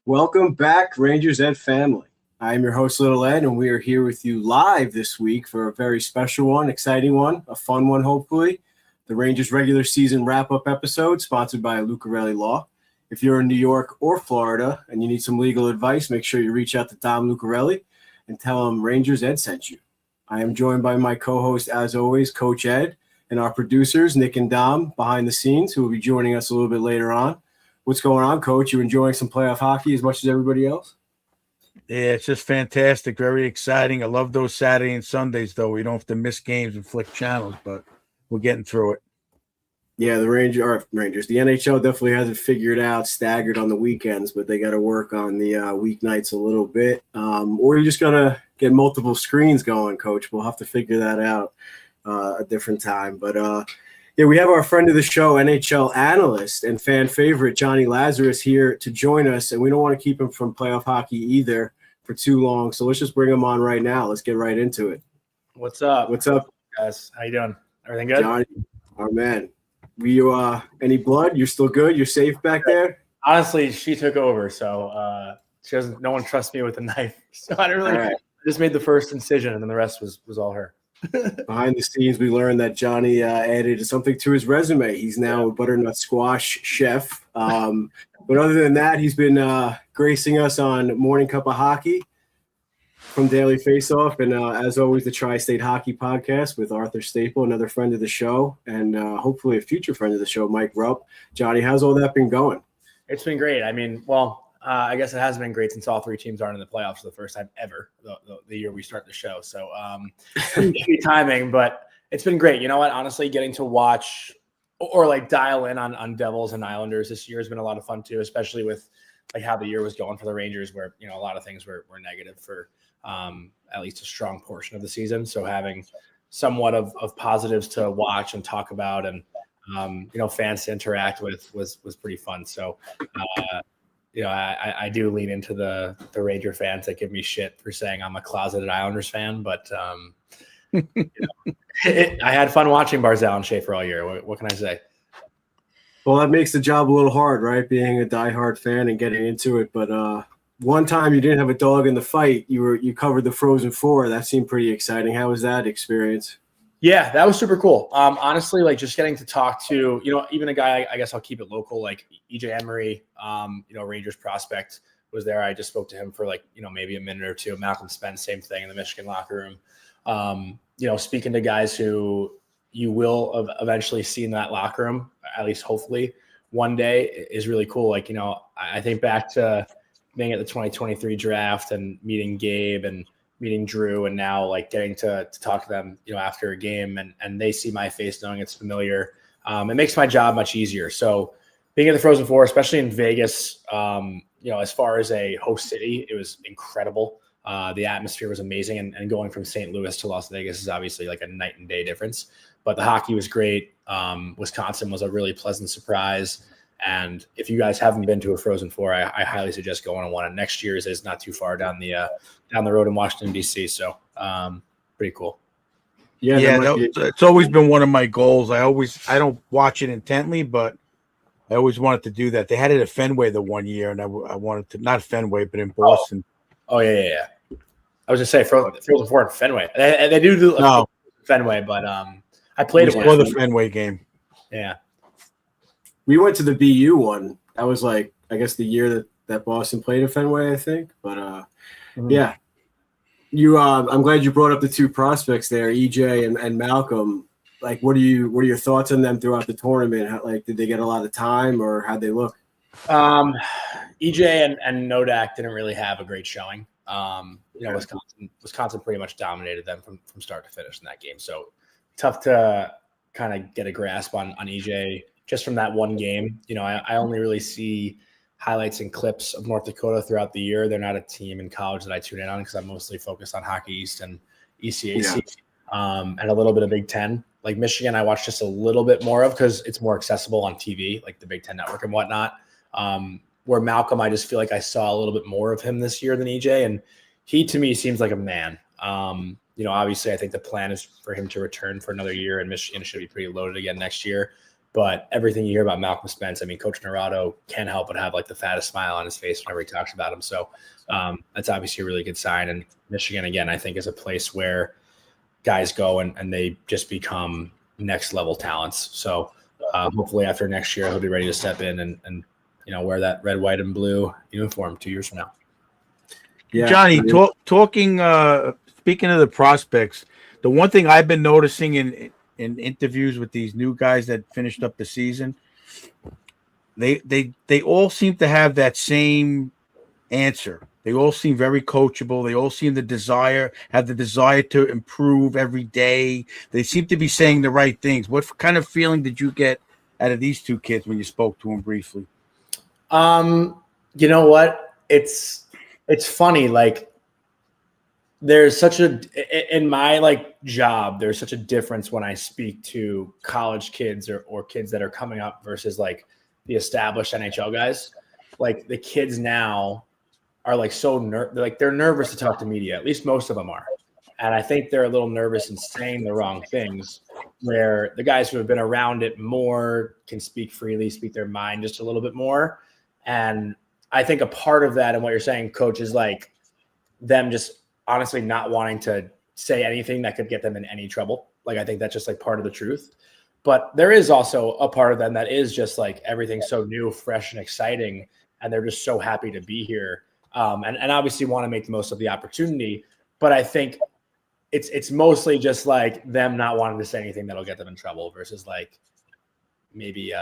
Welcome back, Rangers Ed family. I am your host, Little Ed, and we are here with you live this week for a very special one, exciting one, a fun one, hopefully. The Rangers regular season wrap-up episode sponsored by Lucarelli Law. If you're in New York or Florida and you need some legal advice, make sure you reach out to Dom Lucarelli and tell him Rangers Ed sent you. I am joined by my co-host, as always, Coach Ed, and our producers, Nick and Dom, behind the scenes, who will be joining us a little bit later on. What's going on, Coach? You enjoying some playoff hockey as much as everybody else? Yeah, it's just fantastic. Very exciting. I love those Saturday and Sundays, though. We don't have to miss games and flick channels, but we're getting through it. Yeah, the Rangers. The NHL definitely hasn't figured out staggered on the weekends, but they got to work on the weeknights a little bit. Or you're just going to get multiple screens going, Coach. We'll have to figure that out a different time. But, yeah, we have our friend of the show, NHL analyst and fan favorite, Jonny Lazarus, here to join us, and we don't want to keep him from playoff hockey either for too long, so let's just bring him on right now. Let's get right into it. What's up? What's up, guys? How you doing? Everything good? Jonny, our man. Any blood? You're still good? You're safe back there? Honestly, she took over, so she doesn't. No one trusts me with a knife, so I didn't really. Right. I just made the first incision, and then the rest was all her. Behind the scenes, we learned that Jonny added something to his resume. He's now a butternut squash chef. But other than that, he's been gracing us on Morning Cup of Hockey from Daily Faceoff, and as always, the Tri-State Hockey Podcast with Arthur Staple, another friend of the show, and hopefully a future friend of the show, Mike Rupp. Jonny, how's all that been going? It's been great. I mean, I guess it has been great since all three teams aren't in the playoffs for the first time ever, the year we start the show. So it's timing, but it's been great. You know what? Honestly, getting to watch or like dial in on Devils and Islanders this year has been a lot of fun too, especially with like how the year was going for the Rangers, where a lot of things were negative for at least a strong portion of the season. So having somewhat of positives to watch and talk about and fans to interact with was pretty fun. So I do lean into the Ranger fans that give me shit for saying I'm a closeted Islanders fan, but I had fun watching Barzal and Schaefer all year. What can I say? Well, that makes the job a little hard, right? Being a diehard fan and getting into it. But one time you didn't have a dog in the fight. You covered the Frozen Four. That seemed pretty exciting. How was that experience? Yeah, that was super cool. Honestly, like just getting to talk to, even a guy, I guess I'll keep it local, like EJ Emery, Rangers prospect was there. I just spoke to him for maybe a minute or two. Malcolm Spence, same thing in the Michigan locker room. Speaking to guys who you will eventually see in that locker room, at least hopefully one day, is really cool. I think back to being at the 2023 draft and meeting Gabe and meeting Drew, and now getting to talk to them, after a game, and they see my face knowing it's familiar. It makes my job much easier. So being at the Frozen Four, especially in Vegas, as far as a host city, it was incredible. The atmosphere was amazing, and going from St. Louis to Las Vegas is obviously like a night and day difference, but the hockey was great. Wisconsin was a really pleasant surprise. And if you guys haven't been to a Frozen Four, I highly suggest going on one. And next year's is not too far down the road in Washington, D.C. So pretty cool. Yeah, it's always been one of my goals. I don't watch it intently, but I always wanted to do that. They had it at Fenway the one year, and I wanted to, not Fenway, but in Boston. Oh yeah. I was just saying Frozen Four in Fenway. They do Fenway, but I played it for the Fenway game. Yeah. We went to the BU one. That was I guess the year that Boston played at Fenway, I think. But yeah, I'm glad you brought up the two prospects there, EJ and Malcolm. What are your thoughts on them throughout the tournament? Did they get a lot of time, or how'd they look? EJ and Nodak didn't really have a great showing. Wisconsin pretty much dominated them from start to finish in that game. So tough to kind of get a grasp on EJ. Just from that one game, I only really see highlights and clips of North Dakota throughout the year. They're not a team in college that I tune in on because I'm mostly focused on Hockey East and ECAC, and a little bit of Big Ten. Like Michigan, I watch just a little bit more of because it's more accessible on TV, like the Big Ten Network and whatnot. Where Malcolm, I just feel like I saw a little bit more of him this year than EJ, and he to me seems like a man. Obviously, I think the plan is for him to return for another year, and Michigan should be pretty loaded again next year. But everything you hear about Malcolm Spence, I mean, Coach Naranjo can't help but have like the fattest smile on his face whenever he talks about him. So that's obviously a really good sign. And Michigan, again, I think is a place where guys go and they just become next level talents. So hopefully after next year, he'll be ready to step in and wear that red, white, and blue uniform 2 years from now. Yeah, Johnny, speaking of the prospects, the one thing I've been noticing in interviews with these new guys that finished up the season, they all seem to have that same answer. They all seem very coachable. They all seem have the desire to improve every day. They seem to be saying the right things. What kind of feeling did you get out of these two kids when you spoke to them briefly? You know what? It's funny. Like, there's such in my like job, there's such a difference when I speak to college kids or kids that are coming up versus like the established NHL guys. Like, the kids now are like they're nervous to talk to media. At least most of them are. And I think they're a little nervous in saying the wrong things, where the guys who have been around it more can speak freely, speak their mind just a little bit more. And I think a part of that and what you're saying, Coach, is like them just honestly not wanting to say anything that could get them in any trouble. Like, I think that's just like part of the truth. But there is also a part of them that is just like everything's so new, fresh, and exciting, and they're just so happy to be here. And obviously want to make the most of the opportunity. But I think it's mostly just like them not wanting to say anything that'll get them in trouble versus like maybe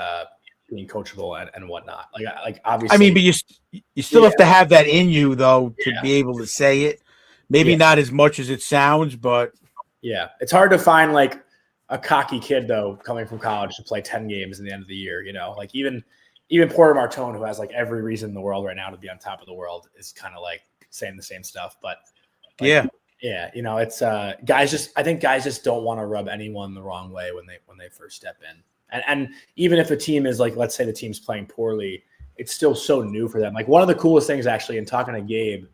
being coachable and whatnot. Like obviously. I mean, but you still have to have that in you though to be able to say it. Maybe not as much as it sounds, but yeah, it's hard to find like a cocky kid though coming from college to play 10 games in the end of the year. Like even Porter Martone, who has like every reason in the world right now to be on top of the world, is kind of like saying the same stuff. But like, it's I think guys just don't want to rub anyone the wrong way when they first step in. And even if a team is like, let's say the team's playing poorly, it's still so new for them. Like, one of the coolest things actually in talking to Gabe,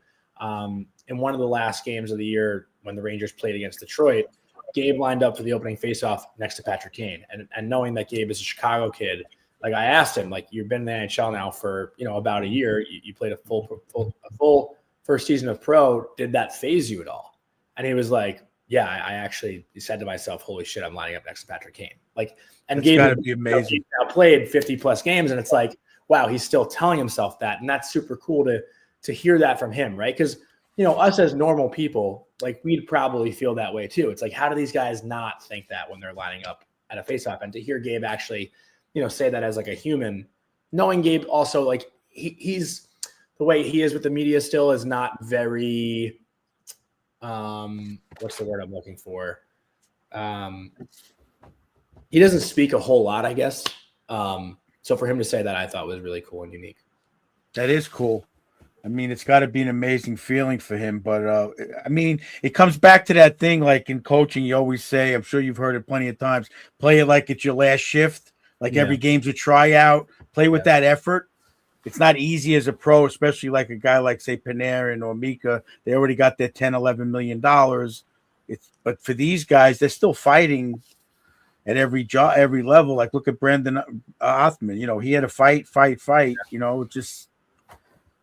in one of the last games of the year when the Rangers played against Detroit, Gabe lined up for the opening faceoff next to Patrick Kane. And knowing that Gabe is a Chicago kid, like, I asked him, like, you've been in the NHL now for, about a year. You played a full first season of pro. Did that phase you at all? And he was like, yeah, I actually said to myself, holy shit, I'm lining up next to Patrick Kane. Like, and Gabe got to be amazing. He's now played 50 plus games, and it's like, wow, he's still telling himself that. And that's super cool to hear that from him, right? Because, us as normal people, like, we'd probably feel that way too. It's like, how do these guys not think that when they're lining up at a faceoff? And to hear Gabe actually, say that as like a human, knowing Gabe also, like, he's the way he is with the media still is not very, what's the word I'm looking for? He doesn't speak a whole lot, I guess. So for him to say that, I thought was really cool and unique. That is cool. I mean, it's got to be an amazing feeling for him. But, I mean, it comes back to that thing, like in coaching, you always say, I'm sure you've heard it plenty of times, play it like it's your last shift, like every game's a tryout, play with that effort. It's not easy as a pro, especially like a guy like, say, Panarin or Mika. They already got their $10, $11 million. But for these guys, they're still fighting at every level. Like, look at Brandon Othman. He had to fight.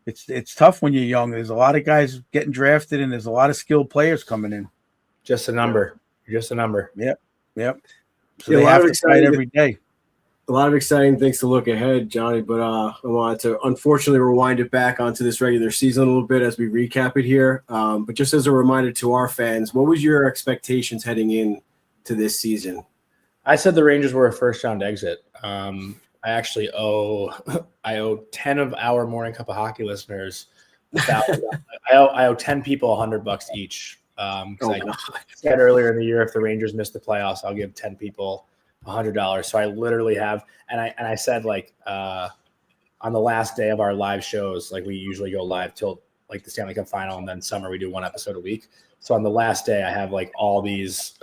It's tough when you're young. There's a lot of guys getting drafted, and there's a lot of skilled players coming in. Just a number. Just a number. Yep. So they have to fight every day. A lot of exciting things to look ahead, Johnny, but I wanted to unfortunately rewind it back onto this regular season a little bit as we recap it here. But just as a reminder to our fans, what was your expectations heading in to this season? I said the Rangers were a first-round exit. I actually owe 10 of our Morning Cup of Hockey listeners I owe 10 people $100 each. I said earlier in the year, if the Rangers miss the playoffs, I'll give 10 people $100. So I literally have, and I said, like, on the last day of our live shows, like, we usually go live till like the Stanley Cup final, and then summer we do one episode a week. So on the last day, I have like all these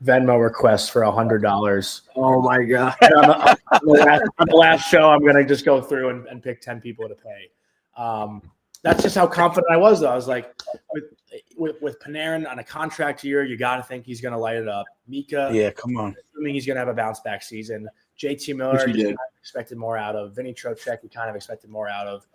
Venmo requests for $100. Oh my God. On the last show, I'm going to just go through and pick 10 people to pay. That's just how confident I was, though. I was like, with Panarin on a contract year, you got to think he's going to light it up. Mika, Yeah, come on. assuming he's going to have a bounce back season. JT Miller, you kind of expected more out of. Vinny Trocheck, you kind of expected more out of.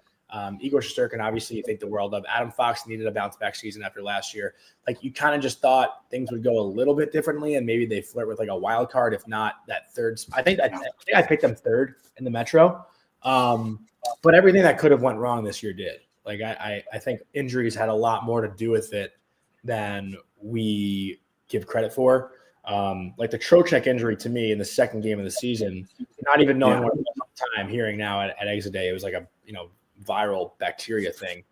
Igor Shesterkin, obviously, you think the world of. Adam Fox needed a bounce back season after last year. Like, you kind of just thought things would go a little bit differently, and maybe they flirt with like a wild card, if not that third. I think I picked them third in the Metro. But everything that could have went wrong this year did. Like, I think injuries had a lot more to do with it than we give credit for. Like the Trocheck injury to me in the second game of the season, not even knowing what time, hearing now at exit day, it was like a viral bacteria thing.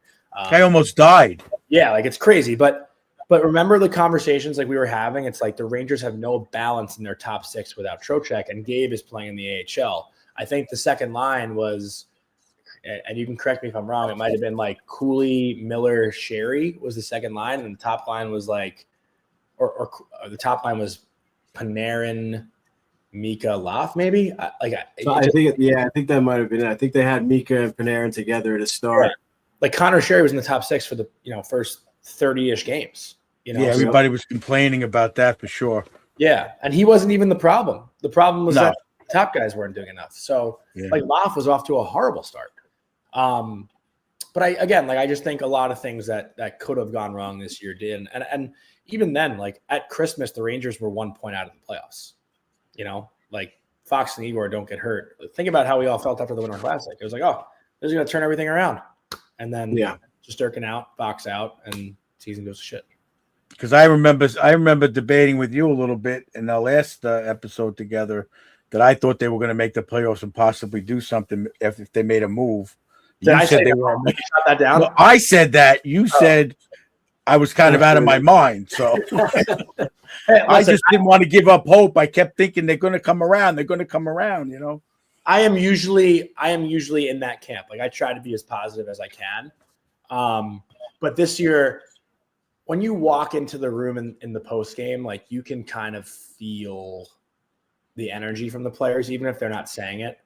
Guy almost died. Yeah, like it's crazy. But remember the conversations like we were having? It's like the Rangers have no balance in their top six without Trocheck, and Gabe is playing in the AHL. I think the second line was, and you can correct me if I'm wrong, it might have been like Cooley, Miller, Sherry was the second line, and the top line was like, or the top line was Panarin, Mika, Loff, maybe. I think that might have been it. I think they had Mika and Panarin together to start. Yeah. Like Connor Sherry was in the top six for the first 30-ish games. Yeah, everybody was complaining about that for sure. Yeah, and he wasn't even the problem. The problem was that the top guys weren't doing enough. So like Loff was off to a horrible start. But I just think a lot of things that could have gone wrong this year did. And even then, like at Christmas, the Rangers were 1 point out of the playoffs. Like Fox and Igor don't get hurt. Think about how we all felt after the Winter Classic. It was like, oh, this is going to turn everything around. And then just Shesterkin out, Fox out, and season goes to shit. Because I remember debating with you a little bit in the last episode together that I thought they were going to make the playoffs and possibly do something if they made a move. You said they were. You shot that down? Well, I said that. You said I was kind of out of my mind. So I just didn't want to give up hope. I kept thinking they're going to come around. They're going to come around, I am usually in that camp. Like I try to be as positive as I can. But this year, when you walk into the room in the post game, like you can kind of feel the energy from the players, even if they're not saying it.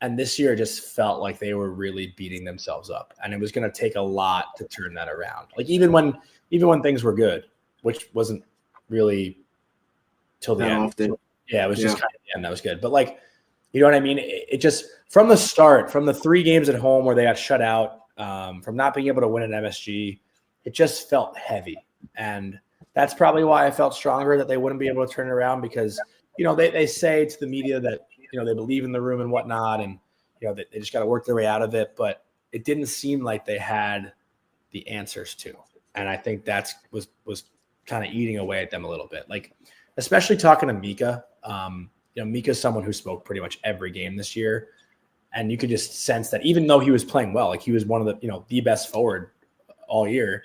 And this year just felt like they were really beating themselves up, and it was going to take a lot to turn that around. Like even when things were good, which wasn't really till the end. Often. Yeah, it was just kind of the end that was good. But like, you know what I mean? It just from the start, from the 3 games at home where they got shut out, from not being able to win an MSG, it just felt heavy. And that's probably why I felt stronger that they wouldn't be able to turn it around because, they say to the media that, they believe in the room and whatnot. And, they just got to work their way out of it. But it didn't seem like they had the answers to. And I think that's was kind of eating away at them a little bit. Like, especially talking to Mika. Mika's someone who spoke pretty much every game this year. And you could just sense that even though he was playing well, like he was one of the, the best forward all year,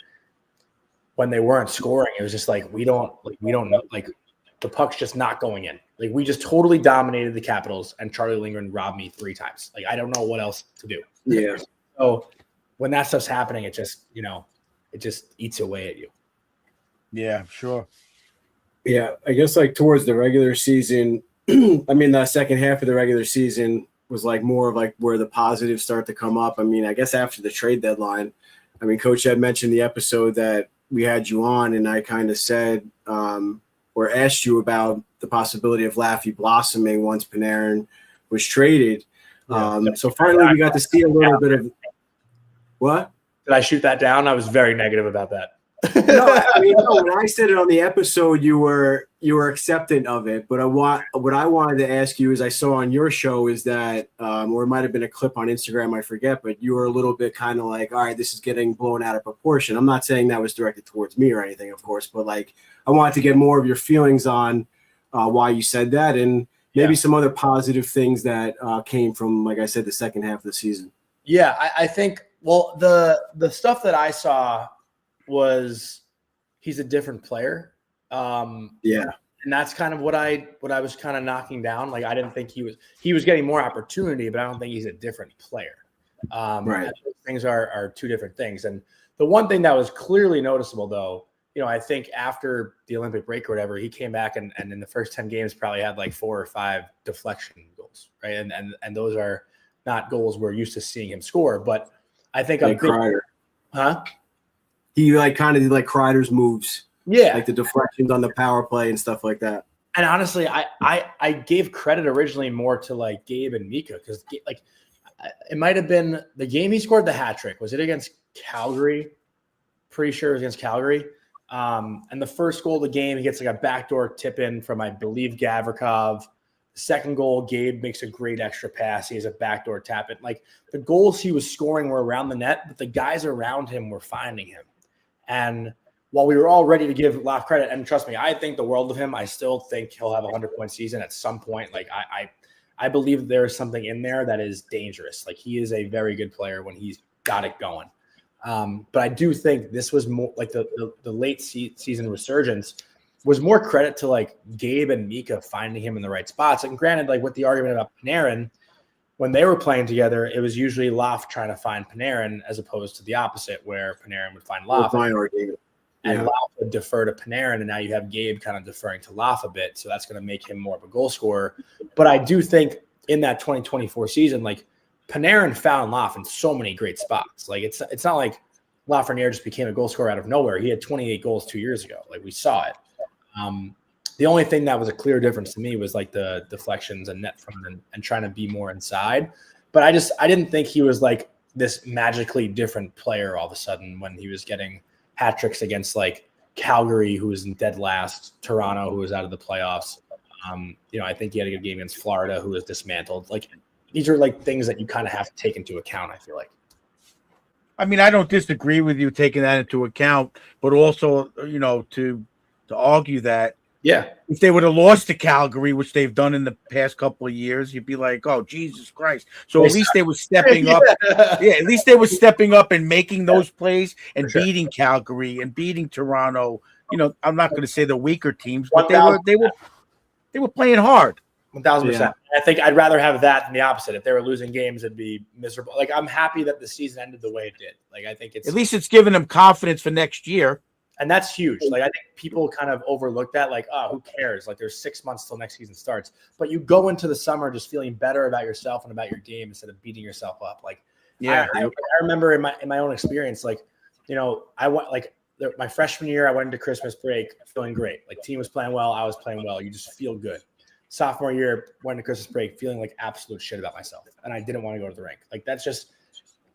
when they weren't scoring, it was just like, we don't know, like the puck's just not going in. Like we just totally dominated the Capitals and Charlie Lindgren robbed me 3 times. Like, I don't know what else to do. Yeah. So when that stuff's happening, it just, it just eats away at you. Yeah, sure. Yeah. I guess like towards the regular season, the second half of the regular season was like more of like where the positives start to come up. I guess after the trade deadline, Coach had mentioned the episode that we had you on, and I kind of said or asked you about the possibility of Laffy blossoming once Panarin was traded. So finally we got to see a little bit of what? Did I shoot that down? I was very negative about that. No, when I said it on the episode, you were acceptant of it. But what I wanted to ask you is I saw on your show is that, or it might have been a clip on Instagram, I forget, but you were a little bit kind of like, all right, this is getting blown out of proportion. I'm not saying that was directed towards me or anything, of course, but like I wanted to get more of your feelings on why you said that and maybe some other positive things that came from, like I said, the second half of the season. Yeah, I think, well, the stuff that I saw was he's a different player. And that's kind of what I was kind of knocking down. Like I didn't think he was getting more opportunity, but I don't think he's a different player. Right. Things are 2 different things. And the one thing that was clearly noticeable though, I think after the Olympic break or whatever, he came back and in the first 10 games probably had like 4 or 5 deflection goals. Right. And those are not goals we're used to seeing him score, but I think Huh? He like kind of did like Kreider's moves, Yeah. like the deflections on the power play and stuff like that. And honestly, I gave credit originally more to like Gabe and Mika because like it might have been the game he scored the hat trick. Was it against Calgary? Pretty sure it was against Calgary. And the first goal of the game, he gets like a backdoor tip in from, I believe, Gavrikov. Second goal, Gabe makes a great extra pass. He has a backdoor tap in. Like the goals he was scoring were around the net, but the guys around him were finding him. And while we were all ready to give Laf credit, and trust me, I think the world of him. I still think he'll have a 100-point season at some point. Like I believe there is something in there that is dangerous. Like he is a very good player when he's got it going. But I do think this was more like the late season resurgence was more credit to like Gabe and Mika finding him in the right spots. And granted, like with the argument about Panarin, when they were playing together, it was usually Laf trying to find Panarin as opposed to the opposite, where Panarin would find Laf. And Laf would defer to Panarin, and now you have Gabe kind of deferring to Laf a bit. So that's going to make him more of a goal scorer. But I do think in that 2024 season, like Panarin found Laf in so many great spots. Like it's not like Lafreniere just became a goal scorer out of nowhere. He had 28 goals 2 years ago. Like we saw it. The only thing that was a clear difference to me was like the deflections and net from them and trying to be more inside. But I didn't think he was like this magically different player all of a sudden when he was getting hat tricks against like Calgary, who was in dead last, Toronto, who was out of the playoffs. I think he had a good game against Florida, who was dismantled. Like these are like things that you kind of have to take into account, I feel like. I mean, I don't disagree with you taking that into account, but also, to argue that if they would have lost to Calgary, which they've done in the past couple of years, you'd be like, oh, Jesus Christ. So at least they were stepping up. Yeah, at least they were stepping up and making those plays and beating Calgary and beating Toronto. I'm not going to say the weaker teams, but they were playing hard. 1,000%. Yeah. I think I'd rather have that than the opposite. If they were losing games, it'd be miserable. Like I'm happy that the season ended the way it did. Like I think at least it's giving them confidence for next year. And that's huge. Like I think people kind of overlook that. Like, oh, who cares? Like there's 6 months till next season starts. But you go into the summer just feeling better about yourself and about your game instead of beating yourself up. Like, I remember in my own experience, like, I went like my freshman year, I went into Christmas break feeling great. Like team was playing well, I was playing well. You just feel good. Sophomore year, went to Christmas break feeling like absolute shit about myself, and I didn't want to go to the rink. Like that's just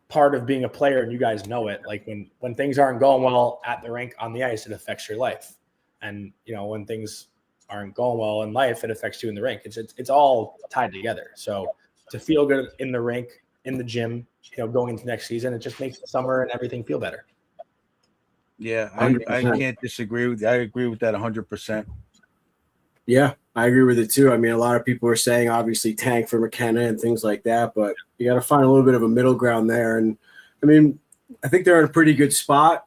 part of being a player, and you guys know it. Like when things aren't going well at the rink on the ice, it affects your life, and when things aren't going well in life, it affects you in the rink. It's all tied together. So to feel good in the rink, in the gym, going into next season, it just makes the summer and everything feel better. Yeah, I can't disagree with. I agree with that 100%. Yeah, I agree with it too. I mean, a lot of people are saying obviously tank for McKenna and things like that, but you got to find a little bit of a middle ground there. And I mean, I think they're in a pretty good spot.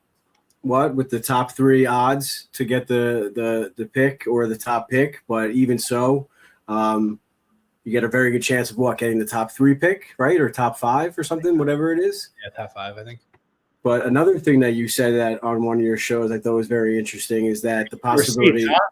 With the top 3 odds to get the pick or the top pick, but even so, you get a very good chance of getting the top 3 pick, right, or top 5 or something, whatever it is. Yeah, top 5, I think. But another thing that you said that on one of your shows I thought was very interesting is that the possibility. Receipts, huh?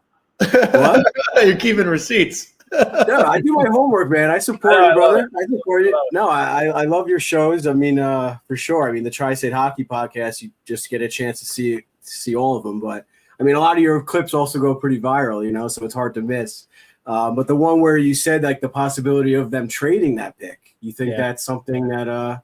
What? You're keeping receipts. No, I do my homework, man. I support you, brother. I support you. No, I love your shows. I mean, for sure. I mean, the Tri-State Hockey Podcast, you just get a chance to see all of them. But I mean, a lot of your clips also go pretty viral, so it's hard to miss. But the one where you said like the possibility of them trading that pick, you think that's something that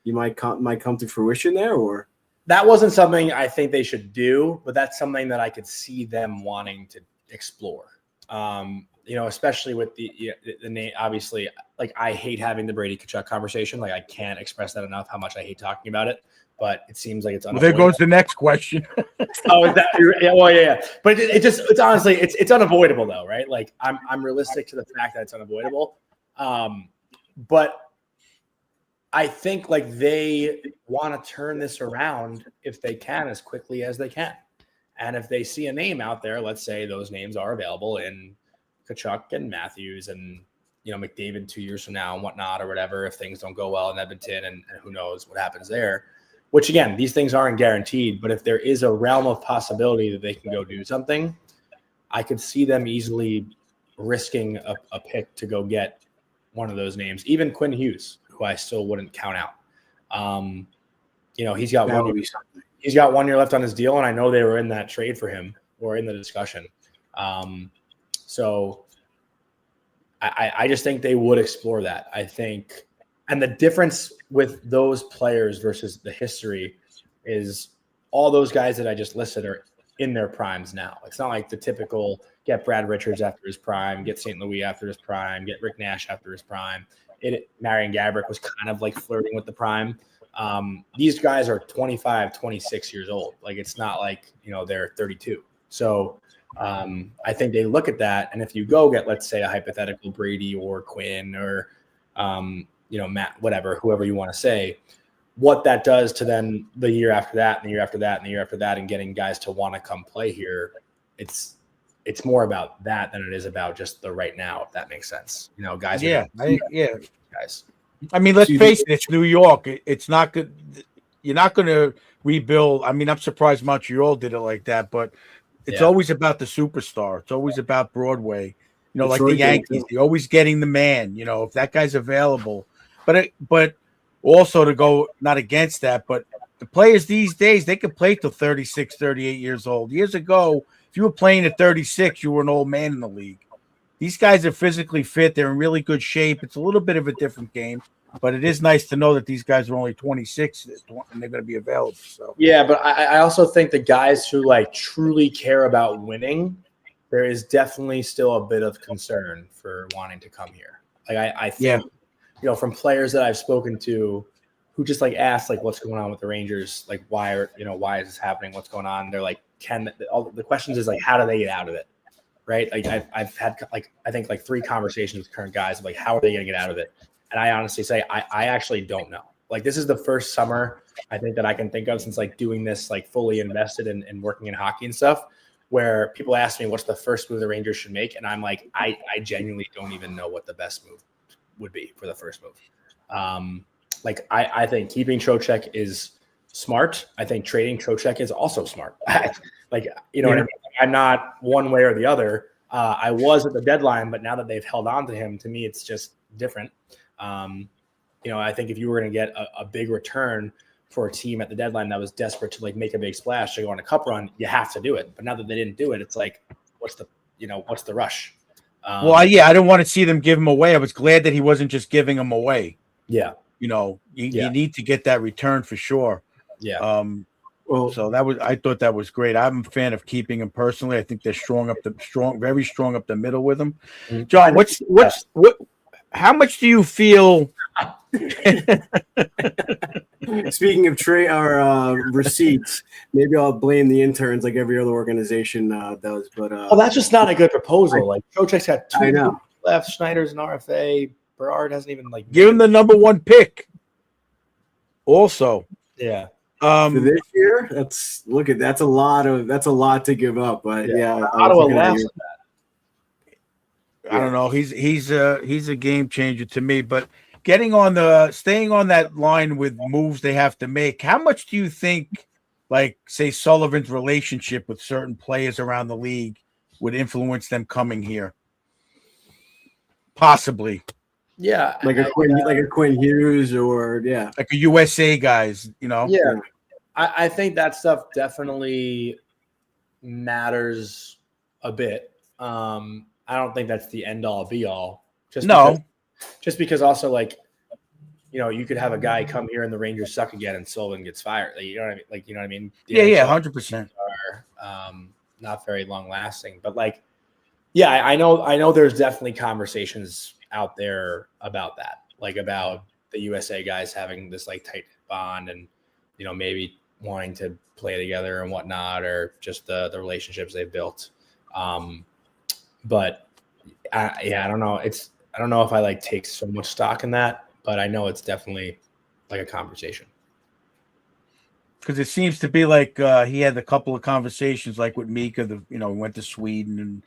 you might come to fruition there, or? That wasn't something I think they should do, but that's something that I could see them wanting to explore. Especially with the name. Obviously, like I hate having the Brady Tkachuk conversation. Like I can't express that enough how much I hate talking about it. But it seems like it's unavoidable. Well, there goes the next question. Oh, is that, yeah. Well, yeah. But it's honestly it's unavoidable though, right? Like I'm realistic to the fact that it's unavoidable. But I think like they want to turn this around if they can as quickly as they can. And if they see a name out there, let's say those names are available in Tkachuk and Matthews and, McDavid 2 years from now and whatnot or whatever, if things don't go well in Edmonton and who knows what happens there, which again, these things aren't guaranteed, but if there is a realm of possibility that they can go do something, I could see them easily risking a pick to go get one of those names, even Quinn Hughes, who I still wouldn't count out. he's got That one would year, be something. he's got 1 year left on his deal, and I know they were in that trade for him or in the discussion. So I just think they would explore that. I think, and the difference with those players versus the history is all those guys that I just listed are in their primes now. It's not like the typical get Brad Richards after his prime, get St. Louis after his prime, get Rick Nash after his prime. Marion Gaborik was kind of like flirting with the prime. These guys are 25, 26 years old. Like, it's not like, they're 32. So I think they look at that. And if you go get, let's say, a hypothetical Brady or Quinn or, Matt, whatever, whoever you want to say, what that does to then the year after that and the year after that and the year after that and getting guys to want to come play here, it's more about that than it is about just the right now, if that makes sense. Guys. Guys. I mean, let's face it, it's New York. It's not good. You're not going to rebuild. I mean, I'm surprised Montreal did it like that, but it's always about the superstar. It's always about Broadway. Like the Yankees, they're always getting the man, if that guy's available. But also to go not against that, but the players these days, they can play till 36, 38 years old. Years ago, if you were playing at 36, you were an old man in the league. These guys are physically fit. They're in really good shape. It's a little bit of a different game, but it is nice to know that these guys are only 26 and they're going to be available. So yeah, but I also think the guys who truly care about winning, there is definitely still a bit of concern for wanting to come here. I think, from players that I've spoken to who just ask what's going on with the Rangers, why is this happening? What's going on? They're like, the questions is how do they get out of it? Right. I've had I think 3 conversations with current guys of how are they going to get out of it? And I honestly say, I actually don't know. This is the first summer I think that I can think of since doing this, fully invested in working in hockey and stuff, where people ask me what's the first move the Rangers should make. And I'm like, I genuinely don't even know what the best move would be for the first move. I think keeping Trocheck is smart. I think trading Trocheck is also smart. What I mean? I'm not one way or the other. I was at the deadline, but now that they've held on to him, to me, it's just different. I think if you were going to get a big return for a team at the deadline that was desperate to make a big splash to go on a cup run, you have to do it. But now that they didn't do it, it's what's the rush? I didn't want to see them give him away. I was glad that he wasn't just giving him away. Yeah. You need to get that return for sure. Yeah. So I thought that was great. I'm a fan of keeping him personally. I think they're very strong up the middle with him. John, how much do you feel? Speaking of trade or receipts, maybe I'll blame the interns like every other organization does. But that's just not a good proposal. Trocheck's got 2 years left. Schneider's an RFA. Berard hasn't even give him the number 1 pick. Also, yeah. For this year, that's a lot to give up. But Ottawa laughs at that. I don't know. He's a game changer to me. But staying on that line with moves they have to make, how much do you think, say Sullivan's relationship with certain players around the league would influence them coming here? Possibly. Yeah, like a Quinn Hughes or like a USA guys, Yeah, I think that stuff definitely matters a bit. I don't think that's the end all be all. Just because also you could have a guy come here and the Rangers suck again and Sullivan gets fired. You know what I mean? Yeah, 100%. Are not very long lasting, but I know there's definitely conversations out there about that, about the USA guys having this tight bond and maybe wanting to play together and whatnot, or just the relationships they've built. But I don't know. I don't know if I take so much stock in that, but I know it's definitely a conversation. Because it seems to be he had a couple of conversations with Mika, went to Sweden, and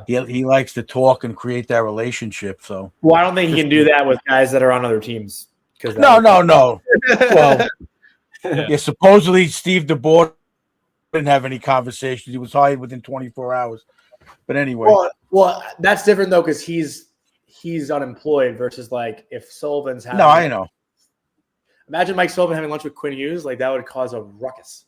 he likes to talk and create that relationship. So I don't think he can do that with guys that are on other teams. No. Well, supposedly Steve DeBoer didn't have any conversations. He was hired within 24 hours. But anyway, well, that's different though, because he's unemployed versus if Sullivan's having. No, I know. Imagine Mike Sullivan having lunch with Quinn Hughes. Like that would cause a ruckus.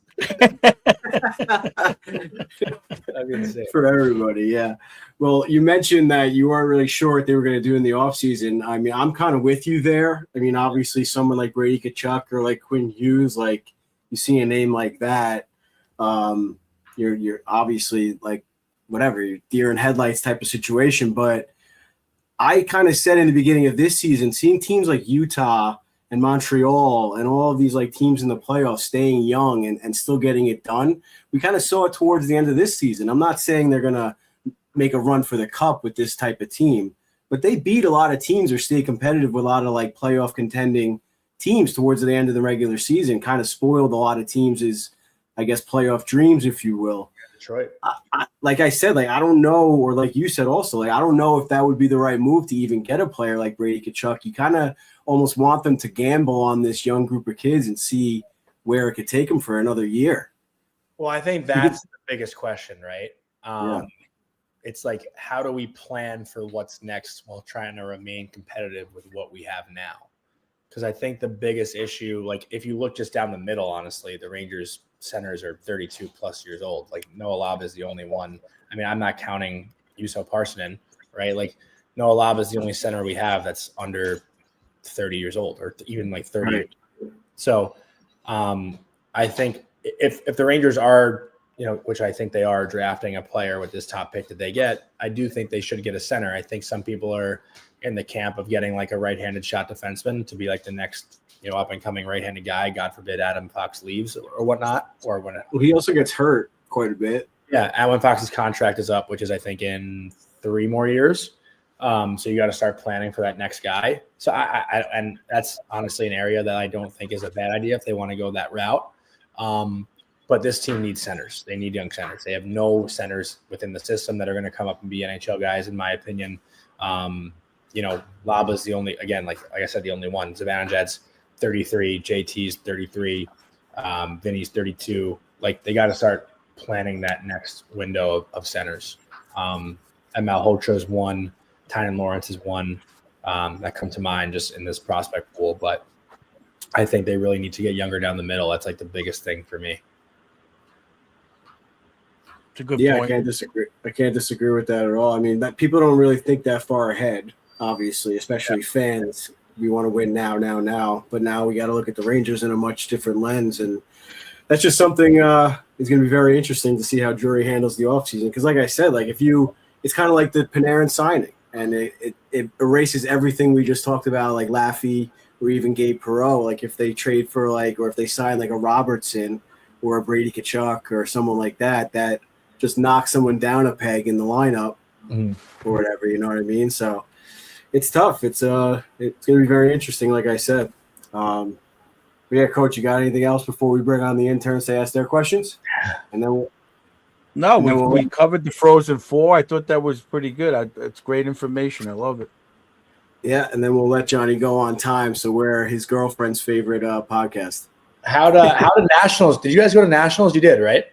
For everybody, yeah. Well, you mentioned that you weren't really sure what they were going to do in the offseason. I mean, I'm kind of with you there. I mean, obviously, someone like Brady Tkachuk or like Quinn Hughes, like you see a name like that, you're obviously like whatever, you're deer in headlights type of situation. But I kind of said in the beginning of this season, seeing teams like Utah and Montreal and all of these like teams in the playoffs staying young and still getting it done, we kind of saw it towards the end of this season. I'm not saying they're going to make a run for the cup with this type of team, but they beat a lot of teams or stay competitive with a lot of like playoff contending teams towards the end of the regular season, kind of spoiled a lot of teams' I guess, playoff dreams, if you will. Detroit. Like I said, like I don't know, or like you said also, like I don't know if that would be the right move to even get a player like Brady Tkachuk. You kind of almost want them to gamble on this young group of kids and see where it could take them for another year. Well, I think that's the biggest question, right? It's like, how do we plan for what's next while trying to remain competitive with what we have now? Because I think the biggest issue, like if you look just down the middle, honestly, the Rangers centers are 32 plus years old. Like Noah Lab is the only one. I mean, I'm not counting Juuso Parssinen, right? Like Noah Lab is the only center we have that's under 30 years old or even like 30. Right. So I think if the Rangers are, which I think they are, drafting a player with this top pick that they get, I do think they should get a center. I think some people are in the camp of getting like a right-handed shot defenseman to be like the next, up and coming right-handed guy. God forbid Adam Fox leaves or whatnot. Or when he also gets hurt quite a bit. Yeah, and when Fox's contract is up, which is I think in 3 more years. So you got to start planning for that next guy. So and that's honestly an area that I don't think is a bad idea if they want to go that route. But this team needs centers. They need young centers. They have no centers within the system that are going to come up and be NHL guys, in my opinion. Laba's the only, again, like I said, the only one. Zibanejad's 33, JT's 33, Vinny's 32. Like they got to start planning that next window of centers. And Malhotra's one, Tynan Lawrence is one that come to mind just in this prospect pool. But I think they really need to get younger down the middle. That's like the biggest thing for me. It's a good point. I can't disagree with that at all. I mean, that people don't really think that far ahead, obviously, especially fans. We want to win now. But now we got to look at the Rangers in a much different lens. And that's just something is going to be very interesting to see how Drury handles the offseason. Because like I said, like it's kind of like the Panarin signing. And it erases everything we just talked about, like Laffy or even Gabe Perreault. Like if they trade for or if they sign like a Robertson or a Brady Tkachuk or someone like that just knocks someone down a peg in the lineup or whatever, you know what I mean? So it's tough. It's going to be very interesting, like I said. But yeah, Coach, you got anything else before we bring on the interns to ask their questions? And then we covered the Frozen Four. I thought that was pretty good. It's great information. I love it. Yeah, and then we'll let Johnny go on time. So we're his girlfriend's favorite podcast. How did Nationals? Did you guys go to Nationals? You did, right?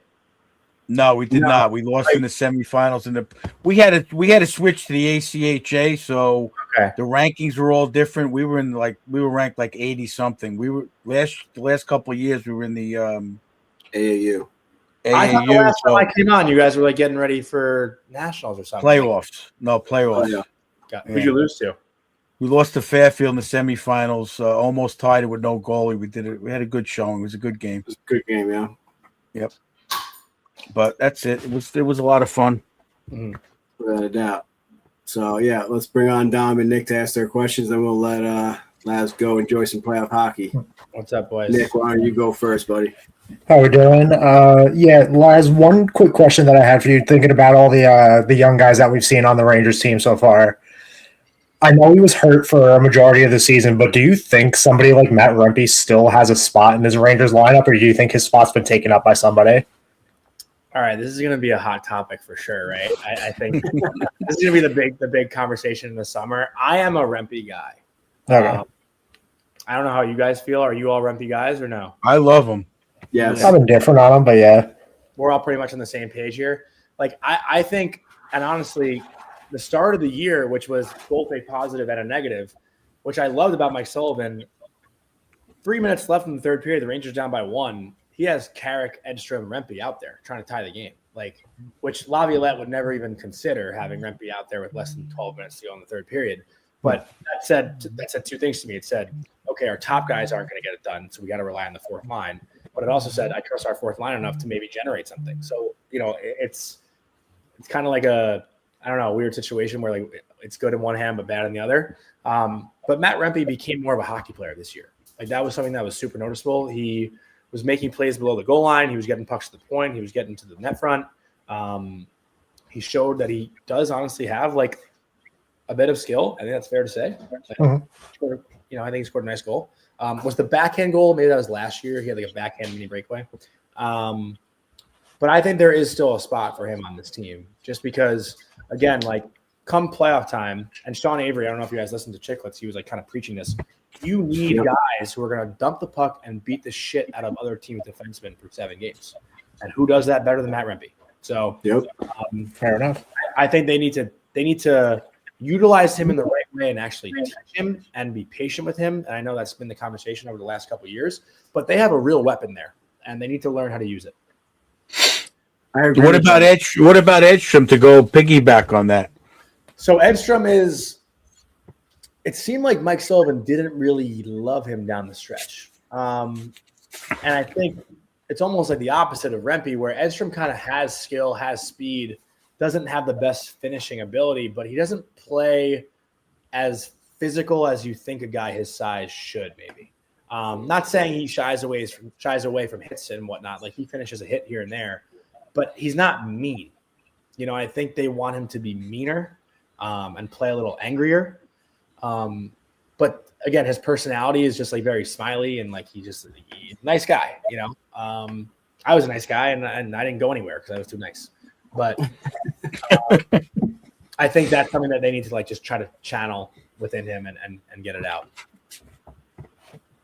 No, we did not. We lost in the semifinals, and we had to switch to the ACHA. So the rankings were all different. We were ranked like 80 something. We were the last couple of years. We were in the AAU. I thought the last time I came on, you guys were like getting ready for Nationals or something. Playoffs. No, playoffs. Oh, yeah. Who'd you lose to? We lost to Fairfield in the semifinals. Almost tied it with no goalie. We did it. We had a good showing. It was a good game. It was a good game, yeah. Yep. But that's it. It was a lot of fun. Without a doubt. So yeah, let's bring on Dom and Nick to ask their questions. Then we'll let Laz go enjoy some playoff hockey. What's up, boys? Nick, why don't you go first, buddy? How we doing? Laz, one quick question that I had for you, thinking about all the young guys that we've seen on the Rangers team so far. I know he was hurt for a majority of the season, but do you think somebody like Matt Rempe still has a spot in his Rangers lineup, or do you think his spot's been taken up by somebody? All right, this is going to be a hot topic for sure, right? I think this is going to be the big conversation in the summer. I am a Rempe guy. Okay. I don't know how you guys feel. Are you all Rempe guys or no? I love him. Yes. I've been different on him, but yeah. We're all pretty much on the same page here. Like, I think, and honestly, the start of the year, which was both a positive and a negative, which I loved about Mike Sullivan, 3 minutes left in the third period, the Rangers down by 1. He has Carrick, Edstrom, Rempe out there trying to tie the game, like which Laviolette would never even consider having Rempe out there with less than 12 minutes to go in the third period. But that said two things to me. It said, okay, our top guys aren't going to get it done, so we got to rely on the fourth line. But it also said, I trust our fourth line enough to maybe generate something. So, it's kind of like a weird situation where like it's good in one hand but bad in the other. But Matt Rempe became more of a hockey player this year. Like that was something that was super noticeable. He was making plays below the goal line. He was getting pucks to the point. He was getting to the net front. He showed that he does honestly have like a bit of skill. I think that's fair to say. I think he scored a nice goal. Was the backhand goal? Maybe that was last year. He had like a backhand mini breakaway. But I think there is still a spot for him on this team just because, again, like come playoff time, and Sean Avery, I don't know if you guys listened to Chicklets, he was like kind of preaching this. You need guys who are going to dump the puck and beat the shit out of other teams' defensemen for 7 games. And who does that better than Matt Rempe? So fair enough. I think they need to utilize him in the right way and actually teach him and be patient with him. And I know that's been the conversation over the last couple of years, but they have a real weapon there and they need to learn how to use it. What about Edstrom to go piggyback on that? So Edstrom it seemed like Mike Sullivan didn't really love him down the stretch. And I think it's almost like the opposite of Rempe, where Edstrom kind of has skill, has speed, doesn't have the best finishing ability, but he doesn't play as physical as you think a guy his size should maybe. Not saying he shies away from hits and whatnot. Like he finishes a hit here and there, but he's not mean. I think they want him to be meaner and play a little angrier. But again, his personality is just like very smiley and like he's a nice guy. I was a nice guy and I didn't go anywhere because I was too nice. But I think that's something that they need to like just try to channel within him and get it out.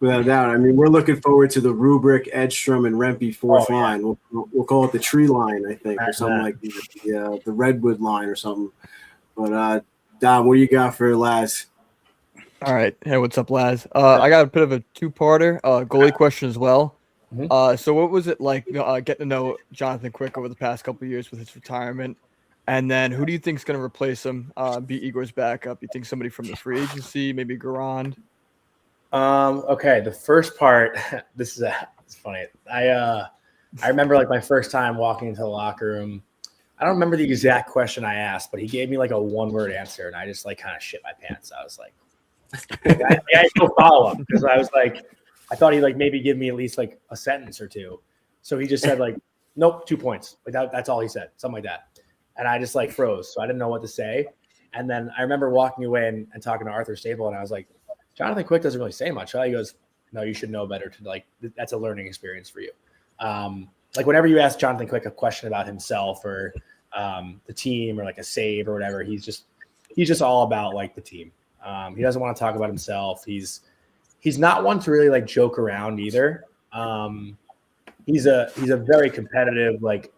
Without a doubt. I mean, we're looking forward to the rubric Edstrom and Rempe fourth line. We'll call it the tree line, I think, or something like the redwood line or something. But Don, what do you got for Laz? All right. Hey, what's up, Laz? I got a bit of a two-parter, goalie question as well. Mm-hmm. So what was it like getting to know Jonathan Quick over the past couple of years with his retirement? And then who do you think is going to replace him, be Igor's backup? You think somebody from the free agency, maybe Garand? Okay, the first part, it's funny. I remember like my first time walking into the locker room. I don't remember the exact question I asked, but he gave me like a one-word answer, and I just like kind of shit my pants. I was like, I had no follow-up because I was like, I thought he'd like maybe give me at least like a sentence or two. So he just said like, nope, 2 points. Like that's all he said, something like that. And I just like froze. So I didn't know what to say. And then I remember walking away and talking to Arthur Stable, and I was like, Jonathan Quick doesn't really say much. He goes, no, you should know better to like, that's a learning experience for you. Like whenever you ask Jonathan Quick a question about himself or the team or like a save or whatever, he's just all about like the team. He doesn't want to talk about himself. He's not one to really like joke around either. He's a very competitive, like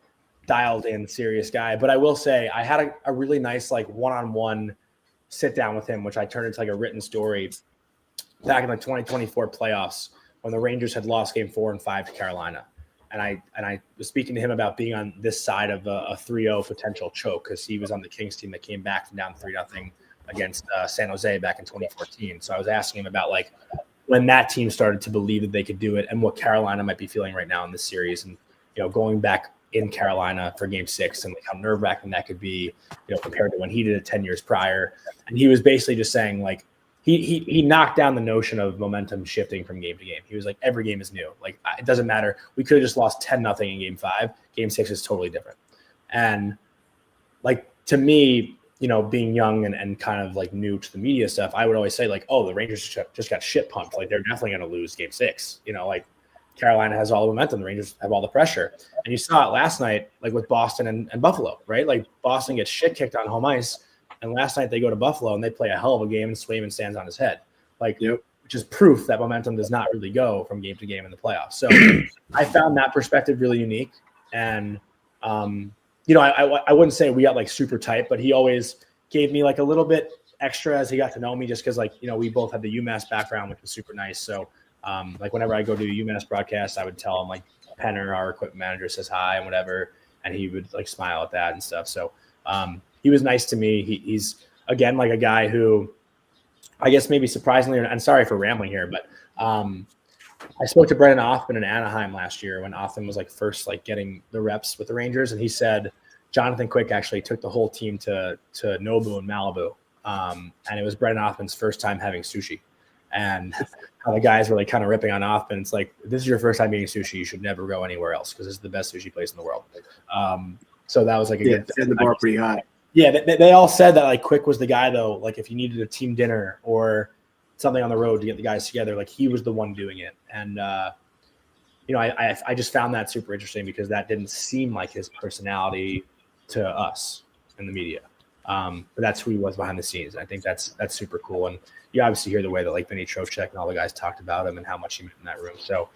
dialed in, serious guy. But I will say I had a really nice like one-on-one sit down with him, which I turned into like a written story back in like 2024 playoffs when the Rangers had lost game 4 and 5 to Carolina. And I was speaking to him about being on this side of a 3-0 potential choke because he was on the Kings team that came back from down 3-0 against San Jose back in 2014. So I was asking him about like when that team started to believe that they could do it and what Carolina might be feeling right now in this series. And, going back in Carolina for game 6 and like how nerve-wracking that could be, compared to when he did it 10 years prior. And he was basically just saying like, he knocked down the notion of momentum shifting from game to game. He was like, every game is new. Like, it doesn't matter. We could have just lost 10-0 in game 5. Game 6 is totally different. And like, to me, being young and kind of like new to the media stuff, I would always say like, oh, the Rangers just got shit pumped. Like they're definitely going to lose game 6. Like Carolina has all the momentum. The Rangers have all the pressure. And you saw it last night, like with Boston and Buffalo, right? Like Boston gets shit kicked on home ice. And last night they go to Buffalo and they play a hell of a game and Swayman stands on his head. Like, which is proof that momentum does not really go from game to game in the playoffs. So I found that perspective really unique. And, I wouldn't say we got like super tight, but he always gave me like a little bit extra as he got to know me just because like, we both had the UMass background, which was super nice. So Like whenever I go to a UMass broadcast, I would tell him like Penner, our equipment manager, says hi and whatever, and he would like smile at that and stuff. So he was nice to me. He's again like a guy who, I guess maybe surprisingly, and sorry for rambling here, but I spoke to Brendan Othman in Anaheim last year when Othman was like first like getting the reps with the Rangers, and he said Jonathan Quick actually took the whole team to Nobu in Malibu, and it was Brendan Othman's first time having sushi, and how the guys were like kind of ripping on Othman. It's like, this is your first time eating sushi, you should never go anywhere else because this is the best sushi place in the world. So that was like a good set the bar pretty high. Yeah, they all said that like Quick was the guy though. Like if you needed a team dinner or something on the road to get the guys together, like he was the one doing it. And you know, I just found that super interesting because that didn't seem like his personality to us in the media. But that's who he was behind the scenes. I think that's super cool. And you obviously hear the way that like Vinny Trocheck and all the guys talked about him and how much he meant in that room. So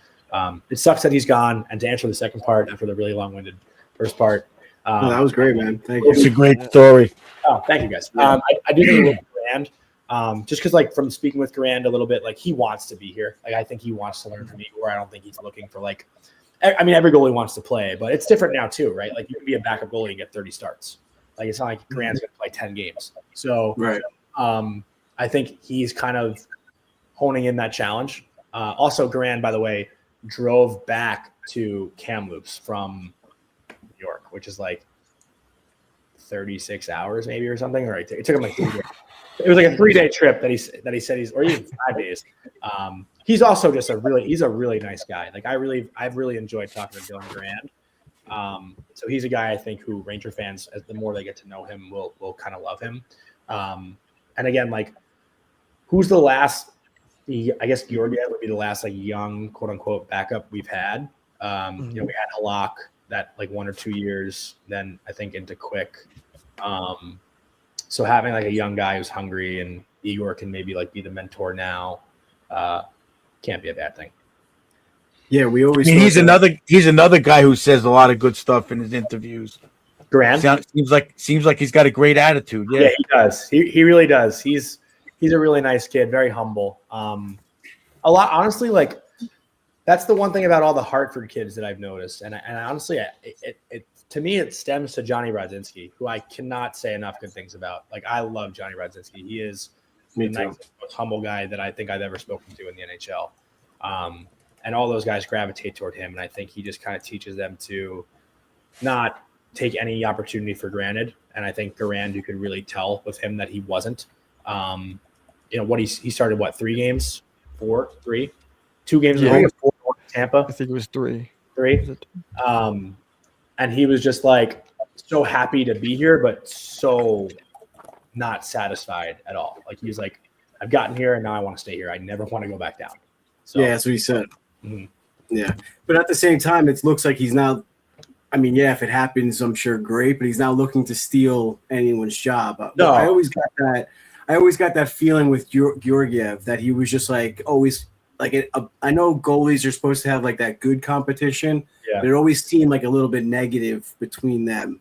it sucks that he's gone. And to answer the second part after the really long-winded first part. No, that was great, man. Thank you. It's a great story. Oh, thank you guys. I do think it was Garand. Just because, like, from speaking with Garand a little bit, like, he wants to be here. Like, I think he wants to learn from Igor. I don't think he's looking for, like, I mean, every goalie wants to play, but it's different now, too, right? Like, you can be a backup goalie and get 30 starts. Like, it's not like Garand's going to play 10 games. So, Right. I think he's kind of honing in that challenge. Also, Garand, by the way, drove back to Kamloops from New York, which is like 36 hours maybe or something. Or it took him like 3 days. It was like a 3-day trip that he said he's, or even 5 days. He's also just he's a really nice guy. Like I've really enjoyed talking to Dylan Garand. So he's a guy I think who Ranger fans, as the more they get to know him, will kind of love him. And again, like who's the last? I guess Georgiev would be the last like young quote unquote backup we've had. You know, we had Halak that like 1 or 2 years, then I think into Quick. So having like a young guy who's hungry and Igor can maybe like be the mentor now, can't be a bad thing. Yeah, we always. I mean, he's another guy who says a lot of good stuff in his interviews. Garand Seems like he's got a great attitude. Yeah, he does. He really does. He's a really nice kid, very humble. A lot, honestly, like that's the one thing about all the Hartford kids that I've noticed, and honestly, it to me it stems to Johnny Brodzinski, who I cannot say enough good things about. Like I love Johnny Brodzinski. He is the nicest, most humble guy that I think I've ever spoken to in the NHL. And all those guys gravitate toward him, and I think he just kind of teaches them to not take any opportunity for granted. And I think Garand, you could really tell with him that he wasn't. You know what he started 3 games, 4, 3, 2 games in Tampa. I think it was 3. 3. And he was just like so happy to be here, but so not satisfied at all. Like he was like, I've gotten here and now I want to stay here. I never want to go back down. So, yeah, that's what he said. Mm-hmm. Yeah. But at the same time, it looks like he's not, I mean, yeah, if it happens, I'm sure great, but he's not looking to steal anyone's job. No. I always got that feeling with Georgiev that he was just like always like I know goalies are supposed to have like that good competition, but it always seemed like a little bit negative between them.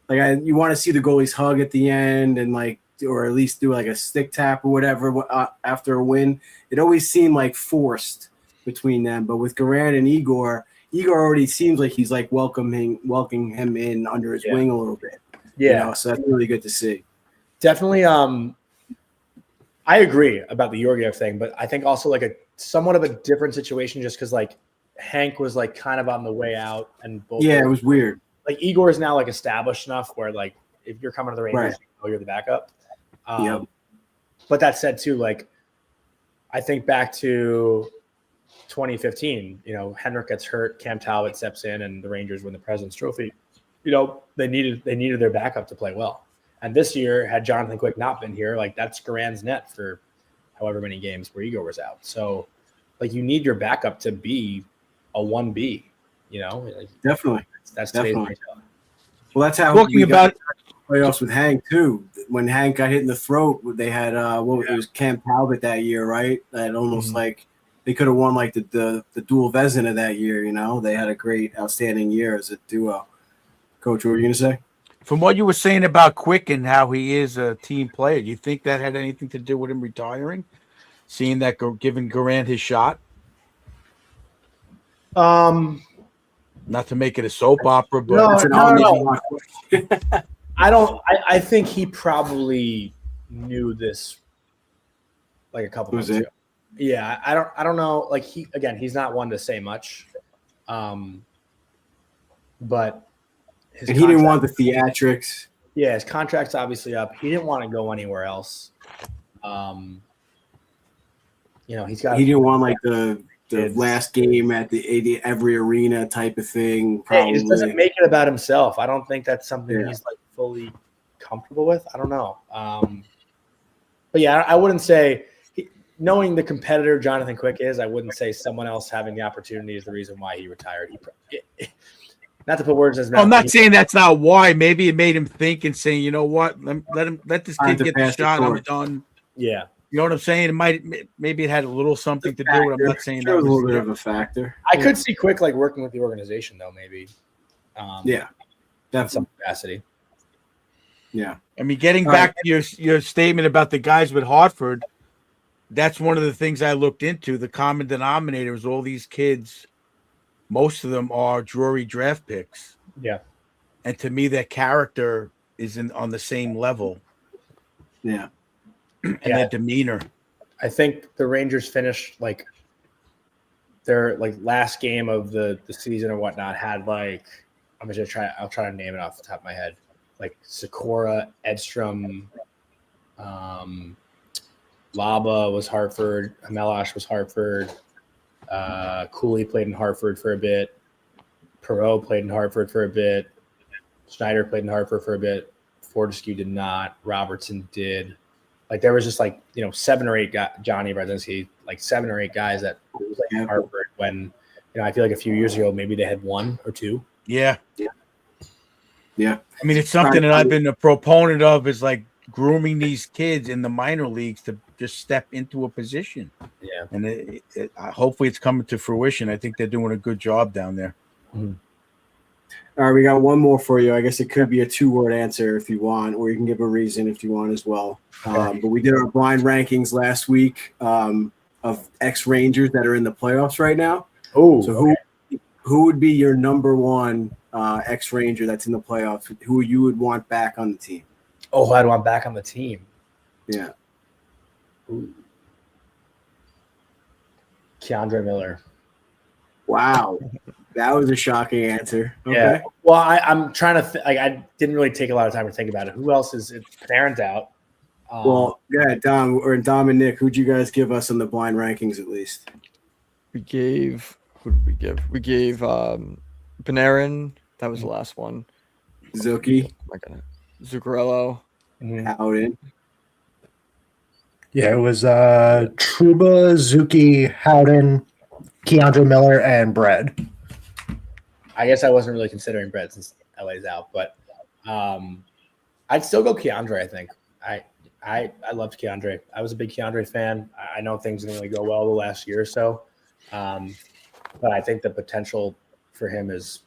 Like you want to see the goalies hug at the end and like, or at least do like a stick tap or whatever after a win. It always seemed like forced between them. But with Garand and Igor already seems like he's like welcoming him in under his wing a little bit. Yeah. You know, so that's really good to see. Definitely. I agree about the Georgiev thing, but I think also like a somewhat of a different situation just because like Hank was like kind of on the way out and both. Yeah, it was weird. Like Igor is now like established enough where like if you're coming to the Rangers, Right. you know you're the backup. Yep. But that said too, like I think back to 2015, you know, Henrik gets hurt, Cam Talbot steps in, and the Rangers win the President's Trophy. You know, they needed their backup to play well. And this year, had Jonathan Quick not been here, like that's Garand's net for however many games where Igor was out. So, like, you need your backup to be a 1B. You know, like, Definitely. That's today's NHL. Well, that's how Talking we got about playoffs with Hank too. When Hank got hit in the throat, they had it was Cam Talbot that year, right? That almost like they could have won like the dual Vezina that year. You know, they had a great, outstanding year as a duo. Coach, what were you gonna say? from what you were saying about Quick and how he is a team player, do you think that had anything to do with him retiring? Seeing that giving Garand his shot? Not to make it a soap opera, but No, That's an no, all no. need to watch. I think he probably knew this like a couple Was months it? ago. Yeah, I don't know. Like he's not one to say much. But his And he didn't want contract- the theatrics. Yeah, his contract's obviously up. He didn't want to go anywhere else. He's got. He didn't want like the Kids. last game at the every arena type of thing. Yeah, he just doesn't Probably. make it about himself. I don't think that's something Yeah. he's like fully comfortable with. I don't know. But yeah, I wouldn't say knowing the competitor Jonathan Quick is, I wouldn't say someone else having the opportunity is the reason why he retired. Not to put words in his mouth. I'm not saying that's not why. Maybe it made him think and saying, you know what, let this Time kid to get the pass the shot. I'm torch. done. Yeah, You know what I'm saying? Maybe it had a little something to do with it. I'm not saying Sure that was a was little bit of a factor. I could see Quick like working with the organization though, maybe. Yeah, in that's some capacity. yeah. I mean, getting All back to your statement about the guys with Hartford, that's one of the things I looked into. The common denominator is all these kids, most of them are Drury draft picks. Yeah. And to me, their character is on the same level. Yeah. And Yeah. their demeanor. I think the Rangers finished like their like last game of the season or whatnot had like I'll try to name it off the top of my head. Like Sikora, Edstrom, Laba was Hartford, Hamelash was Hartford, Cooley played in Hartford for a bit, Perot played in Hartford for a bit, Schneider played in Hartford for a bit, Fortescue did not, Robertson did. Like there was just like 7 or 8 guys, Jonny Brzezinski, like 7 or 8 guys that was like in Hartford when I feel like a few years ago maybe they had 1 or 2. Yeah. Yeah. I mean, it's something that I've been a proponent of is like grooming these kids in the minor leagues to just step into a position. Yeah. And hopefully it's coming to fruition. I think they're doing a good job down there. Mm-hmm. All right, we got one more for you. I guess it could be a 2-word answer if you want, or you can give a reason if you want as well. But we did our blind rankings last week of ex-Rangers that are in the playoffs right now. Oh, So who would be your number one ex-Ranger that's in the playoffs? Who you would want back on the team? Oh, I'd want back on the team. Yeah. Ooh. Keandre Miller. Wow. That was a shocking answer. Okay. Yeah. Well, I'm trying to I didn't really take a lot of time to think about it. Who else is it? Panarin's out. Well, yeah, Dom and Nick, who'd you guys give us on the blind rankings at least? Who did we give? We gave Panarin. That was the last one. Zuki, Oh my God. Zuccarello. Howden. Yeah, it was Trouba, Zuki, Howden, Keandre Miller, and Brad. I guess I wasn't really considering Brett since LA's out, but I'd still go Keandre. I think I loved Keandre. I was a big Keandre fan. I know things didn't really go well the last year or so, but I think the potential for him is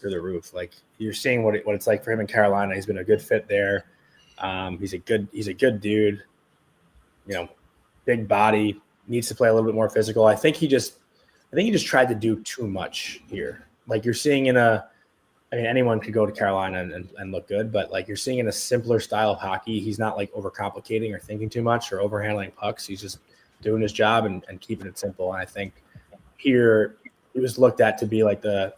through the roof. Like you're seeing what it's like for him in Carolina. He's been a good fit there. He's a good dude. Big body, needs to play a little bit more physical. I think he just tried to do too much here. Like you're seeing anyone could go to Carolina and look good, but like you're seeing in a simpler style of hockey, he's not like overcomplicating or thinking too much or overhandling pucks. He's just doing his job and keeping it simple. And I think here he was looked at to be like the,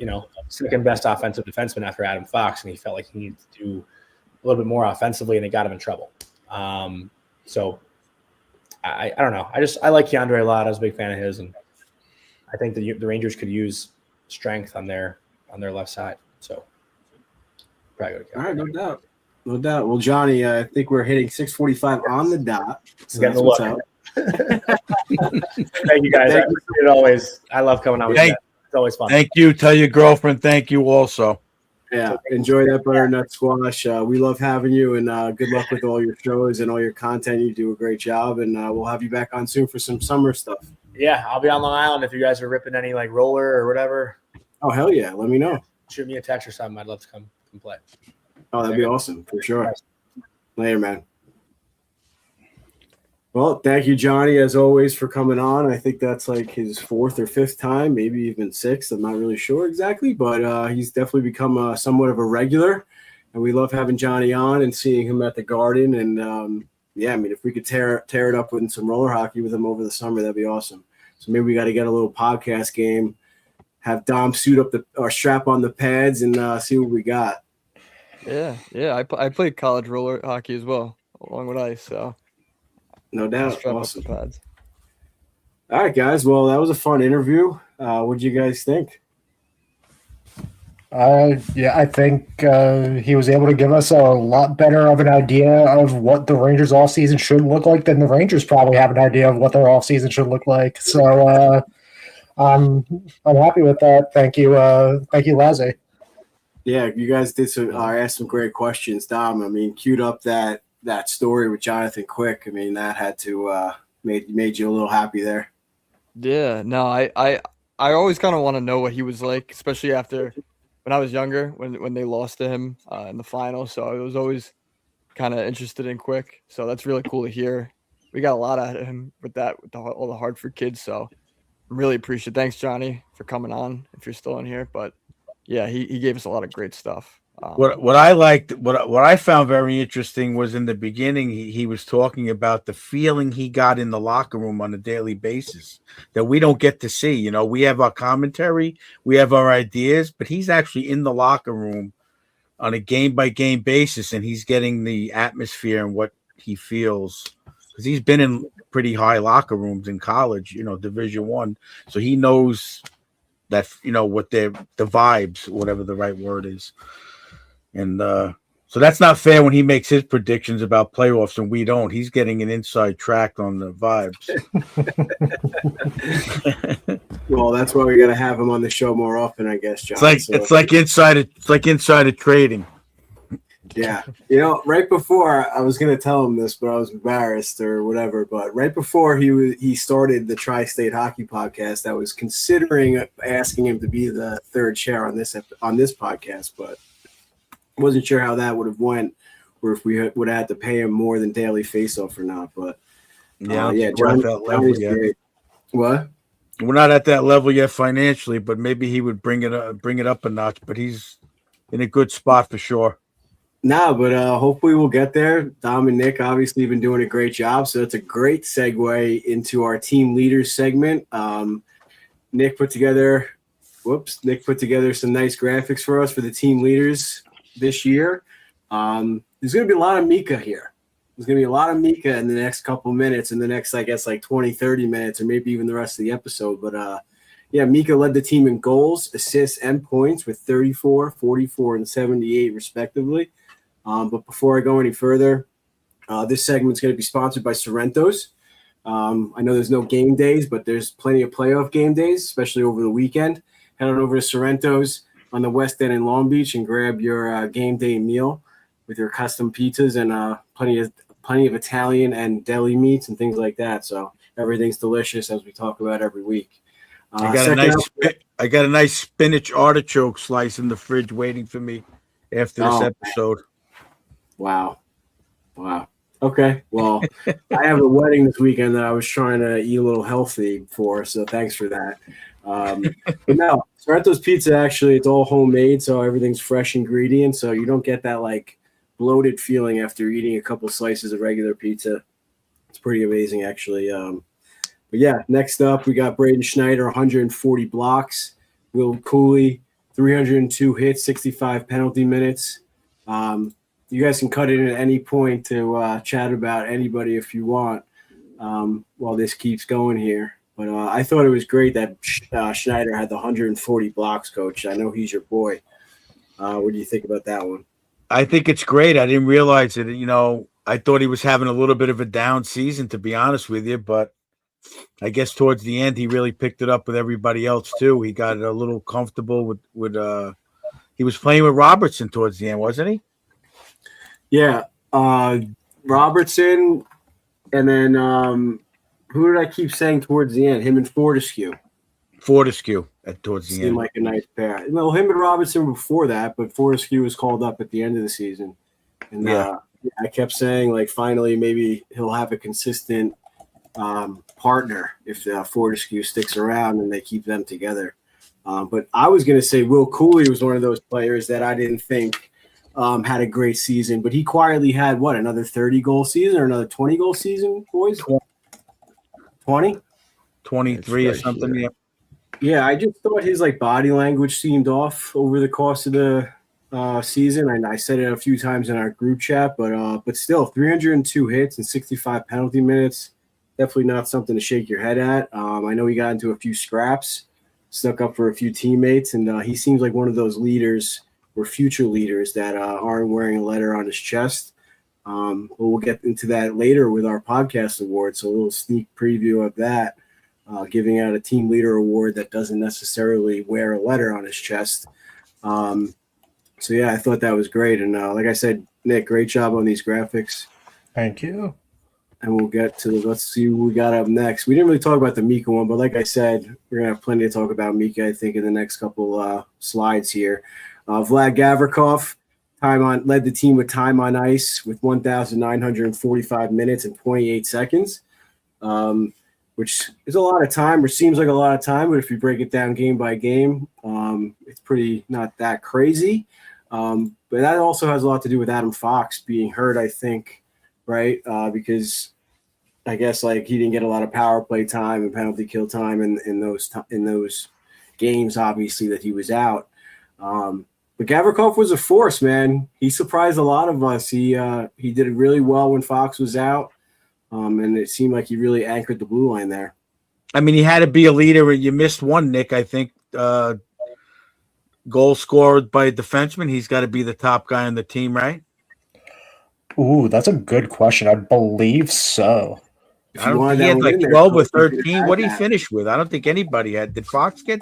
second best offensive defenseman after Adam Fox. And he felt like he needed to do a little bit more offensively and it got him in trouble. So I don't know. I like Keandre a lot. I was a big fan of his. And I think the Rangers could use strength on their left side. So probably go to Keandre. All right, no doubt. No doubt. Well, Jonny, I think we're hitting 6:45 on the dot. So Getting that's the what's look. up. Thank you guys. I appreciate it always. I love coming on with you guys. It's always fun. Thank you. Tell your girlfriend thank you also. Yeah, enjoy that butternut squash. We love having you, and good luck with all your shows and all your content. You do a great job, and we'll have you back on soon for some summer stuff. Yeah, I'll be on Long Island if you guys are ripping any like roller or whatever. Oh, hell yeah. Let me know. Shoot me a text or something. I'd love to come play. Oh, that'd be awesome for sure. Later, man. Well, thank you, Johnny, as always, for coming on. I think that's like his 4th or 5th time, maybe even 6th. I'm not really sure exactly, but he's definitely become somewhat of a regular. And we love having Johnny on and seeing him at the Garden. And yeah, I mean, if we could tear it up with some roller hockey with him over the summer, that'd be awesome. So maybe we got to get a little podcast game, have Dom suit up or strap on the pads, and see what we got. Yeah. I played college roller hockey as well, along with ice. So No doubt. strap Awesome. up the pads. All right, guys. Well, that was a fun interview. What did you guys think? Yeah, I think he was able to give us a lot better of an idea of what the Rangers offseason should look like than the Rangers probably have an idea of what their offseason should look like. So I'm happy with that. Thank you, Lazzy. Yeah, you guys did asked some great questions, Dom. I mean, queued up that story with Jonathan Quick. I mean, that had to made you a little happy there. Yeah, no, I always kind of want to know what he was like, especially after when I was younger, when they lost to him in the final. So I was always kind of interested in Quick. So that's really cool to hear. We got a lot out of him with all the Hartford kids. So I'm really appreciative. Thanks, Johnny, for coming on. If you're still in here, but yeah, he gave us a lot of great stuff. What I liked, what I found very interesting was in the beginning, he was talking about the feeling he got in the locker room on a daily basis that we don't get to see. You know, we have our commentary, we have our ideas, but he's actually in the locker room on a game by game basis, and he's getting the atmosphere and what he feels because he's been in pretty high locker rooms in college, you know, Division I, so he knows that, you know, what the vibes, whatever the right word is. And so that's not fair when he makes his predictions about playoffs and we don't. He's getting an inside track on the vibes. Well, that's why we got to have him on the show more often, I guess, John. It's like insider trading. Yeah. You know, right before I was going to tell him this, but I was embarrassed or whatever. But right before he started the Tri-State Hockey Podcast, I was considering asking him to be the third chair on this podcast, but wasn't sure how that would have went, or if we would have had to pay him more than daily faceoff or not. But yeah, John, great. What? We're not at that level yet financially, but maybe he would bring it up a notch. But he's in a good spot for sure. No, but hopefully we'll get there. Dom and Nick obviously have been doing a great job, so it's a great segue into our team leaders segment. Nick put together some nice graphics for us for the team leaders this year. There's going to be a lot of Mika here. There's going to be a lot of Mika in the next couple minutes, in the next, I guess, like 20, 30 minutes, or maybe even the rest of the episode. But yeah, Mika led the team in goals, assists, and points with 34, 44, and 78 respectively. But before I go any further, this segment is going to be sponsored by Sorrento's. I know there's no game days, but there's plenty of playoff game days, especially over the weekend. Head on over to Sorrento's on the West End in Long Beach and grab your game day meal with your custom pizzas and plenty of Italian and deli meats and things like that. So everything's delicious, as we talk about every week. I got a nice spinach artichoke slice in the fridge waiting for me after this episode. Wow. Okay. Well, I have a wedding this weekend that I was trying to eat a little healthy for, so thanks for that. But no, Sorrento's pizza, actually, it's all homemade, so everything's fresh ingredients, so you don't get that like bloated feeling after eating a couple slices of regular pizza. It's pretty amazing, actually. But yeah, next up we got Braden Schneider, 140 blocks. Will Cooley, 302 hits, 65 penalty minutes. You guys can cut it in at any point to chat about anybody if you want while this keeps going here. But I thought it was great that Schneider had the 140 blocks, Coach. I know he's your boy. What do you think about that one? I think it's great. I didn't realize it. You know, I thought he was having a little bit of a down season, to be honest with you. But I guess towards the end, he really picked it up with everybody else, too. He got a little comfortable with he was playing with Robertson towards the end, wasn't he? Yeah. Robertson, and then who did I keep saying towards the end? Him and Fortescue. Towards the end. Seemed like a nice pair. No, him and Robertson before that, but Fortescue was called up at the end of the season. And I kept saying, like, finally, maybe he'll have a consistent partner if Fortescue sticks around and they keep them together. But I was going to say Will Cooley was one of those players that I didn't think had a great season, but he quietly had another 30-goal season or another 20-goal season, boys? 20? 23 or something. Yeah. Yeah, I just thought his body language seemed off over the course of the season, and I said it a few times in our group chat, but still, 302 hits and 65 penalty minutes, definitely not something to shake your head at. I know he got into a few scraps, stuck up for a few teammates, and he seems like one of those leaders or future leaders that aren't wearing a letter on his chest. But we'll get into that later with our podcast award, so a little sneak preview of that, giving out a team leader award that doesn't necessarily wear a letter on his chest. So, yeah, I thought that was great. And like I said, Nick, great job on these graphics. Thank you. And we'll get to let's see who we got up next. We didn't really talk about the Mika one, but like I said, we're going to have plenty to talk about Mika, I think, in the next couple slides here. Vlad Gavrikov led the team with time on ice with 1,945 minutes and 28 seconds, which is a lot of time, or seems like a lot of time, but if you break it down game by game, it's pretty not that crazy. But that also has a lot to do with Adam Fox being hurt, I think, right? Because I guess he didn't get a lot of power play time and penalty kill time in those games, obviously, that he was out. But Gavrikov was a force, man. He surprised a lot of us. He did really well when Fox was out, and it seemed like he really anchored the blue line there. I mean, he had to be a leader. You missed one, Nick. I think goal scored by a defenseman. He's got to be the top guy on the team, right? Ooh, that's a good question. I believe so. He had 12 or 13. What did he finish with? I don't think anybody had. Did Fox get?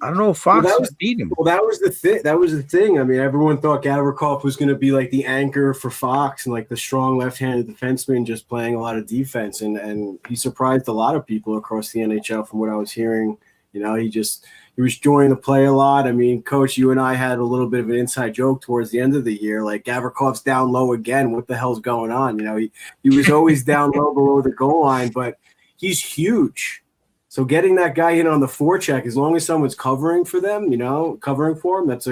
I don't know if Fox beat him. Well, that was the thing. That was the thing. I mean, everyone thought Gavrikov was going to be the anchor for Fox and the strong left-handed defenseman just playing a lot of defense. And he surprised a lot of people across the NHL from what I was hearing. He was joining the play a lot. I mean, Coach, you and I had a little bit of an inside joke towards the end of the year. Gavrikov's down low again. What the hell's going on? He was always down low below the goal line, but he's huge. So getting that guy in on the forecheck, as long as someone's covering for them, covering for him, that's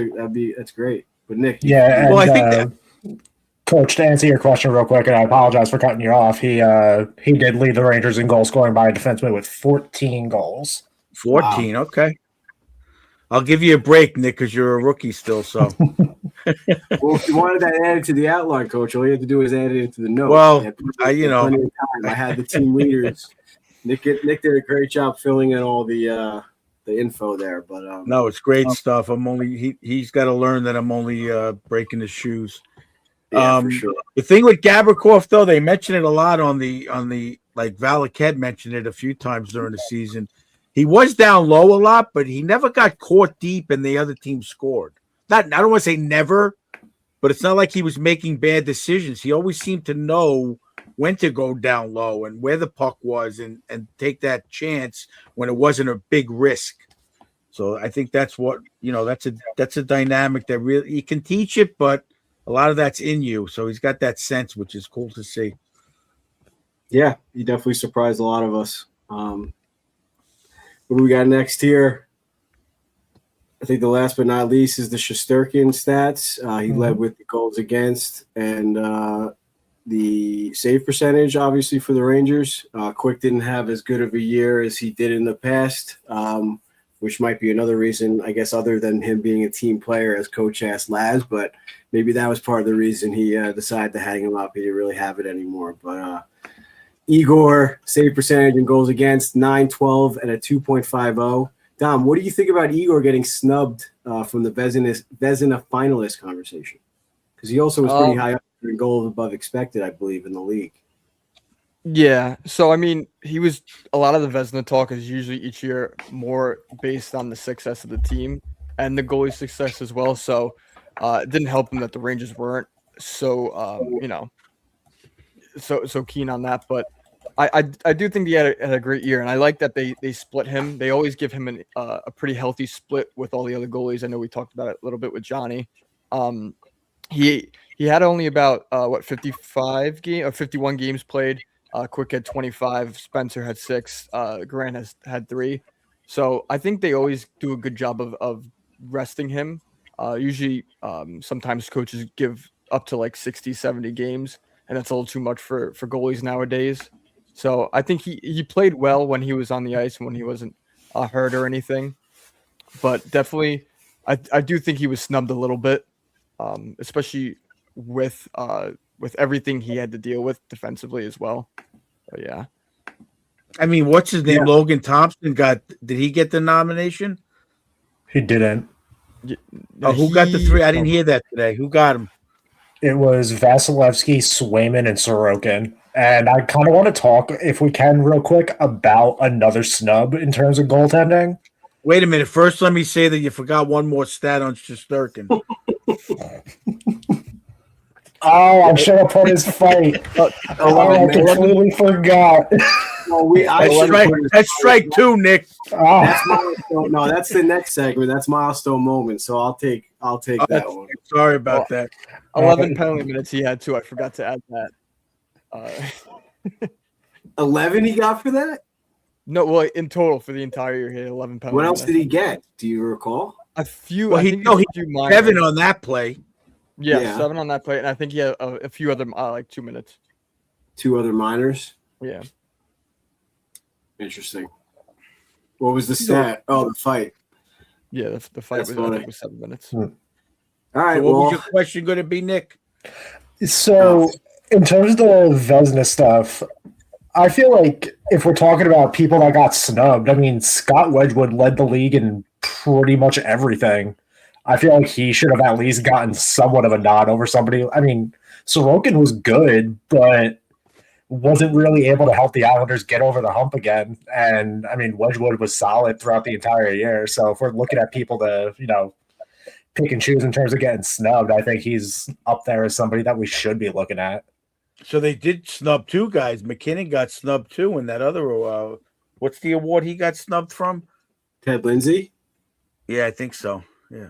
great. But Nick, I think Coach, to answer your question real quick, and I apologize for cutting you off. He did lead the Rangers in goal scoring by a defenseman with 14 goals. 14, wow. Okay. I'll give you a break, Nick, because you're a rookie still. So, well, if you wanted that added to the outline, Coach, all you have to do is add it into the note. Well, I had the team leaders. Nick did a great job filling in all the info there, but no, it's great stuff. He's got to learn that I'm only breaking his shoes. Yeah, for sure. The thing with Gavrikov, though, they mention it a lot on the Valaket mentioned it a few times during the season. He was down low a lot, but he never got caught deep and the other team scored. I don't want to say never, but it's not like he was making bad decisions. He always seemed to know when to go down low and where the puck was and take that chance when it wasn't a big risk. So I think that's what, that's a dynamic that really you can teach it, but a lot of that's in you. So he's got that sense, which is cool to see. Yeah, he definitely surprised a lot of us. What do we got next here? I think the last but not least is the Shesterkin stats. He led with the goals against and the save percentage, obviously, for the Rangers. Quick didn't have as good of a year as he did in the past, which might be another reason, I guess, other than him being a team player, as Coach asked Laz, but maybe that was part of the reason he decided to hang him up. He didn't really have it anymore. But Igor, save percentage and goals against, 9.12 and a 2.50. Dom, what do you think about Igor getting snubbed from the Vezina finalist conversation? Because he also was pretty high up in goals above expected, I believe, in the league. Yeah. So, I mean, a lot of the Vezina talk is usually each year more based on the success of the team and the goalie success as well. So, it didn't help him that the Rangers weren't so, so keen on that. But I do think he had a great year, and I like that they split him. They always give him a pretty healthy split with all the other goalies. I know we talked about it a little bit with Jonny. He had only about 51 games played, Quick had 25. Spencer had 6. Grant has had 3. So I think they always do a good job of resting him. Usually, sometimes coaches give up to like 60, 70 games, and that's a little too much for goalies nowadays. So I think he played well when he was on the ice and when he wasn't hurt or anything. But definitely, I do think he was snubbed a little bit, especially with everything he had to deal with defensively as well. But yeah. I mean, what's his name? Yeah. Logan Thompson did he get the nomination? He didn't. Who got the 3? I didn't hear that today. Who got him? It was Vasilevsky, Swayman, and Sorokin. And I kind of want to talk, if we can, real quick, about another snub in terms of goaltending. Wait a minute. First, let me say that you forgot one more stat on Shesterkin. Oh, I should have put his fight. I completely forgot. That's strike 2, Nick. That's milestone. No, that's the next segment. That's milestone moment. So I'll take that one. Sorry about that. 11 penalty minutes he had too. I forgot to add that. 11 he got for that? No, well, in total for the entire year, he had 11 penalty What else minutes. did he get? Do you recall? A few. Well, I he think no, a he few minors. 7 on that play. Yeah, 7 on that play, and I think he had a few other like 2 minutes. 2 other minors. Yeah. Interesting. What was the stat? Oh, the fight. Yeah, the fight That's was, I think, funny. was 7 minutes. All right. So what Well, was your question going to be, Nick? So, in terms of the Vesna stuff, I feel like if we're talking about people that got snubbed, I mean, Scott Wedgwood led the league in pretty much everything. I feel like he should have at least gotten somewhat of a nod over somebody. I mean, Sorokin was good, but wasn't really able to help the Islanders get over the hump again. And, I mean, Wedgwood was solid throughout the entire year. So if we're looking at people to, pick and choose in terms of getting snubbed, I think he's up there as somebody that we should be looking at. So they did snub 2 guys. McKinnon got snubbed too, and that other what's the award he got snubbed from? Ted Lindsay. Yeah, I think so. Yeah.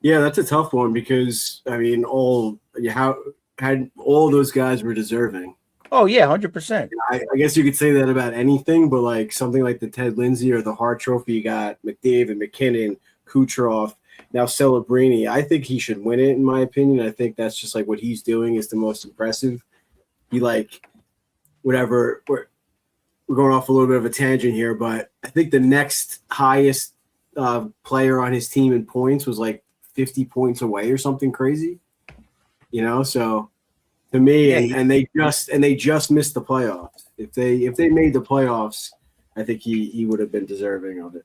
Yeah, that's a tough one because I mean, all those guys were deserving. Oh yeah, 100%. I guess you could say that about anything, but like something like the Ted Lindsay or the Hart Trophy, you got McDavid, McKinnon, Kucherov, now Celebrini. I think he should win it, in my opinion. I think that's just like what he's doing is the most impressive. He whatever. We're going off a little bit of a tangent here, but I think the next highest player on his team in points was like 50 points away or something crazy. So to me, and they just missed the playoffs. If they made the playoffs, I think he would have been deserving of it.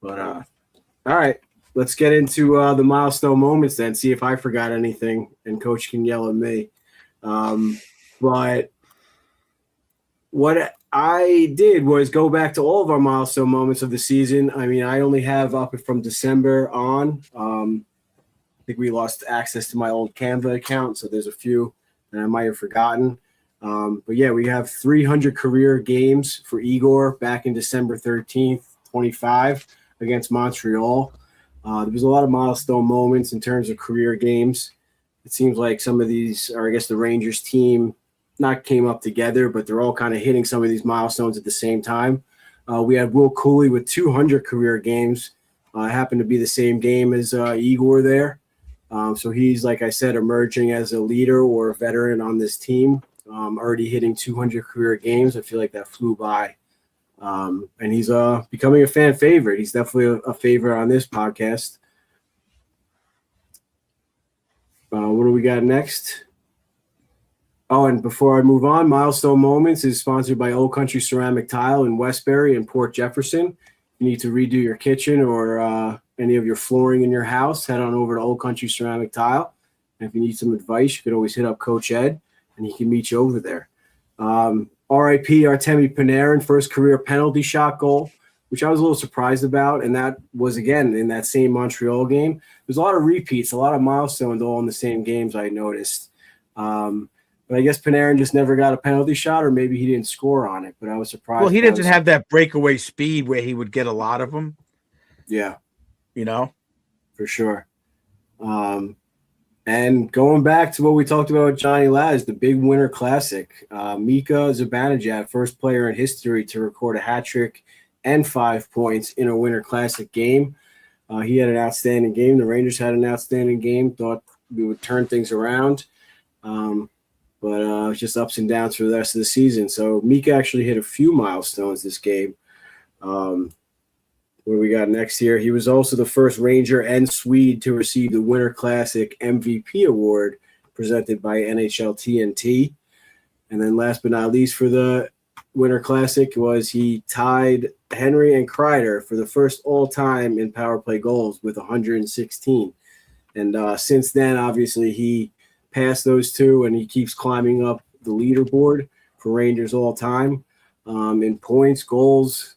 But all right, let's get into the milestone moments then. See if I forgot anything, and Coach can yell at me. But what I did was go back to all of our milestone moments of the season. I mean, I only have up from December on. I think we lost access to my old Canva account, so there's a few that I might have forgotten. But yeah, we have 300 career games for Igor back in December 13th, 25 against Montreal. There was a lot of milestone moments in terms of career games. It seems like some of these, or I guess the Rangers team, not came up together, but they're all kind of hitting some of these milestones at the same time. We had Will Cooley with 200 career games. Happened to be the same game as Igor there. So he's, like I said, emerging as a leader or a veteran on this team, already hitting 200 career games. I feel like that flew by. And he's becoming a fan favorite. He's definitely a favorite on this podcast. What do we got next? Oh, and before I move on, Milestone Moments is sponsored by Old Country Ceramic Tile in Westbury and Port Jefferson. You need to redo your kitchen or any of your flooring in your house, head on over to Old Country Ceramic Tile. And if you need some advice, you can always hit up Coach Ed, and he can meet you over there. R.I.P. Artemi Panarin, first career penalty shot goal, which I was a little surprised about, and that was, again, in that same Montreal game. There's a lot of repeats, a lot of milestones all in the same games, I noticed. But I guess Panarin just never got a penalty shot, or maybe he didn't score on it, but I was surprised. Well, he doesn't have that breakaway speed where he would get a lot of them. Yeah. For sure. And going back to what we talked about with Johnny Laz, the big Winter Classic, Mika Zibanejad, first player in history to record a hat trick and 5 points in a Winter Classic game. He had an outstanding game. The Rangers had an outstanding game. Thought we would turn things around. But it was just ups and downs for the rest of the season. So Mika actually hit a few milestones this game. What we got next here? He was also the first Ranger and Swede to receive the Winter Classic MVP award presented by NHL TNT. And then last but not least for the Winter Classic was he tied Henry and Kreider for the first all-time in power play goals with 116. And since then, obviously, he passed those two, and he keeps climbing up the leaderboard for Rangers all-time in points, goals,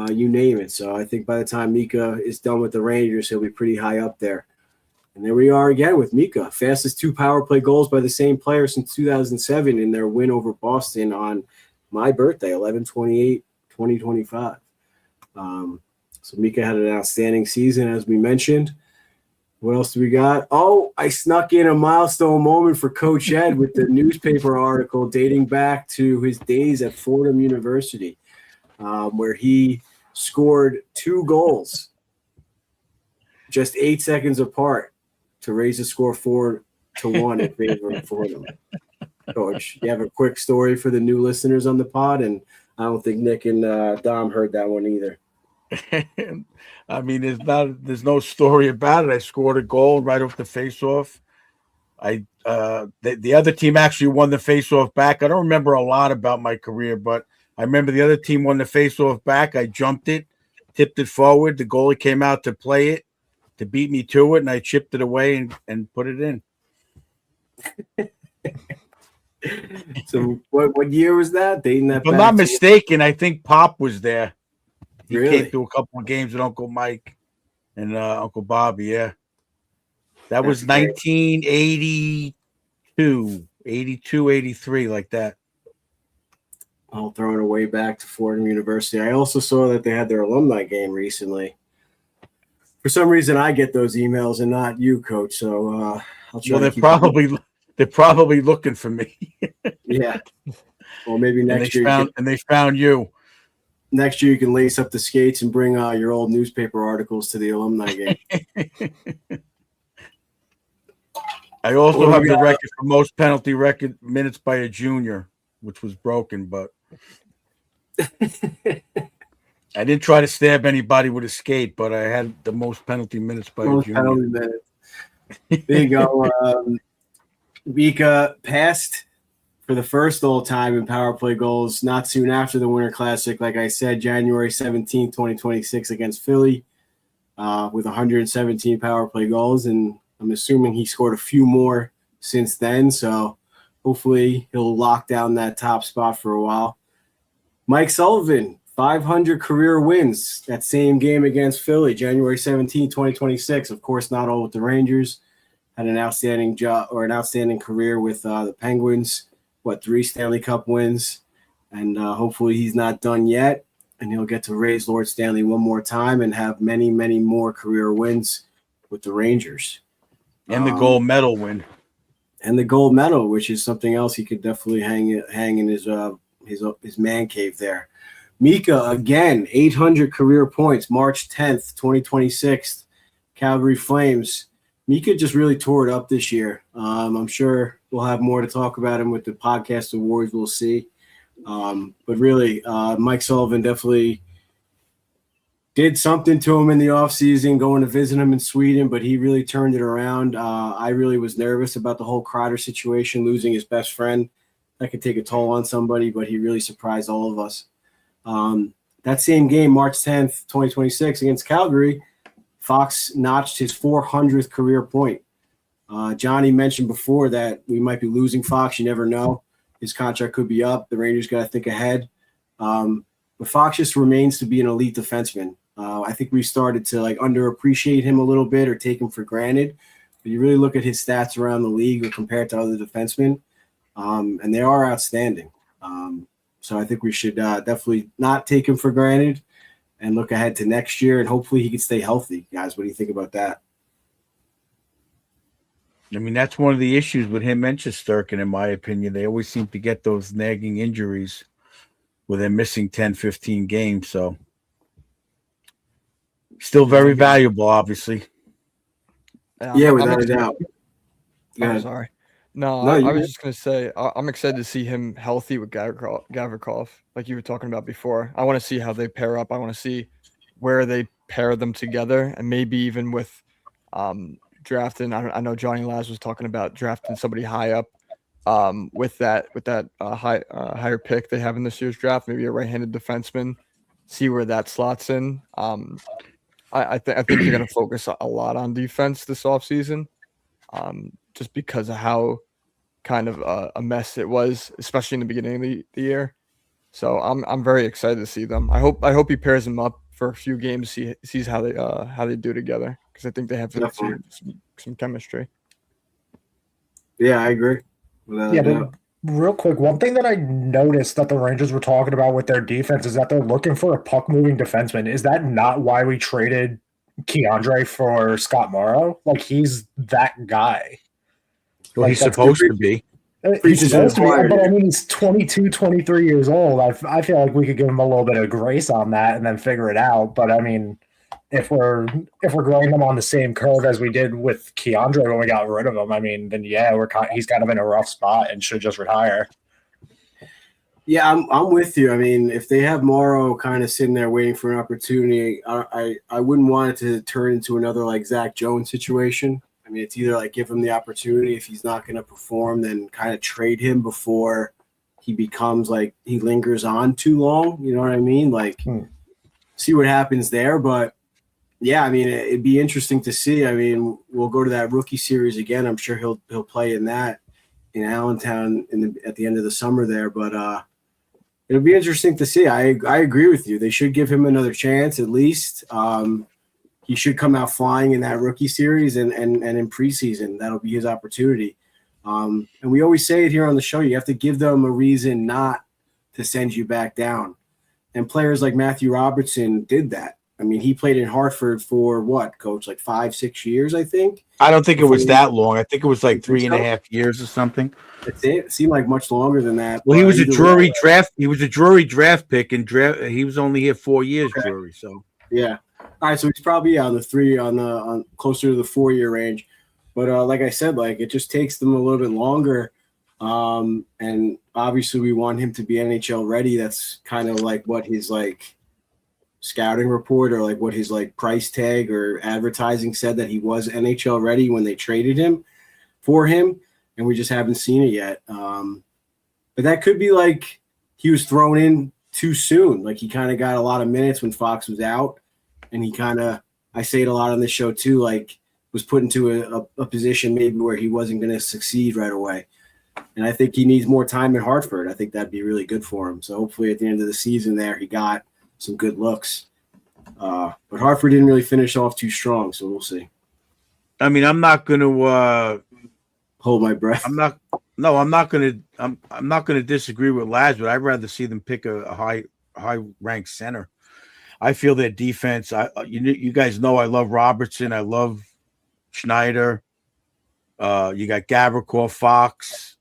you name it. So I think by the time Mika is done with the Rangers, he'll be pretty high up there. And there we are again with Mika, fastest 2 power play goals by the same player since 2007 in their win over Boston on my birthday, 11/28/2025. So Mika had an outstanding season, as we mentioned. What else do we got? Oh, I snuck in a milestone moment for Coach Ed with the newspaper article dating back to his days at Fordham University, where he scored 2 goals just 8 seconds apart to raise the score 4-1 in favor of Fordham. Coach, you have a quick story for the new listeners on the pod, and I don't think Nick and Dom heard that one either. I mean, there's no story about it. I scored a goal right off the faceoff. The other team actually won the faceoff back. I don't remember a lot about my career, but I remember the other team won the faceoff back. I jumped it, tipped it forward. The goalie came out to play it, to beat me to it, and I chipped it away and put it in. So what year was that? Dating that If I'm back not to- mistaken, I think Pop was there. He Really? came to a couple of games with Uncle Mike and Uncle Bobby, yeah. That was That's great. 1982, 83, like that. I'll throw it away back to Fordham University. I also saw that they had their alumni game recently. For some reason, I get those emails and not you, Coach. So I'll try. Well, to they're probably looking for me. Yeah. Well, maybe and next year. they found you. Next year, you can lace up the skates and bring your old newspaper articles to the alumni game. I also What do have we the got? record for most penalty record minutes by a junior, which was broken, but I didn't try to stab anybody with a skate, but I had the most penalty minutes by a junior. Penalty minutes. There you go. Mika passed for the first all-time in power play goals not soon after the Winter Classic. Like I said, January 17, 2026 against Philly with 117 power play goals. And I'm assuming he scored a few more since then. So hopefully he'll lock down that top spot for a while. Mike Sullivan, 500 career wins. That same game against Philly, January 17, 2026. Of course, not all with the Rangers. Had an outstanding job or an outstanding career with the Penguins. 3 Stanley Cup wins. And hopefully he's not done yet. And he'll get to raise Lord Stanley one more time and have many, many more career wins with the Rangers. And the gold medal win. And the gold medal, which is something else he could definitely hang in his man cave there. Mika, again, 800 career points, March 10th, 2026, Calgary Flames. Mika just really tore it up this year. I'm sure we'll have more to talk about him with the podcast awards. We'll see. But really, Mike Sullivan definitely did something to him in the offseason, going to visit him in Sweden, but he really turned it around. I really was nervous about the whole Kreider situation, losing his best friend. That could take a toll on somebody, but he really surprised all of us. That same game, March 10th, 2026, against Calgary, Fox notched his 400th career point. Jonny mentioned before that we might be losing Fox. You never know. His contract could be up. The Rangers got to think ahead. But Fox just remains to be an elite defenseman. I think we started to underappreciate him a little bit or take him for granted. But you really look at his stats around the league or compared to other defensemen, and they are outstanding. So I think we should definitely not take him for granted and look ahead to next year, and hopefully he can stay healthy. Guys, what do you think about that? I mean, that's one of the issues with him and Shesterkin, in my opinion. They always seem to get those nagging injuries where they're missing 10, 15 games. So still very valuable, obviously. Yeah, without a doubt. I'm sorry. No, No, I you was good. just gonna say I'm excited to see him healthy with Gavrikov, like you were talking about before. I want to see how they pair up. I want to see where they pair them together, and maybe even with drafting. I know Johnny Laz was talking about drafting somebody high up with that higher pick they have in this year's draft, maybe a right-handed defenseman. See where that slots in. I think they're going to focus a lot on defense this offseason, just because of how kind of a mess it was, especially in the beginning of the year. So I'm very excited to see them. I hope he pairs them up for a few games, sees how they do together, because I think they have some chemistry. Yeah, I agree. Without Yeah, a doubt. but real quick, one thing that I noticed that the Rangers were talking about with their defense is that they're looking for a puck-moving defenseman. Is that not why we traded Keandre for Scott Morrow? Like, he's that guy. Well, Like, he's that's supposed to be. He's supposed to be, required. but I mean, he's 22, 23 years old. I feel like we could give him a little bit of grace on that and then figure it out. But I mean, if we're growing him on the same curve as we did with Keandre when we got rid of him, I mean, then yeah, he's kind of in a rough spot and should just retire. Yeah, I'm with you. I mean, if they have Morrow kind of sitting there waiting for an opportunity, I wouldn't want it to turn into another like Zach Jones situation. I mean, it's either like give him the opportunity. If he's not going to perform, then kind of trade him before he becomes like he lingers on too long. You know what I mean? Like, see what happens there. But yeah, I mean, it'd be interesting to see. I mean, we'll go to that rookie series again. I'm sure he'll play in that in Allentown at the end of the summer there. But it'll be interesting to see. I agree with you. They should give him another chance at least. He should come out flying in that rookie series and in preseason. That'll be his opportunity. And we always say it here on the show, you have to give them a reason not to send you back down. And players like Matthew Robertson did that. I mean, he played in Hartford for what, Coach? Like 5-6 years, I think? I don't think it was that long. I think it was like 3.5 years or something. It seemed like much longer than that. Well, he was a Drury draft. He was a Drury draft pick, and he was only here 4 years, okay. Drury. So yeah. All right, so he's probably on closer to the 4-year range, but like I said, like it just takes them a little bit longer, and obviously we want him to be NHL ready. That's kind of like what his like scouting report or like what his like price tag or advertising said that he was NHL ready when they traded him for him, and we just haven't seen it yet. But that could be like he was thrown in too soon, like he kind of got a lot of minutes when Fox was out. And he kind of, I say it a lot on this show too, like was put into a position maybe where he wasn't going to succeed right away. And I think he needs more time in Hartford. I think that'd be really good for him. So hopefully at the end of the season there, he got some good looks. But Hartford didn't really finish off too strong, so we'll see. I mean, I'm not going to hold my breath. I'm not going to disagree with Laz, but I'd rather see them pick a high ranked center. I feel their defense. You guys know I love Robertson. I love Schneider. You got Gavrikov, Fox.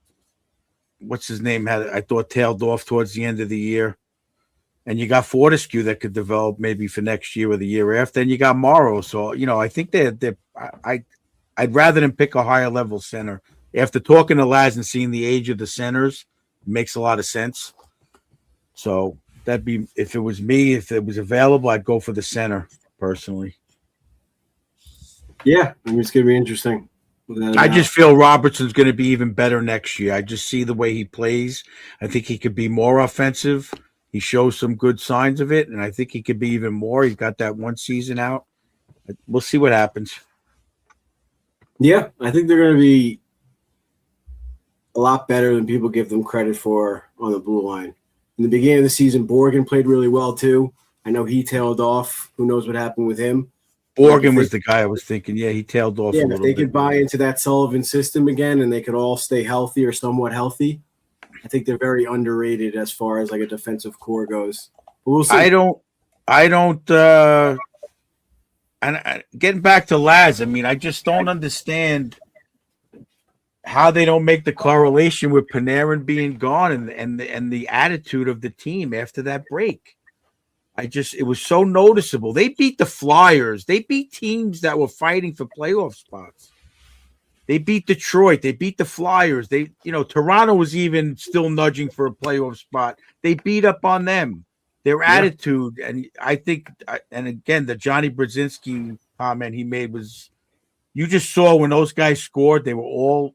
What's his name? I thought tailed off towards the end of the year. And you got Fortescue that could develop maybe for next year or the year after. And you got Morrow. So I think I'd rather than pick a higher level center. After talking to Laz and seeing the age of the centers, it makes a lot of sense. So. That'd be if it was me, if it was available, I'd go for the center personally. Yeah, I mean it's gonna be interesting. I just feel Robertson's going to be even better next year. I just see the way he plays. I think he could be more offensive. He shows some good signs of it, and I think he could be even more. He's got that one season out. We'll see what happens. Yeah, I think they're going to be a lot better than people give them credit for on the blue line. In the beginning of the season, Borgen played really well too. I know he tailed off. Who knows what happened with him? Borgen was the guy I was thinking. Yeah, he tailed off a little bit. If they could buy into that Sullivan system again and they could all stay healthy or somewhat healthy, I think they're very underrated as far as like a defensive core goes. But we'll see. And getting back to Laz, I mean, I just don't understand how they don't make the correlation with Panarin being gone and the attitude of the team after that break. It was so noticeable. They beat the Flyers. They beat teams that were fighting for playoff spots. They beat Detroit. They beat the Flyers. Toronto was even still nudging for a playoff spot. They beat up on them. Their attitude, and I think, and again, the Johnny Brzezinski comment he made was, you just saw when those guys scored, they were all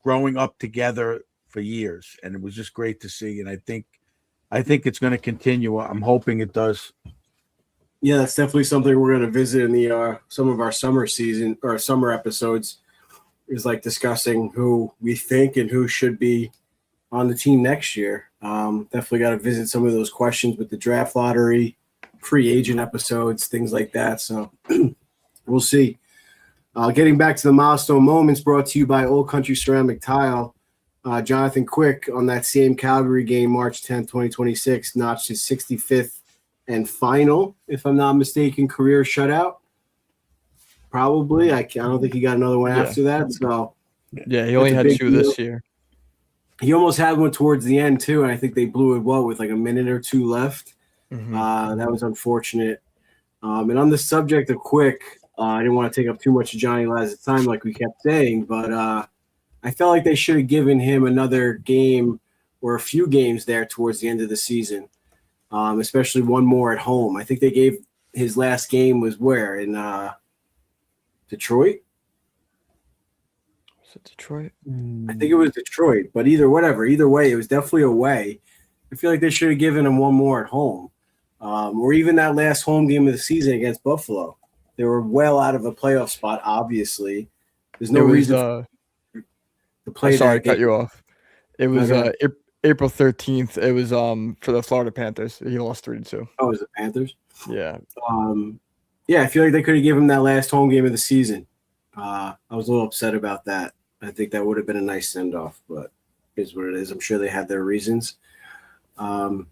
growing up together for years, and it was just great to see. And I think it's going to continue. I'm hoping it does. Yeah, that's definitely something we're going to visit in the some of our summer season or summer episodes. Is like discussing who we think and who should be on the team next year. Definitely got to visit some of those questions with the draft lottery, free agent episodes, things like that. So we'll see. Getting back to the milestone moments brought to you by Old Country Ceramic Tile. Jonathan Quick on that same Calgary game, March 10th, 2026, notched his 65th and final, if I'm not mistaken, career shutout. Probably. I don't think he got another one after that. So yeah, he only had 2 this year. He almost had one towards the end too, and I think they blew it with like a minute or two left. Mm-hmm. That was unfortunate. And on the subject of Quick, I didn't want to take up too much of Johnny Lazarus' time, like we kept saying, but I felt like they should have given him another game or a few games there towards the end of the season, especially one more at home. I think they gave his last game was where in Detroit. Was it Detroit? I think it was Detroit, but either way, it was definitely away. I feel like they should have given him one more at home, or even that last home game of the season against Buffalo. They were well out of a playoff spot. Obviously, there's no reason to play. Sorry, cut you off. It was April 13th. It was for the Florida Panthers. He lost 3-2. Oh, it was the Panthers? Yeah. Yeah, I feel like they could have given him that last home game of the season. I was a little upset about that. I think that would have been a nice send-off, but it is what it is. I'm sure they had their reasons. But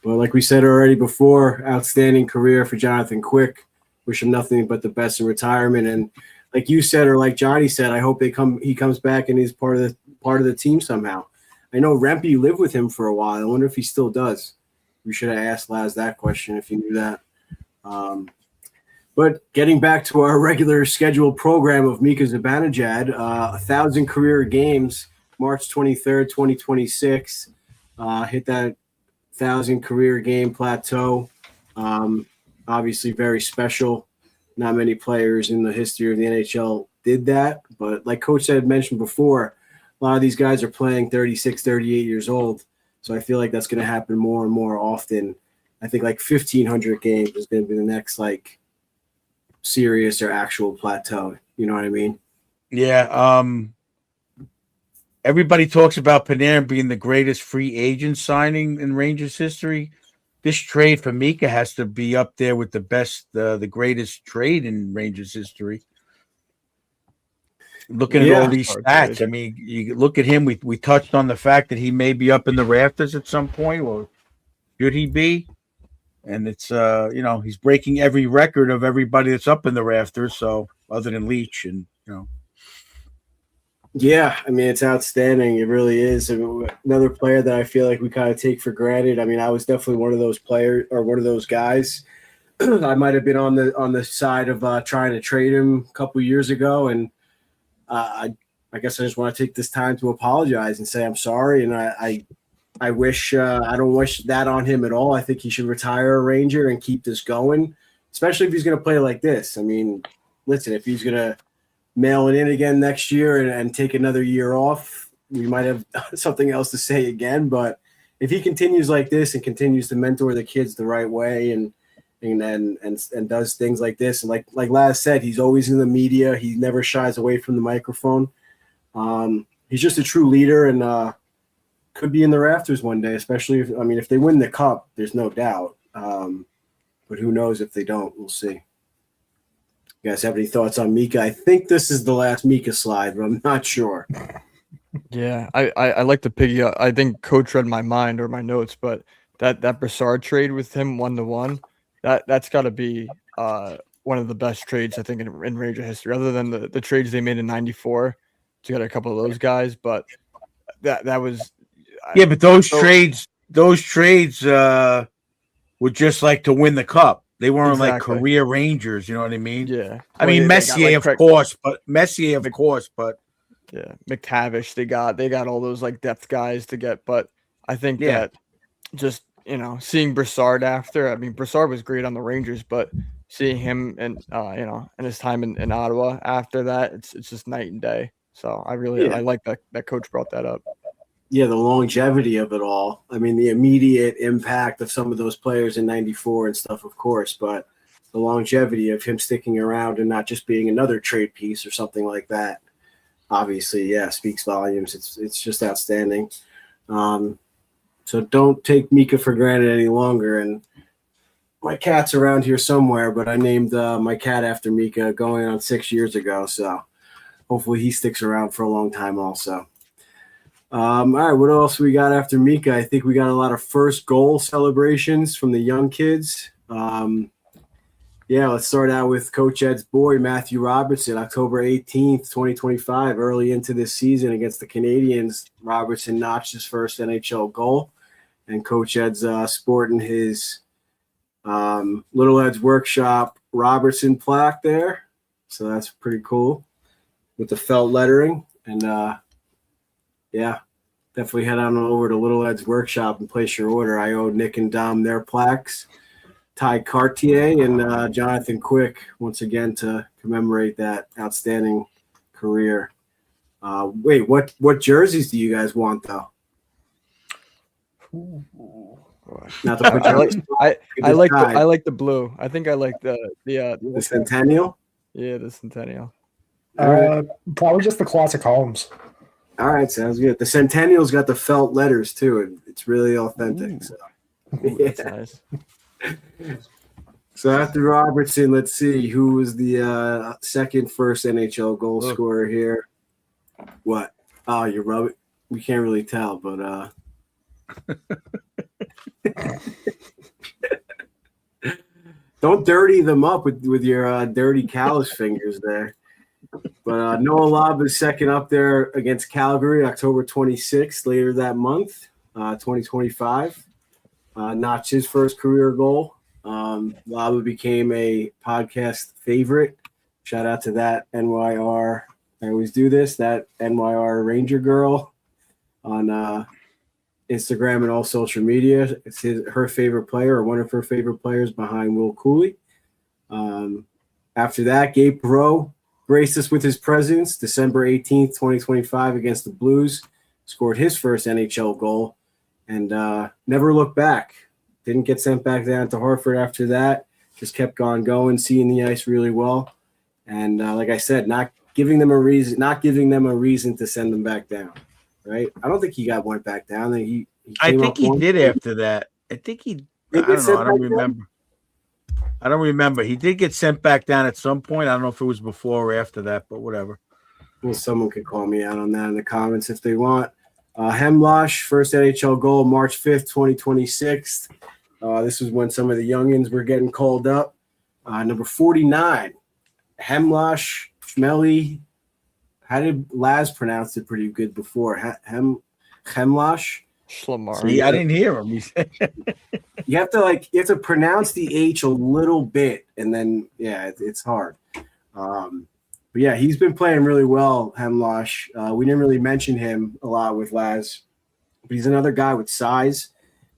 like we said already before, outstanding career for Jonathan Quick. Wish him nothing but the best in retirement. And like you said, or like Johnny said, I hope he comes back and he's part of the team somehow. I know Rempe lived with him for a while. I wonder if he still does. We should have asked Laz that question if he knew that. But getting back to our regular scheduled program of Mika Zibanejad, 1,000 career games, March 23rd, 2026, hit that 1,000 career game plateau. Obviously very special. Not many players in the history of the NHL did that. But like Coach had mentioned before, a lot of these guys are playing 36, 38 years old. So I feel like that's going to happen more and more often. I think like 1,500 games is going to be the next like serious or actual plateau. You know what I mean? Yeah. Everybody talks about Panarin being the greatest free agent signing in Rangers history. This trade for Mika has to be up there with the best, the greatest trade in Rangers history. Looking at all these stats, I mean, you look at him. We touched on the fact that he may be up in the rafters at some point, or should he be? And it's he's breaking every record of everybody that's up in the rafters. So other than Leach, and yeah, I mean, it's outstanding. It really is. Another player that I feel like we kind of take for granted. I mean, I was definitely one of those players or one of those guys. I might have been on the side of trying to trade him a couple years ago, and I guess I just want to take this time to apologize and say I'm sorry. And I wish I don't wish that on him at all. I think he should retire a Ranger and keep this going, especially if he's going to play like this. I mean, listen, if he's going to mail it in again next year and take another year off, we might have something else to say again. But if he continues like this and continues to mentor the kids the right way and does things like this, and like Laz said, he's always in the media. He never shies away from the microphone. He's just a true leader and could be in the rafters one day, especially if they win the cup, there's no doubt. But who knows if they don't? We'll see. You guys have any thoughts on Mika? I think this is the last Mika slide, but I'm not sure. Yeah, I like to piggy up. I think Coach read my mind or my notes, but that Brassard trade with him 1-1, that's got to be one of the best trades I think in Ranger history, other than the trades they made in '94 to get a couple of those guys, but that was but those trades were just like to win the cup. They weren't like Exactly. career Rangers, you know what I mean? Yeah. I Well, mean, they got, Messier, like, of course, but yeah, McTavish, they got all those like depth guys to get, but I think Yeah. that just seeing Brassard after, I mean, Brassard was great on the Rangers, but seeing him and and his time in Ottawa after that, it's just night and day. So I like that coach brought that up. Yeah, the longevity of it all. I mean, the immediate impact of some of those players in '94 and stuff, of course, but the longevity of him sticking around and not just being another trade piece or something like that, obviously, yeah, speaks volumes. It's just outstanding. So don't take Mika for granted any longer. And my cat's around here somewhere, but I named my cat after Mika going on 6 years ago. So hopefully he sticks around for a long time also. All right, what else we got after Mika? I think we got a lot of first goal celebrations from the young kids. Let's start out with Coach Ed's boy, Matthew Robertson, October 18th, 2025, early into this season against the Canadiens. Robertson notched his first NHL goal, and Coach Ed's sporting his Little Ed's Workshop Robertson plaque there. So that's pretty cool with the felt lettering. And definitely head on over to Little Ed's Workshop and place your order. I owe Nick and Dom their plaques. Ty Cartier and Jonathan Quick once again to commemorate that outstanding career. What jerseys do you guys want though? Not to put you I like the blue. I think I like the Centennial. Yeah, the Centennial. Probably just the classic homes. All right, sounds good. The Centennial's got the felt letters too, and it's really authentic. So. That's nice. So after Robertson, let's see who was the second first NHL goal scorer here. What? Oh, you're rubbing. We can't really tell, but don't dirty them up with your dirty callous fingers there. But Noah Lobb is second up there against Calgary, October 26th, later that month, 2025. Notched his first career goal. Lava became a podcast favorite. Shout out to that NYR. I always do this. That NYR Ranger girl on Instagram and all social media. It's her favorite player or one of her favorite players behind Will Cooley. After that, Gabe Perreault graced us with his presence. December 18th, 2025 against the Blues. Scored his first NHL goal and never looked back. Didn't get sent back down to Hartford after that. Just kept on going, seeing the ice really well. And like I said, not giving them a reason to send them back down. Right? I don't think he went back down. I think he did after that. I think he. I don't know. I don't remember. I don't remember. He did get sent back down at some point. I don't know if it was before or after that, but whatever. Well, someone could call me out on that in the comments if they want. Hemlosh, first NHL goal, March 5th, 2026. This was when some of the youngins were getting called up. Number 49, Hemlosh Schmelly. How did Laz pronounce it pretty good before? Hemlosh? Schlamar. See, I didn't hear him. You have to pronounce the H a little bit, and then it's hard. But yeah, he's been playing really well, Hemlosh. We didn't really mention him a lot with Laz, but he's another guy with size,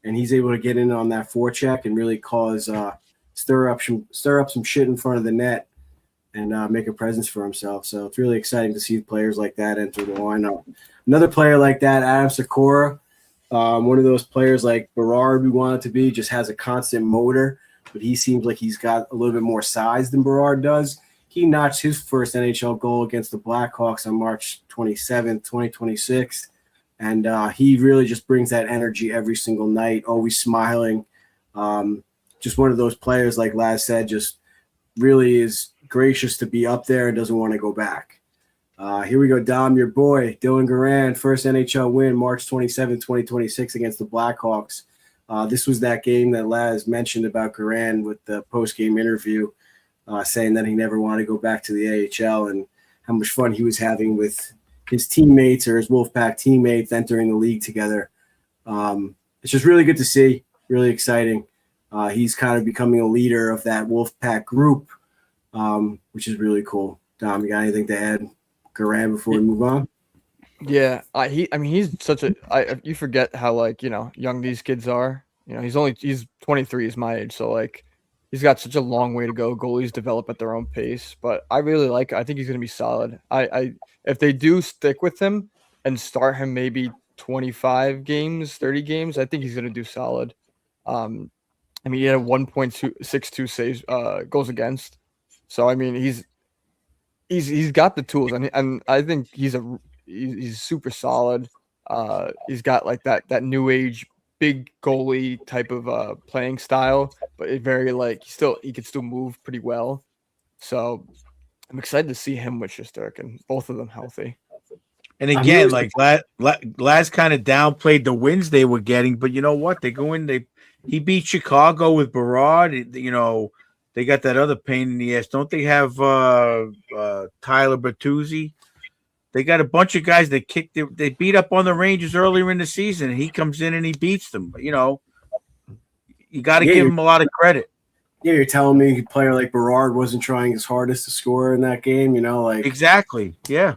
and he's able to get in on that forecheck and really cause stir up some shit in front of the net and make a presence for himself. So it's really exciting to see players like that enter the lineup. Another player like that, Adam Sikora. One of those players like Berard we want it to be, just has a constant motor, but he seems like he's got a little bit more size than Berard does. He notched his first NHL goal against the Blackhawks on March 27th, 2026, and he really just brings that energy every single night, always smiling. Just one of those players, like Laz said, just really is gracious to be up there and doesn't want to go back. Here we go, Dom, your boy, Dylan Garand, first NHL win, March 27, 2026 against the Blackhawks. This was that game that Laz mentioned about Garand with the post-game interview, saying that he never wanted to go back to the AHL and how much fun he was having with his teammates or his Wolfpack teammates entering the league together. It's just really good to see, really exciting. He's kind of becoming a leader of that Wolfpack group, which is really cool. Dom, you got anything to add, Garan, before we move on? Yeah, he's such a. You forget how, like, young these kids are. He's 23, he's my age, so like he's got such a long way to go. Goalies develop at their own pace, but I think he's gonna be solid. If they do stick with him and start him maybe 25 games, 30 games, I think he's gonna do solid. He had a 1.62 saves, goals against. So he's got the tools, and I think he's super solid. He's got like that new age big goalie type of playing style, but it very like he can still move pretty well. So I'm excited to see him with Shesterkin, both of them healthy. And again, like Laz kind of downplayed the wins they were getting, but you know what? They go in, he beat Chicago with Berard. They got that other pain in the ass. Don't they have Tyler Bertuzzi? They got a bunch of guys that they beat up on the Rangers earlier in the season. He comes in and he beats them. You got to give him a lot of credit. Yeah, you're telling me a player like Berard wasn't trying his hardest to score in that game, Exactly. Yeah.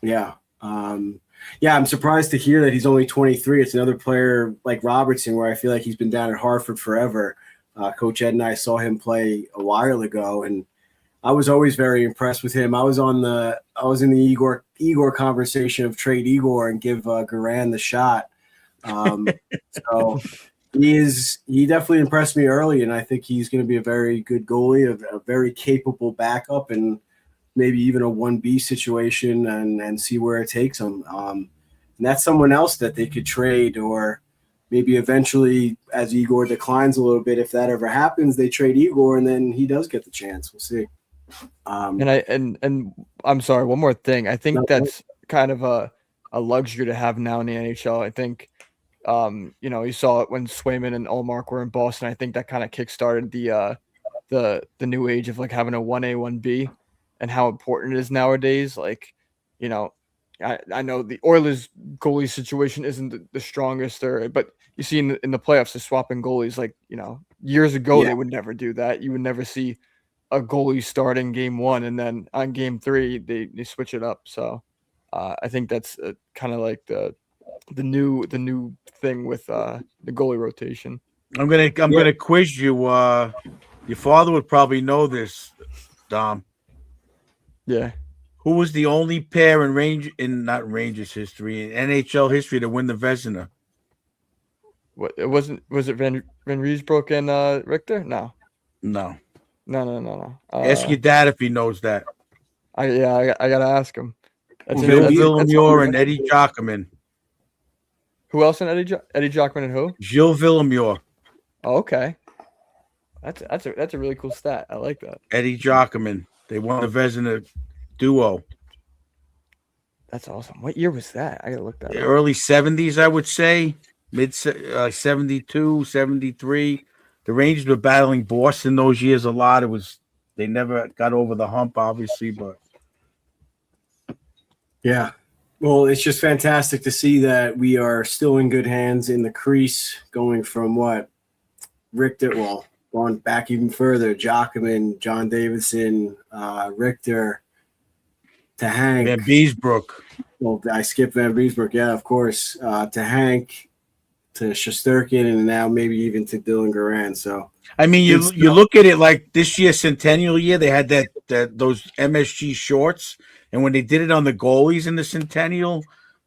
Yeah. I'm surprised to hear that he's only 23. It's another player like Robertson, where I feel like he's been down at Hartford forever. Coach Ed and I saw him play a while ago, and I was always very impressed with him. I was in the Igor conversation of trade Igor and give Garan the shot. So he definitely impressed me early, and I think he's going to be a very good goalie, a very capable backup, and maybe even a 1B situation and see where it takes him. And that's someone else that they could trade, or maybe eventually, as Igor declines a little bit, if that ever happens, they trade Igor and then he does get the chance. We'll see. And I'm sorry, one more thing. I think that's kind of a luxury to have now in the NHL. I think, you saw it when Swayman and Ullmark were in Boston. I think that kind of kickstarted the new age of like having a 1A, 1B. And how important it is nowadays. Like, I know the Oilers goalie situation isn't the strongest, but you see in the playoffs, they're swapping goalies. Like, years ago, They would never do that. You would never see a goalie starting game 1 and then on game 3 they switch it up. So I think that's kind of like the new thing with the goalie rotation. I'm gonna quiz you. Your father would probably know this, Dom. Yeah. Who was the only pair in Rangers history, in NHL history, to win the Vezina? Was it Van Riesbroek and Richter? No. Ask your dad if he knows that. I gotta ask him. Bill Villamure and Eddie Jockman. Who else in Eddie Jockman and who? Gilles Villamure. Oh, okay. That's a really cool stat. I like that. Eddie Jockman. They won the Vezina duo. That's awesome. What year was that? I gotta look that up. Early 70s, I would say. Mid 72, 73. The Rangers were battling Boston those years a lot. They never got over the hump, obviously, but yeah. Well, it's just fantastic to see that we are still in good hands in the crease, going from Richter, going back even further, Jockman, John Davidson, Richter, to Hank. Van Beesbrook. Well, I skipped Van Beesbrook, yeah, of course. To Hank, to Shesterkin, and now maybe even to Dylan Garan. So you look at it like this year, Centennial year, they had those MSG shorts, and when they did it on the goalies in the Centennial,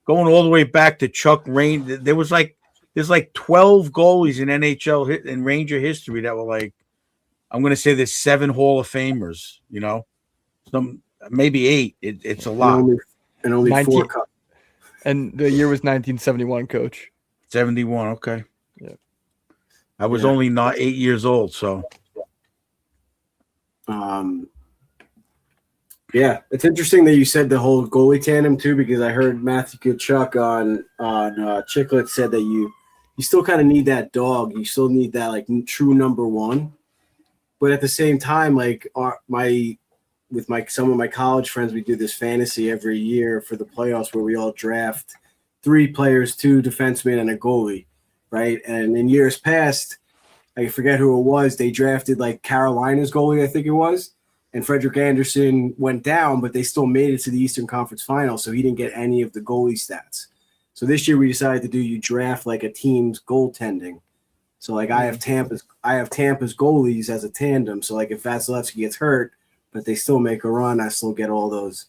going all the way back to Chuck Rain, there's like 12 goalies in NHL in Ranger history that were like, I'm going to say there's 7 Hall of Famers, some maybe 8. It's a lot. And only 4 cups. And the year was 1971, Coach. 71, okay. Yeah. I was only not 8 years old, so. Yeah, it's interesting that you said the whole goalie tandem too, because I heard Matthew Tkachuk on Chiclet said that you still kind of need that dog. You still need that like true number one, but at the same time, like my with some of my college friends, we do this fantasy every year for the playoffs where we all draft 3 players, 2 defensemen, and a goalie, right? And in years past, I forget who it was, they drafted like Carolina's goalie, I think it was, and Frederick Anderson went down, but they still made it to the Eastern Conference Finals, so he didn't get any of the goalie stats. So this year we decided to do you draft like a team's goaltending. So like I have Tampa's goalies as a tandem. So like if Vasilevsky gets hurt, but they still make a run, I still get all those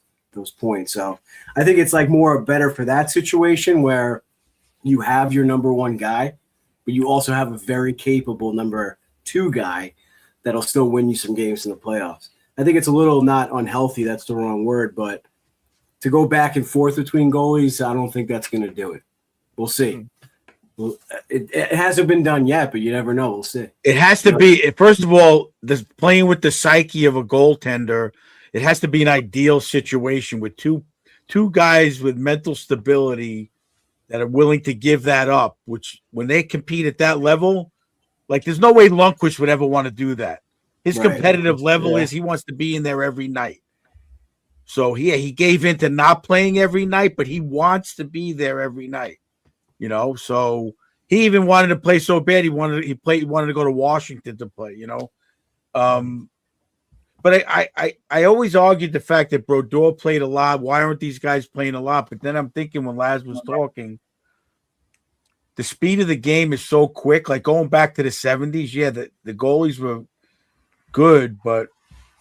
points. So I think it's like more better for that situation where you have your number 1 guy, but you also have a very capable number 2 guy that'll still win you some games in the playoffs. I think it's a little not unhealthy. That's the wrong word, but to go back and forth between goalies, I don't think that's going to do it. We'll see. Well, it hasn't been done yet, but you never know. We'll see. It has to be, first of all, this playing with the psyche of a goaltender, it has to be an ideal situation with two guys with mental stability that are willing to give that up, which when they compete at that level, like there's no way Lundqvist would ever want to do that. His competitive level is he wants to be in there every night. So he gave in to not playing every night, but he wants to be there every night. You know, so he even wanted to play so bad. He wanted to go to Washington to play, you know. But I always argued the fact that Brodeur played a lot. Why aren't these guys playing a lot? But then I'm thinking when Laz was talking, the speed of the game is so quick. Like going back to the 70s, the goalies were good, but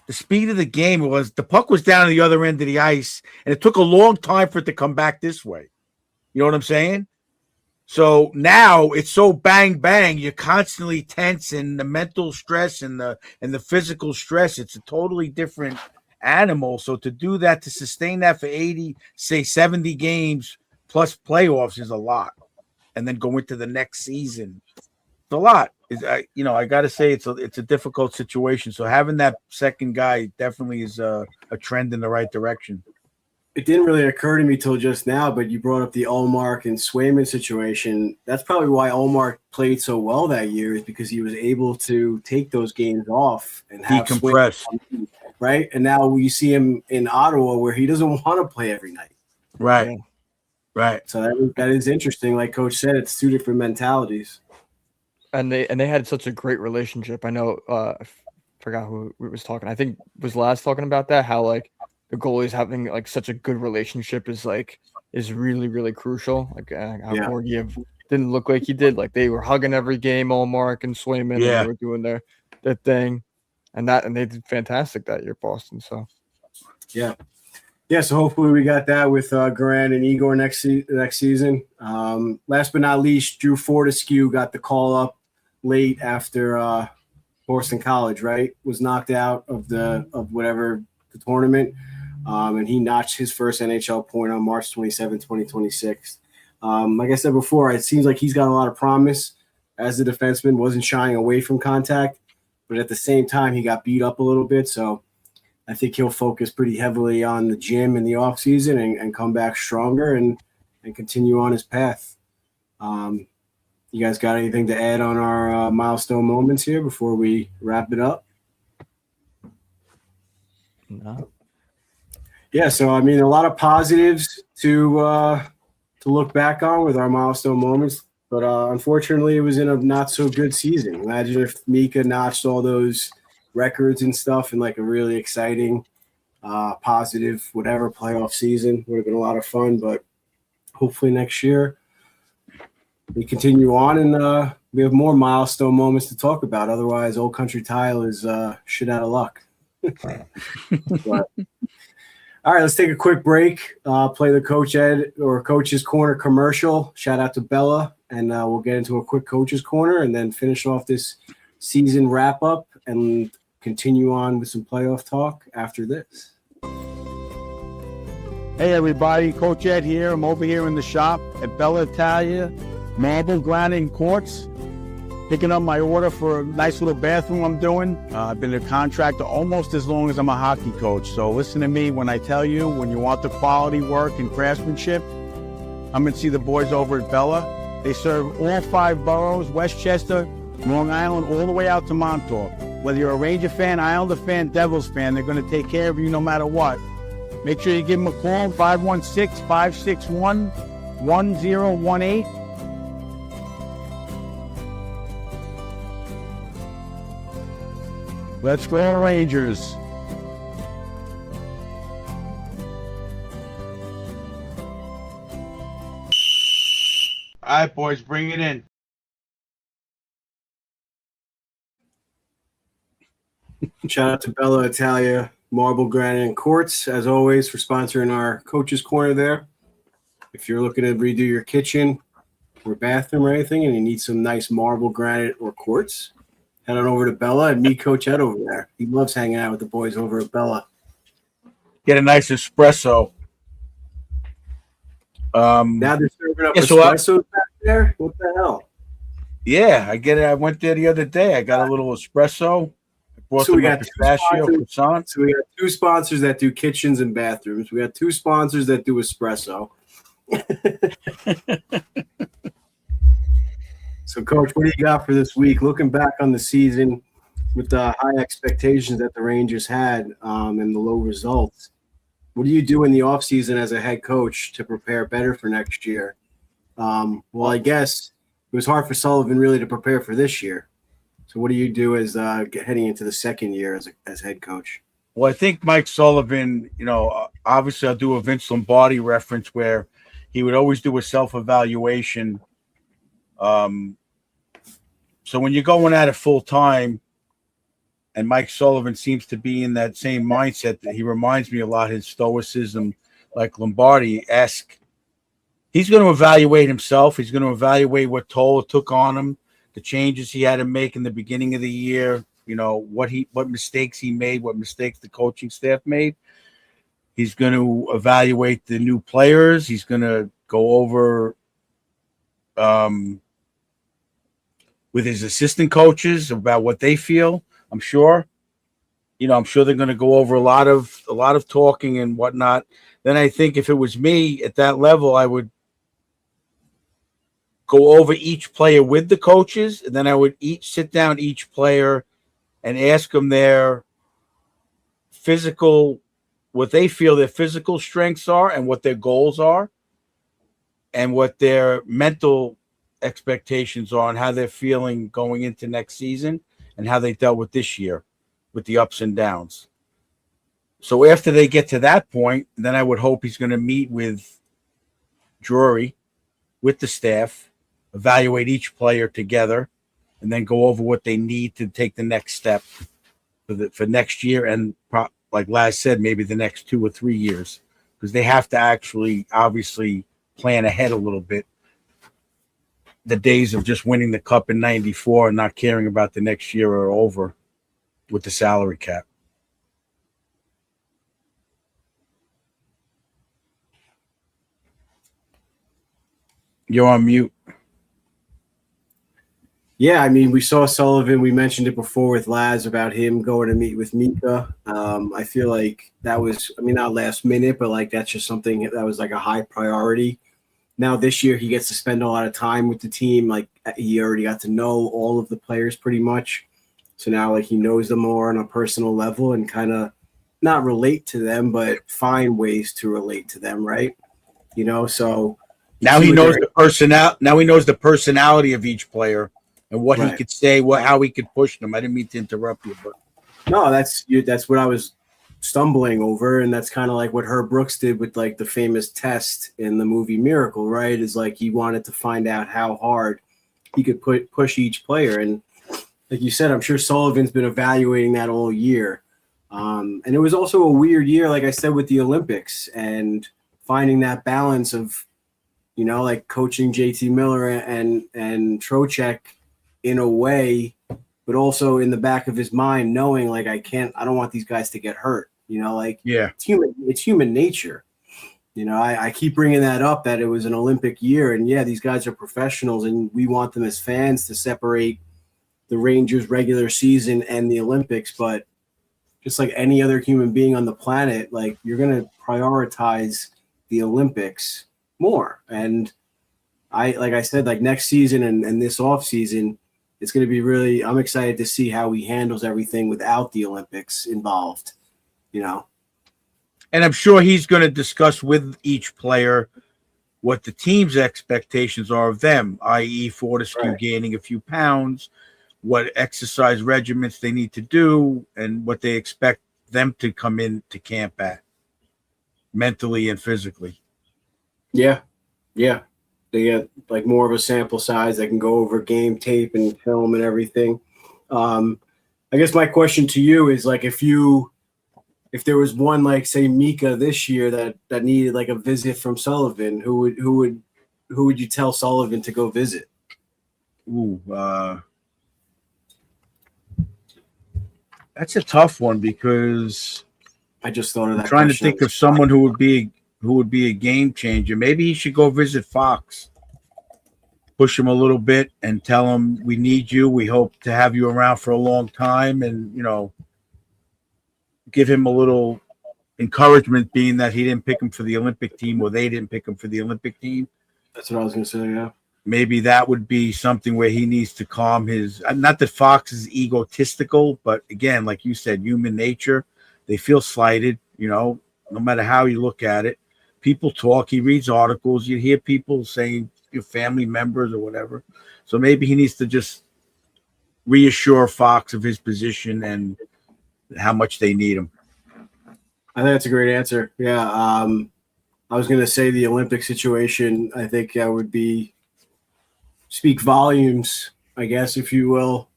the speed of the game was the puck was down on the other end of the ice, and it took a long time for it to come back this way. You know what I'm saying? So now it's so bang bang, you're constantly tense, and the mental stress and the physical stress, it's a totally different animal. So to do that, to sustain that for 80, say 70 games plus playoffs is a lot. And then go into the next season. It's a lot. I got to say it's a difficult situation. So having that second guy definitely is a trend in the right direction. It didn't really occur to me till just now, but you brought up the Ullmark and Swayman situation. That's probably why Ullmark played so well that year, is because he was able to take those games off and have decompress, right? And now we see him in Ottawa where he doesn't want to play every night. Right. Right. So that is interesting. Like Coach said, it's 2 different mentalities. And they had such a great relationship. I know I forgot who was talking. I think was Laz talking about that, how like the goalies having like such a good relationship is really, really crucial. Like how Georgiev didn't look like he did. Like they were hugging every game, Ullmark and Swayman, and they were doing their thing. And they did fantastic that year, Boston. So yeah, so hopefully we got that with Garand and Igor next season. Last but not least, Drew Fortescue got the call up late after Boston College, right? Was knocked out of the tournament, and he notched his first NHL point on March 27, 2026. Like I said before, it seems like he's got a lot of promise as a defenseman. Wasn't shying away from contact, but at the same time, he got beat up a little bit, so I think he'll focus pretty heavily on the gym in the offseason and come back stronger and continue on his path. You guys got anything to add on our milestone moments here before we wrap it up? No. Yeah, so I mean, a lot of positives to look back on with our milestone moments, but unfortunately, it was in a not so good season. Imagine if Mika notched all those records and stuff in like a really exciting, positive, whatever playoff season. Would have been a lot of fun, but hopefully next year we continue on and we have more milestone moments to talk about. Otherwise, Old Country Tile is shit out of luck. But, all right, let's take a quick break. Play the Coach Ed or Coach's Corner commercial. Shout out to Bella, and we'll get into a quick Coach's Corner and then finish off this season wrap up and continue on with some playoff talk after this. Hey everybody, Coach Ed here. I'm over here in the shop at Bella Italia, Marble, Granite, and Quartz, picking up my order for a nice little bathroom I'm doing. I've been a contractor almost as long as I'm a hockey coach. So listen to me when I tell you, when you want the quality work and craftsmanship, come and see the boys over at Bella. They serve all 5 boroughs, Westchester, Long Island, all the way out to Montauk. Whether you're a Ranger fan, Islander fan, Devils fan, they're going to take care of you no matter what. Make sure you give them a call, 516-561-1018. Let's go Rangers. All right, boys, bring it in. Shout out to Bella Italia Marble, Granite, and Quartz, as always, for sponsoring our Coach's Corner there. If you're looking to redo your kitchen or bathroom or anything and you need some nice marble, granite, or quartz, head on over to Bella and meet Coach Ed over there. He loves hanging out with the boys over at Bella. Get a nice espresso. Now they're serving up Yeah, espressos back there? What the hell? Yeah, I get it. I went there the other day. I got a little espresso. I brought So we them a got pistachio croissant. So we got two sponsors that do kitchens and bathrooms. We got two sponsors that do espresso. So, Coach, what do you got for this week? Looking back on the season with the high expectations that the Rangers had and the low results, what do you do in the offseason as a head coach to prepare better for next year? Well, I guess it was hard for Sullivan really to prepare for this year. So what do you do as heading into the second year as head coach? Well, I think Mike Sullivan, obviously I'll do a Vince Lombardi reference where he would always do a self-evaluation. So when you're going at it full time, and Mike Sullivan seems to be in that same mindset, that he reminds me a lot, his stoicism, like Lombardi-esque. He's going to evaluate himself. He's going to evaluate what toll it took on him, the changes he had to make in the beginning of the year, what mistakes he made, what mistakes the coaching staff made. He's going to evaluate the new players. He's going to go over with his assistant coaches about what they feel. I'm sure. I'm sure they're going to go over a lot of talking and whatnot. Then I think if it was me at that level, I would go over each player with the coaches, and then I would sit down each player and ask them their what they feel their physical strengths are and what their goals are and what their mental expectations are and how they're feeling going into next season and how they dealt with this year with the ups and downs. So after they get to that point, then I would hope he's going to meet with Drury, with the staff, evaluate each player together, and then go over what they need to take the next step for next year and, like Laz said, maybe the next 2 or 3 years, because they have to actually obviously plan ahead a little bit. The days of just winning the cup in 94 and not caring about the next year are over with the salary cap. You're on mute. Yeah, I mean, we saw Sullivan. We mentioned it before with Laz about him going to meet with Mika. I feel like that was, not last minute, but like that's just something that was like a high priority. Now this year he gets to spend a lot of time with the team. Like he already got to know all of the players pretty much. So now like he knows them more on a personal level and kind of not relate to them, but find ways to relate to them, right? So now he knows Now he knows the personality of each player and what he could say, how he could push them. I didn't mean to interrupt you, but no, that's what I was stumbling over, and that's kind of like what Herb Brooks did with like the famous test in the movie Miracle, right? Is like he wanted to find out how hard he could push each player, and like you said, I'm sure Sullivan's been evaluating that all year. And it was also a weird year, like I said, with the Olympics and finding that balance of, like coaching JT Miller and Trocheck in a way, but also in the back of his mind, knowing like I don't want these guys to get hurt. It's human nature. I keep bringing that up, that it was an Olympic year, and yeah, these guys are professionals, and we want them as fans to separate the Rangers regular season and the Olympics. But just like any other human being on the planet, like you're going to prioritize the Olympics more. And like I said, like next season and this off season, it's going to be really. I'm excited to see how he handles everything without the Olympics involved. And I'm sure he's going to discuss with each player what the team's expectations are of them, i.e., Fortescue gaining a few pounds, what exercise regimens they need to do, and what they expect them to come into camp at, mentally and physically. Yeah. They get like more of a sample size. They can go over game tape and film and everything. I guess my question to you is like, if there was one, like say Mika this year that needed like a visit from Sullivan, who would you tell Sullivan to go visit? That's a tough one because I just thought of that. I'm trying to think of someone who would be a game changer. Maybe he should go visit Fox, push him a little bit, and tell him we need you. We hope to have you around for a long time, and give him a little encouragement, being that he didn't pick him for the Olympic team, or they didn't pick him for the Olympic team. That's what I was going to say. Yeah. Maybe that would be something where he needs to calm his. Not that Fox is egotistical, but again, like you said, human nature. They feel slighted. No matter how you look at it. People talk. He reads articles. You hear people saying your family members or whatever. So maybe he needs to just reassure Fox of his position and how much they need him. I think that's a great answer. Yeah. I was going to say the Olympic situation. I think that would speak volumes, I guess, if you will,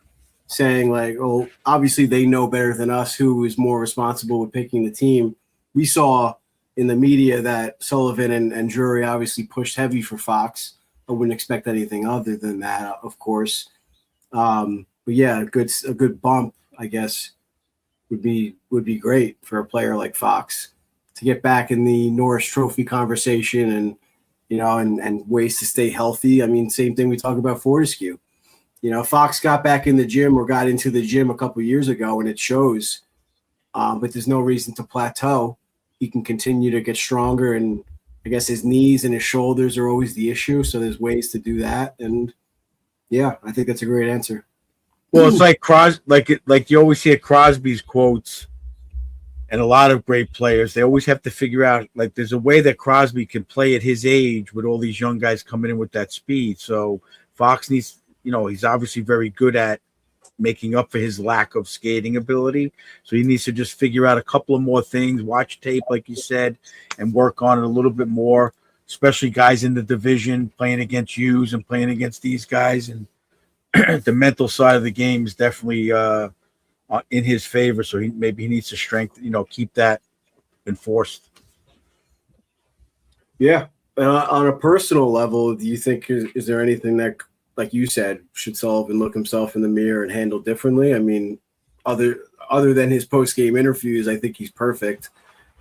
saying like, oh, obviously they know better than us who is more responsible with picking the team. We saw in the media that Sullivan and Drury obviously pushed heavy for Fox. I wouldn't expect anything other than that, of course. But yeah, a good bump, I guess, would be great for a player like Fox to get back in the Norris Trophy conversation and and ways to stay healthy. I mean, same thing we talk about Fortescue. Fox got back in the gym or got into the gym a couple of years ago, and it shows. But there's no reason to plateau. He can continue to get stronger, and I guess his knees and his shoulders are always the issue. So there's ways to do that, and yeah, I think that's a great answer. Well, it's like like you always hear Crosby's quotes, and a lot of great players. They always have to figure out, like, there's a way that Crosby can play at his age with all these young guys coming in with that speed. So Fox needs, he's obviously very good at making up for his lack of skating ability. So he needs to just figure out a couple of more things, watch tape, like you said, and work on it a little bit more, especially guys in the division playing against Hughes and playing against these guys. And the mental side of the game is definitely in his favor. So maybe he needs to strengthen, keep that enforced. Yeah. On a personal level, do you think is there anything that, like you said, should Sullivan look himself in the mirror and handle differently? I mean, other than his post-game interviews, I think he's perfect.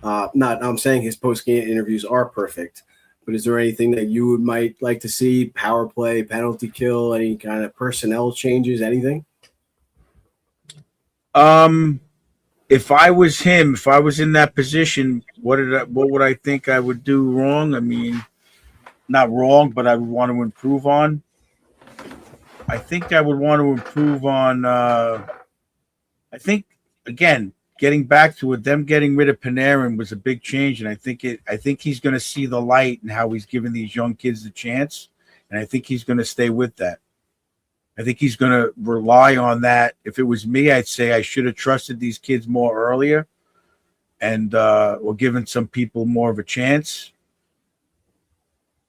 I'm saying his post-game interviews are perfect, but is there anything that you might like to see? Power play, penalty kill, any kind of personnel changes, anything? If I was him, if I was in that position, what would I think I would do wrong? I mean, not wrong, but I would want to improve on. I think I would want to improve on. I think again, getting back to it, them getting rid of Panarin was a big change, and I think he's going to see the light and how he's giving these young kids the chance, and I think he's going to stay with that. I think he's going to rely on that. If it was me, I'd say I should have trusted these kids more earlier, and or given some people more of a chance.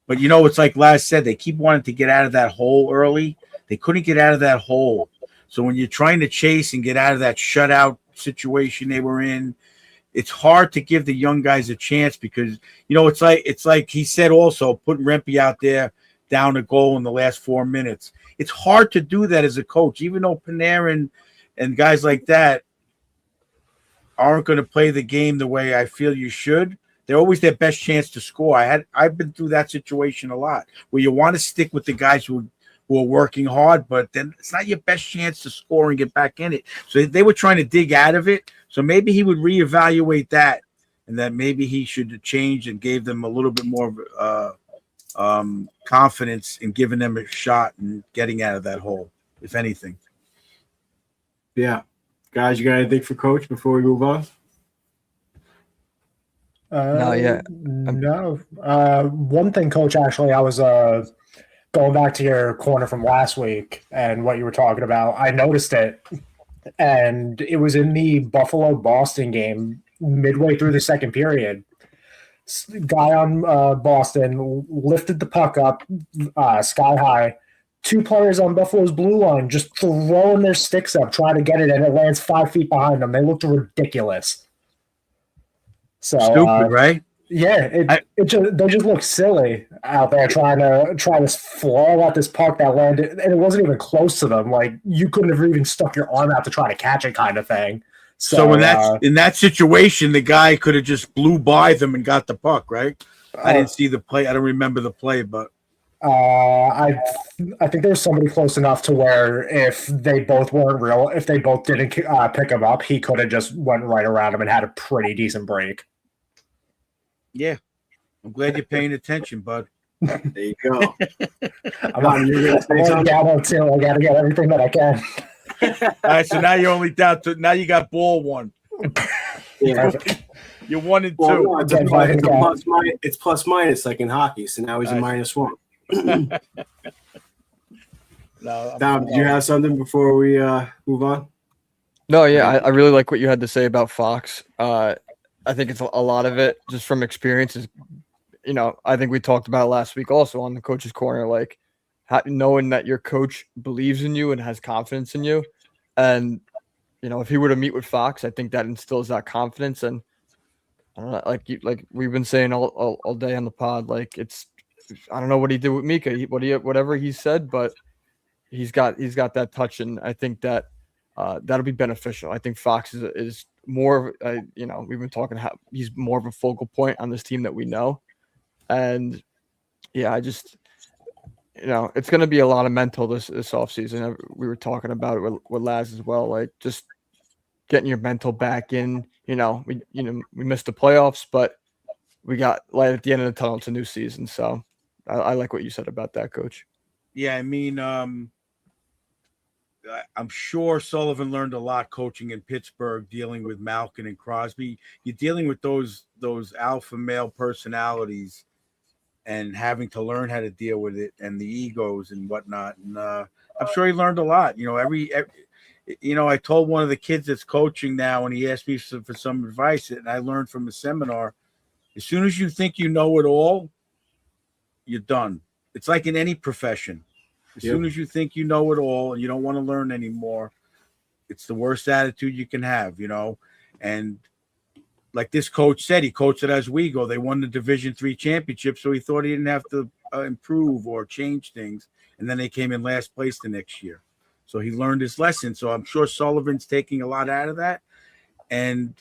But it's like Laz said, they keep wanting to get out of that hole early. They couldn't get out of that hole. So when you're trying to chase and get out of that shutout situation they were in, it's hard to give the young guys a chance because, it's like he said also, putting Rempe out there down a goal in the last 4 minutes. It's hard to do that as a coach, even though Panarin and guys like that aren't going to play the game the way I feel you should. They're always their best chance to score. I've been through that situation a lot where you want to stick with the guys who are working hard, but then it's not your best chance to score and get back in it. So they were trying to dig out of it. So maybe he would reevaluate that, and that maybe he should change and gave them a little bit more confidence in giving them a shot and getting out of that hole. if anything. Yeah. Guys, you got anything for Coach before we move on? yeah. No. One thing, Coach, actually, I was going back to your corner from last week and what you were talking about. I noticed it, and it was in the Buffalo-Boston game midway through the second period. Guy on Boston lifted the puck up sky high. Two players on Buffalo's blue line just throwing their sticks up, trying to get it, and it lands 5 feet behind them. They looked ridiculous. So Stupid, right? yeah, they just look silly out there trying to flail at this puck that landed, and it wasn't even close to them. Like, you couldn't have even stuck your arm out to try to catch it, kind of thing. So in that situation, the guy could have just blew by them and got the puck, right? I didn't see the play. I don't remember the play, but I think there was somebody close enough to where if they both didn't pick him up, he could have just went right around him and had a pretty decent break. yeah, I'm glad you're paying attention, bud. There you go. I'm on Gallo too. I got to get everything that I can. All right, so now you're only down to now you got ball one. Yeah. You're 1 and 2. Well, no, it's plus minus like in hockey. So now he's a -1. No, Dom, did you have something before we move on? No, yeah, I really like what you had to say about Fox. I think it's a lot of it just from experiences. I think we talked about it last week also on the Coach's Corner, like knowing that your coach believes in you and has confidence in you. And, if he were to meet with Fox, I think that instills that confidence. And I don't know, like we've been saying all day on the pod, like I don't know what he did with Mika, whatever he said, but he's got that touch. And I think that that'll be beneficial. I think Fox is more, we've been talking how he's more of a focal point on this team that we know. And yeah, I just, it's going to be a lot of mental this offseason. We were talking about it with Laz as well, like just getting your mental back in. We missed the playoffs, but we got light at the end of the tunnel. It's a new season. So I like what you said about that, Coach. Yeah, I mean, I'm sure Sullivan learned a lot coaching in Pittsburgh, dealing with Malkin and Crosby. You're dealing with those alpha male personalities and having to learn how to deal with it and the egos and whatnot. And I'm sure he learned a lot. I told one of the kids that's coaching now, and he asked me for some advice, and I learned from a seminar, as soon as you think you know it all, you're done. It's like in any profession. As soon as you think you know it all and you don't want to learn anymore, it's the worst attitude you can have, And like this coach said, he coached at Oswego. They won the Division III championship, so he thought he didn't have to improve or change things. And then they came in last place the next year. So he learned his lesson. So I'm sure Sullivan's taking a lot out of that. And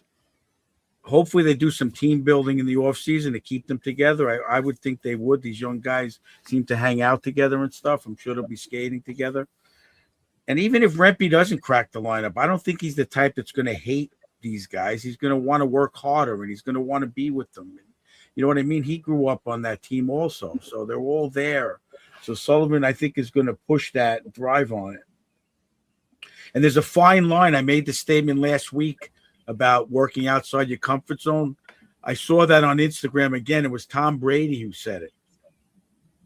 hopefully they do some team building in the offseason to keep them together. I would think they would. These young guys seem to hang out together and stuff. I'm sure they'll be skating together. And even if Rempe doesn't crack the lineup, I don't think he's the type that's going to hate these guys. He's going to want to work harder, and he's going to want to be with them. You know what I mean? He grew up on that team also. So they're all there. So Sullivan, I think, is going to push that and thrive on it. And there's a fine line. I made the statement last week about working outside your comfort zone. I saw that on Instagram again. It was Tom Brady who said it.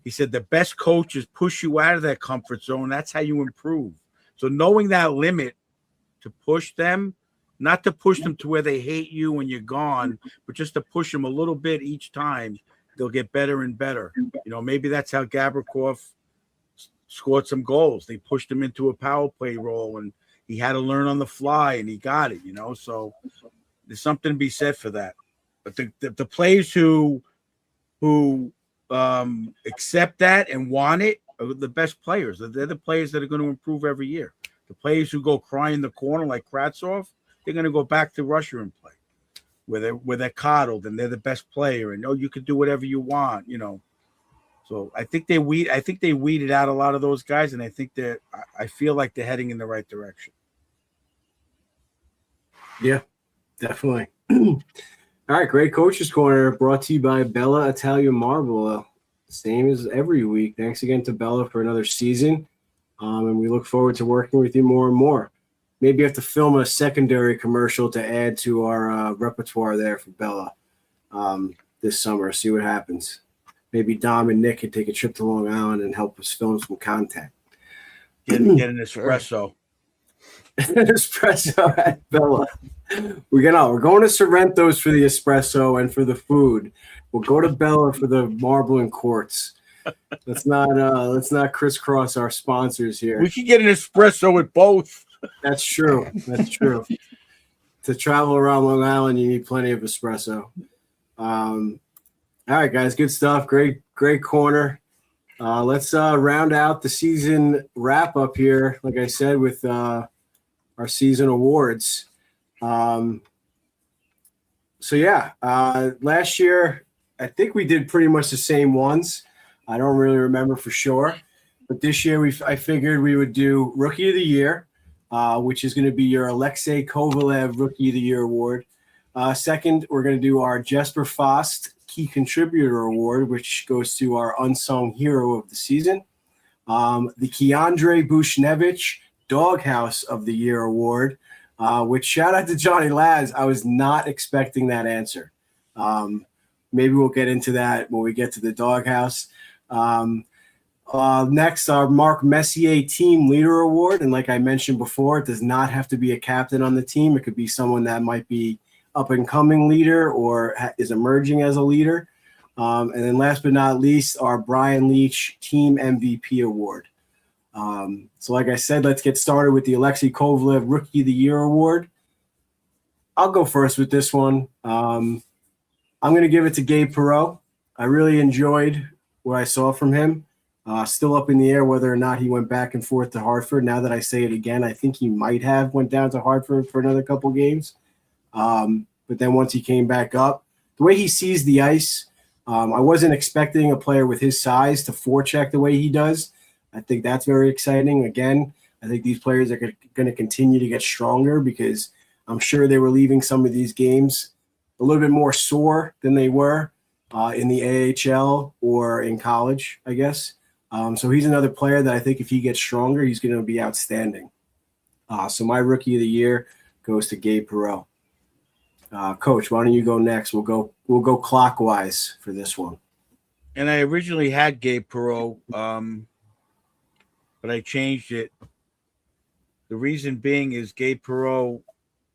He said the best coaches push you out of that comfort zone. That's how you improve. So knowing that limit to push them, not to push them to where they hate you when you're gone, but just to push them a little bit each time, they'll get better and better. Maybe that's how Gavrikov scored some goals. They pushed him into a power play role, and he had to learn on the fly, and he got it, So there's something to be said for that. But the players who accept that and want it are the best players. They're the players that are going to improve every year. The players who go cry in the corner like Kratzov, they're going to go back to Russia and play where they're coddled and they're the best player, and you can do whatever you want, So I think they weeded out a lot of those guys, and I feel like they're heading in the right direction. Yeah, definitely. All right, great Coach's Corner brought to you by Bella Italia Marble. Same as every week. Thanks again to Bella for another season. And we look forward to working with you more and more. Maybe have to film a secondary commercial to add to our repertoire there for Bella this summer. See what happens. Maybe Dom and Nick could take a trip to Long Island and help us film some content. Get an espresso. Espresso at Bella. We're going to Sorrento's for the espresso and for the food. We'll go to Bella for the marble and quartz. Let's not crisscross our sponsors here. We can get an espresso with both. That's true. That's true. To travel around Long Island, you need plenty of espresso. All right, guys, good stuff. Great corner. Let's round out the season wrap up here. Like I said, with our season awards. Last year I think we did pretty much the same ones. I don't really remember for sure, but this year I figured we would do Rookie of the Year, which is going to be your Alexei Kovalev Rookie of the Year award. Second, we're going to do our Jesper Fost Key Contributor Award, which goes to our Unsung Hero of the Season. The Keandre Bushnevich Doghouse of the Year Award, which shout out to Johnny Laz. I was not expecting that answer. Maybe we'll get into that when we get to the Doghouse. Next, our Mark Messier Team Leader Award. And like I mentioned before, it does not have to be a captain on the team. It could be someone that might be up-and-coming leader or is emerging as a leader. And then last but not least, our Brian Leach Team MVP Award. So like I said, let's get started with the Alexei Kovalev Rookie of the Year Award. I'll go first with this one. I'm going to give it to Gabe Perreault. I really enjoyed what I saw from him. Still up in the air whether or not he went back and forth to Hartford. Now that I say it again, I think he might have went down to Hartford for another couple games. But then once he came back up, the way he sees the ice, I wasn't expecting a player with his size to forecheck the way he does. I think that's very exciting. Again, I think these players are going to continue to get stronger because I'm sure they were leaving some of these games a little bit more sore than they were in the AHL or in college, I guess. So he's another player that I think if he gets stronger, he's going to be outstanding. So my Rookie of the Year goes to Gabe Perreault. Coach, why don't you go next? We'll go clockwise for this one. And I originally had Gabe Perreault, but I changed it. The reason being is Gabe Perreault,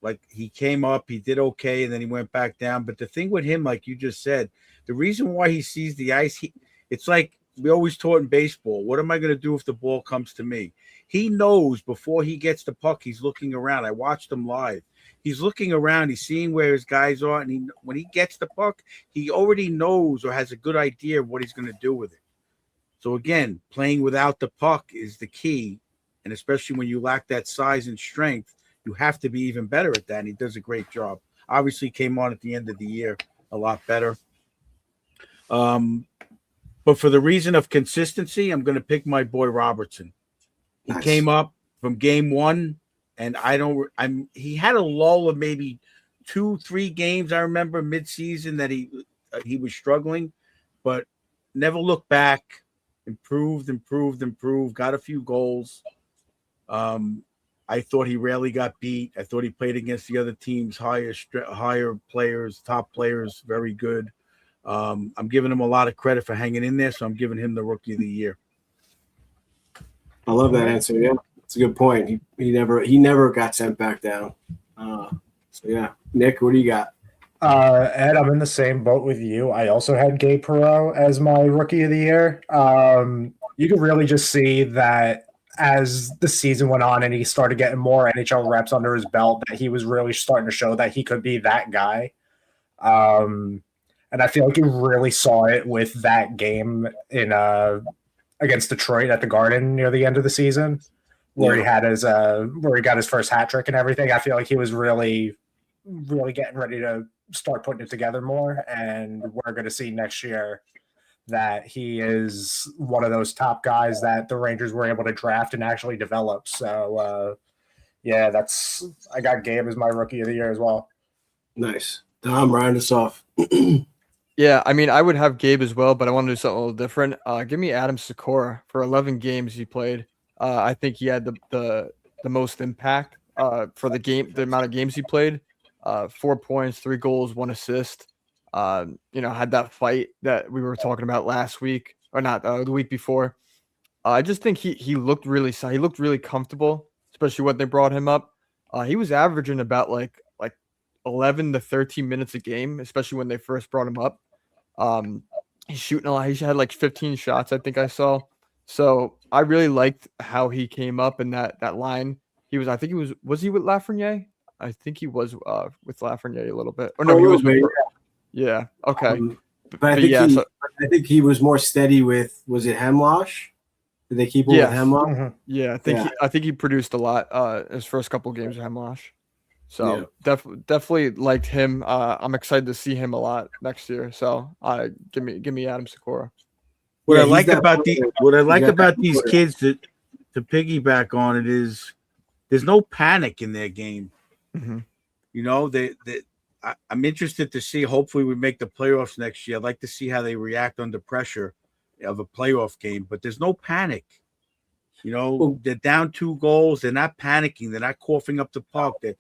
like he came up, he did okay, and then he went back down. But the thing with him, like you just said, the reason why he sees the ice, it's like we always taught in baseball. What am I going to do if the ball comes to me? He knows before he gets the puck, he's looking around. I watched him live. He's looking around. He's seeing where his guys are. And when he gets the puck, he already knows or has a good idea of what he's going to do with it. So, again, playing without the puck is the key. And especially when you lack that size and strength, you have to be even better at that. And he does a great job. Obviously, came on at the end of the year a lot better. But for the reason of consistency, I'm going to pick my boy Robertson. He came up from game one, and he had a lull of maybe 2-3 games. I remember midseason that he was struggling, but never looked back. Improved. Got a few goals. I thought he rarely got beat. I thought he played against the other team's higher players, top players, very good. I'm giving him a lot of credit for hanging in there, so I'm giving him the Rookie of the Year. I love that answer. Yeah, it's a good point. He never got sent back down. Nick, what do you got? Ed, I'm in the same boat with you. I also had Gabe Perreault as my Rookie of the Year. You could really just see that as the season went on and he started getting more NHL reps under his belt, that he was really starting to show that he could be that guy. And I feel like you really saw it with that game in against Detroit at the Garden near the end of the season, where he had where he got his first hat trick and everything. I feel like he was really, really getting ready to start putting it together more, and we're going to see next year that he is one of those top guys that the Rangers were able to draft and actually develop. So, I got Gabe as my Rookie of the Year as well. Nice. Dom, round us off. Yeah, I mean, I would have Gabe as well, but I want to do something a little different. Give me Adam Sikora for 11 games he played. I think he had the most impact for the game, the amount of games he played. 4 points, 3 goals, 1 assist. Had that fight that we were talking about last week, or not the week before. I just think he looked really he looked really comfortable, especially when they brought him up. He was averaging about like 11 to 13 minutes a game, especially when they first brought him up. He's shooting a lot. He had like 15 shots, I think I saw. So I really liked how he came up in that line. I think was he with Lafreniere? I think he was with Lafreniere a little bit. Or no, he was with, yeah. Okay. But I think he was more steady with, was it Hemlosh? Did they keep him with Hemlosh? Mhm. Yeah, I think he produced a lot his first couple games of Hemlosh. So definitely liked him. I'm excited to see him a lot next year. So give me Adam Sikora. What I like about these kids to piggyback on it is there's no panic in their game. Mm-hmm. You know, I'm interested to see. Hopefully, we make the playoffs next year. I'd like to see how they react under pressure of a playoff game. But there's no panic. You know, they're down 2 goals. They're not panicking. They're not coughing up the puck. They're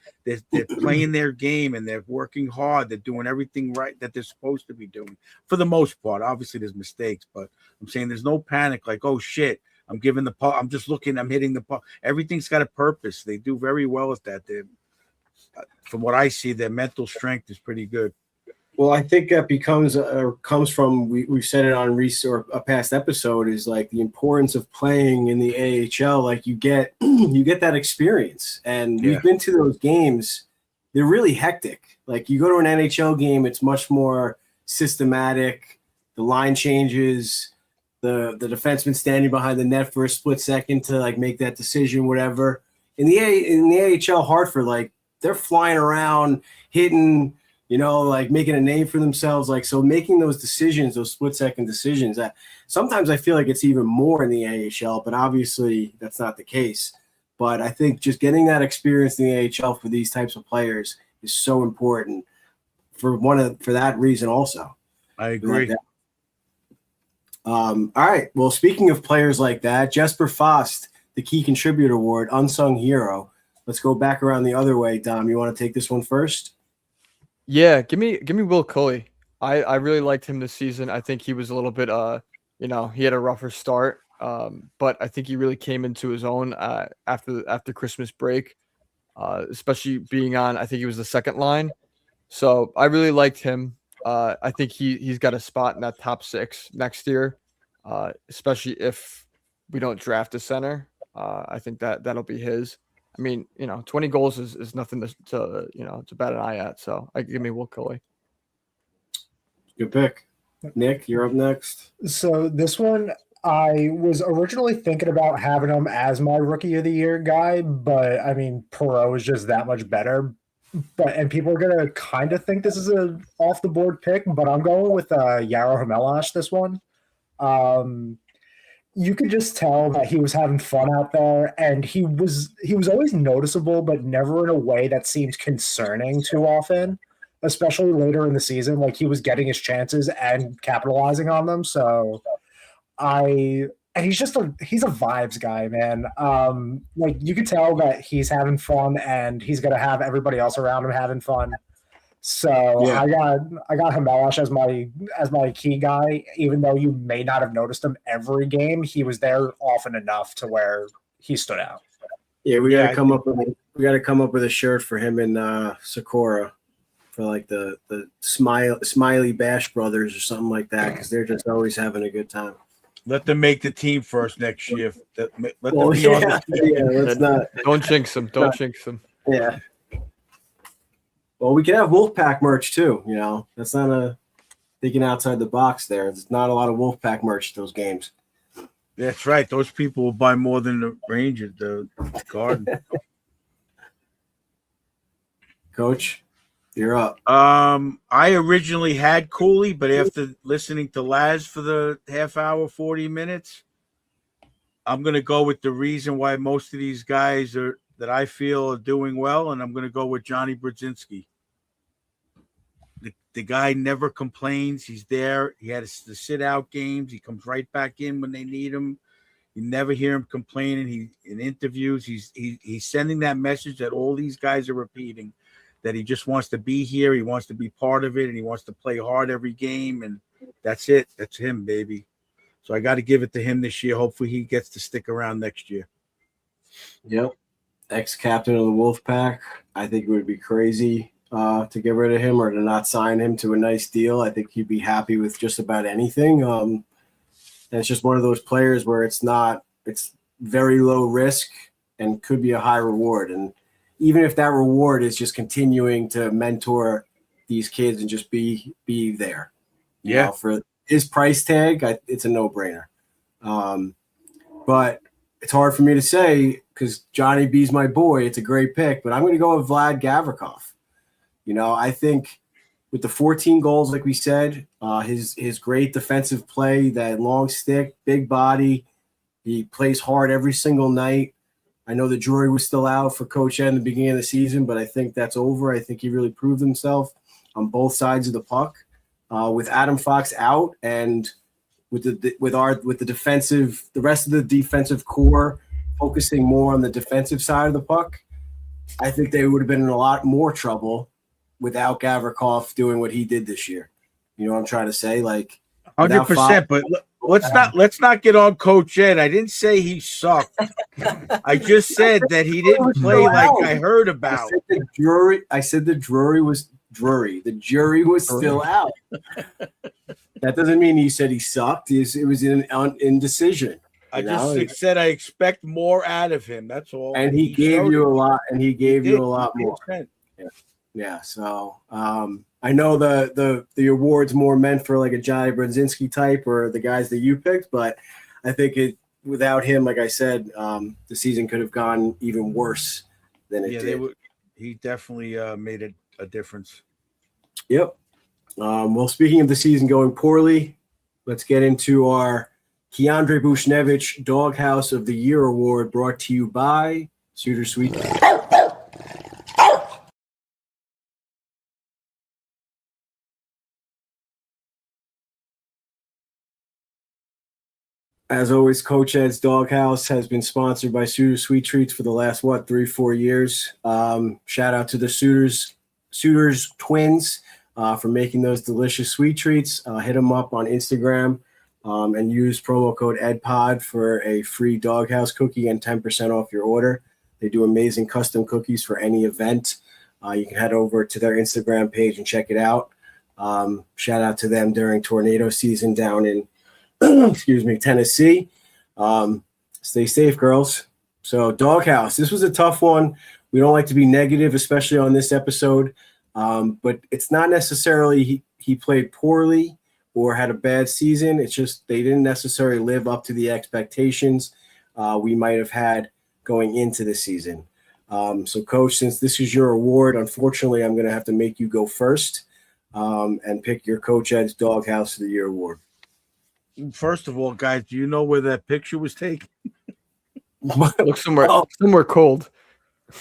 playing their game and they're working hard. They're doing everything right that they're supposed to be doing for the most part. Obviously, there's mistakes, but I'm saying there's no panic. Like, oh shit, I'm giving the puck. I'm just looking. I'm hitting the puck. Everything's got a purpose. They do very well at that. From what I see, their mental strength is pretty good. Well, I think that comes from we've said it on a past episode, is like the importance of playing in the AHL. Like you get that experience, and we've been to those games. They're really hectic. Like you go to an NHL game, it's much more systematic. The line changes, the defenseman standing behind the net for a split second to like make that decision, whatever. In the AHL, Hartford, like they're flying around, hitting. Like making a name for themselves. Like, so making those decisions, those split-second decisions, sometimes I feel like it's even more in the AHL, but obviously that's not the case. But I think just getting that experience in the AHL for these types of players is so important for that reason also. I agree. All right. Well, speaking of players like that, Jesper Fast, the Key Contributor Award, Unsung Hero. Let's go back around the other way. Dom, you want to take this one first? Yeah, give me Will Cully. I really liked him this season. I think he was a little bit he had a rougher start. But I think he really came into his own after Christmas break. Especially being on, I think he was the second line. So I really liked him. I think he's got a spot in that top 6 next year. Especially if we don't draft a center. I think that'll be his. I mean, 20 goals is nothing to bat an eye at. So give me Will Cully. Good pick. Nick, you're up next. So this one, I was originally thinking about having him as my Rookie of the Year guy, but I mean, Perot is just that much better. And people are gonna kind of think this is a off the board pick, but I'm going with Yaro Hamelash this one. You could just tell that he was having fun out there, and he was always noticeable, but never in a way that seemed concerning too often, especially later in the season. Like he was getting his chances and capitalizing on them. So he's a vibes guy, man. Like you could tell that he's having fun and he's gonna have everybody else around him having fun. So yeah. I got Hamelash as my key guy, even though you may not have noticed him every game. He was there often enough to where he stood out. Yeah, we got to come up with a shirt for him and Sakura for like the Smiley Bash Brothers or something like that, because they're just always having a good time. Let them make the team first next year. Let's not. Don't jinx them. Don't jinx them. Yeah. Well, we could have Wolfpack merch too. That's not thinking outside the box there. There's not a lot of Wolfpack merch at those games. That's right. Those people will buy more than the Rangers, the Garden. Coach, you're up. I originally had Cooley, but after listening to Laz for the half hour, 40 minutes, I'm going to go with the reason why most of these guys that I feel are doing well, and I'm going to go with Jonny Brodzinski. The guy never complains. He's there. He had the sit-out games. He comes right back in when they need him. You never hear him complaining. He in interviews, he's sending that message that all these guys are repeating, that he just wants to be here, he wants to be part of it, and he wants to play hard every game, and that's it. That's him, baby. So I got to give it to him this year. Hopefully he gets to stick around next year. Yep. Ex-captain of the Wolfpack. I think it would be crazy to get rid of him or to not sign him to a nice deal. I think he'd be happy with just about anything. And it's just one of those players where it's very low risk and could be a high reward. And even if that reward is just continuing to mentor these kids and just be there, you know, for his price tag, it's a no-brainer. But it's hard for me to say because Johnny B's my boy. It's a great pick, but I'm going to go with Vlad Gavrikov. You know, I think with the 14 goals, like we said, his great defensive play, that long stick, big body, he plays hard every single night. I know the jury was still out for Coach Ed in the beginning of the season, but I think that's over. I think he really proved himself on both sides of the puck. With Adam Fox out and with the defensive, the rest of the defensive core focusing more on the defensive side of the puck, I think they would have been in a lot more trouble without Gavrikov doing what he did this year. You know what I'm trying to say? Like 100%. But let's not get on Coach Ed. I didn't say he sucked. I just said that he didn't play like I heard about. I said the jury was Drury. The jury was still out. That doesn't mean he said he sucked. It was in indecision. I just said I expect more out of him. That's all. And he gave you a lot. And he gave you a lot more. Yeah. So I know the award's more meant for like a Johnny Brodzinski type or the guys that you picked, but I think without him, like I said, the season could have gone even worse than it did. He definitely made a difference. Yep. Well, speaking of the season going poorly, let's get into our Keandre Bushnevich Doghouse of the Year Award, brought to you by Suter Sweet. As always, Coach Ed's Doghouse has been sponsored by Suter Sweet Treats for the last 3-4 years. Shout out to the Suiters twins for making those delicious sweet treats. Hit them up on Instagram and use promo code EDPOD for a free Doghouse cookie and 10% off your order. They do amazing custom cookies for any event. You can head over to their Instagram page and check it out. Shout out to them during tornado season down in Tennessee. Stay safe, girls. So Doghouse, this was a tough one. We don't like to be negative, especially on this episode. But it's not necessarily he played poorly or had a bad season. It's just they didn't necessarily live up to the expectations we might have had going into the season. So, Coach, since this is your award, unfortunately, I'm going to have to make you go first and pick your Coach Ed's Doghouse of the Year award. First of all, guys, do you know where that picture was taken? Look somewhere cold.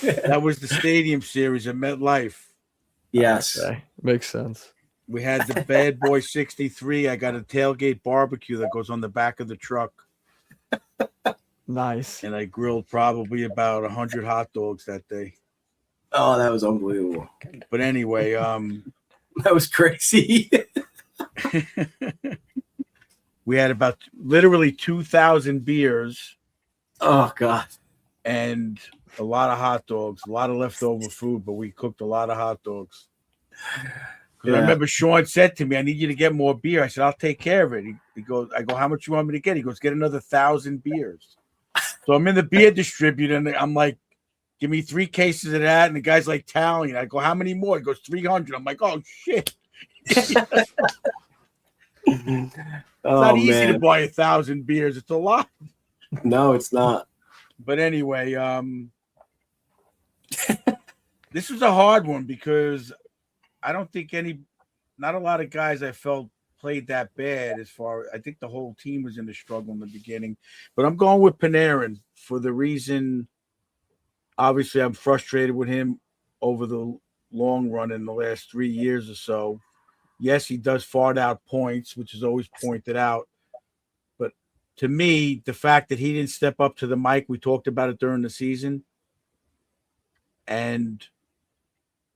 That was the Stadium Series at MetLife. Yes. Okay. Makes sense. We had the Bad Boy 63. I got a tailgate barbecue that goes on the back of the truck. Nice. And I grilled probably about 100 hot dogs that day. Oh, that was unbelievable. But anyway, that was crazy. We had about literally 2,000 beers. Oh, God. And a lot of hot dogs, a lot of leftover food, but we cooked a lot of hot dogs. Yeah. I remember Sean said to me, I need you to get more beer. I said, I'll take care of it. He goes, I go, how much you want me to get? He goes, get another 1,000 beers. So I'm in the beer distributor, and I'm like, give me 3 cases of that. And the guy's like tallying. I go, how many more? He goes, 300. I'm like, oh, shit. It's not easy to buy 1,000 beers. It's a lot. No, it's not. But anyway, this was a hard one because I don't think not a lot of guys I felt played that bad I think the whole team was in the struggle in the beginning. But I'm going with Panarin for the reason, obviously, I'm frustrated with him over the long run in the last 3 years or so. Yes, he does fart out points, which is always pointed out. But to me, the fact that he didn't step up to the mic, we talked about it during the season. And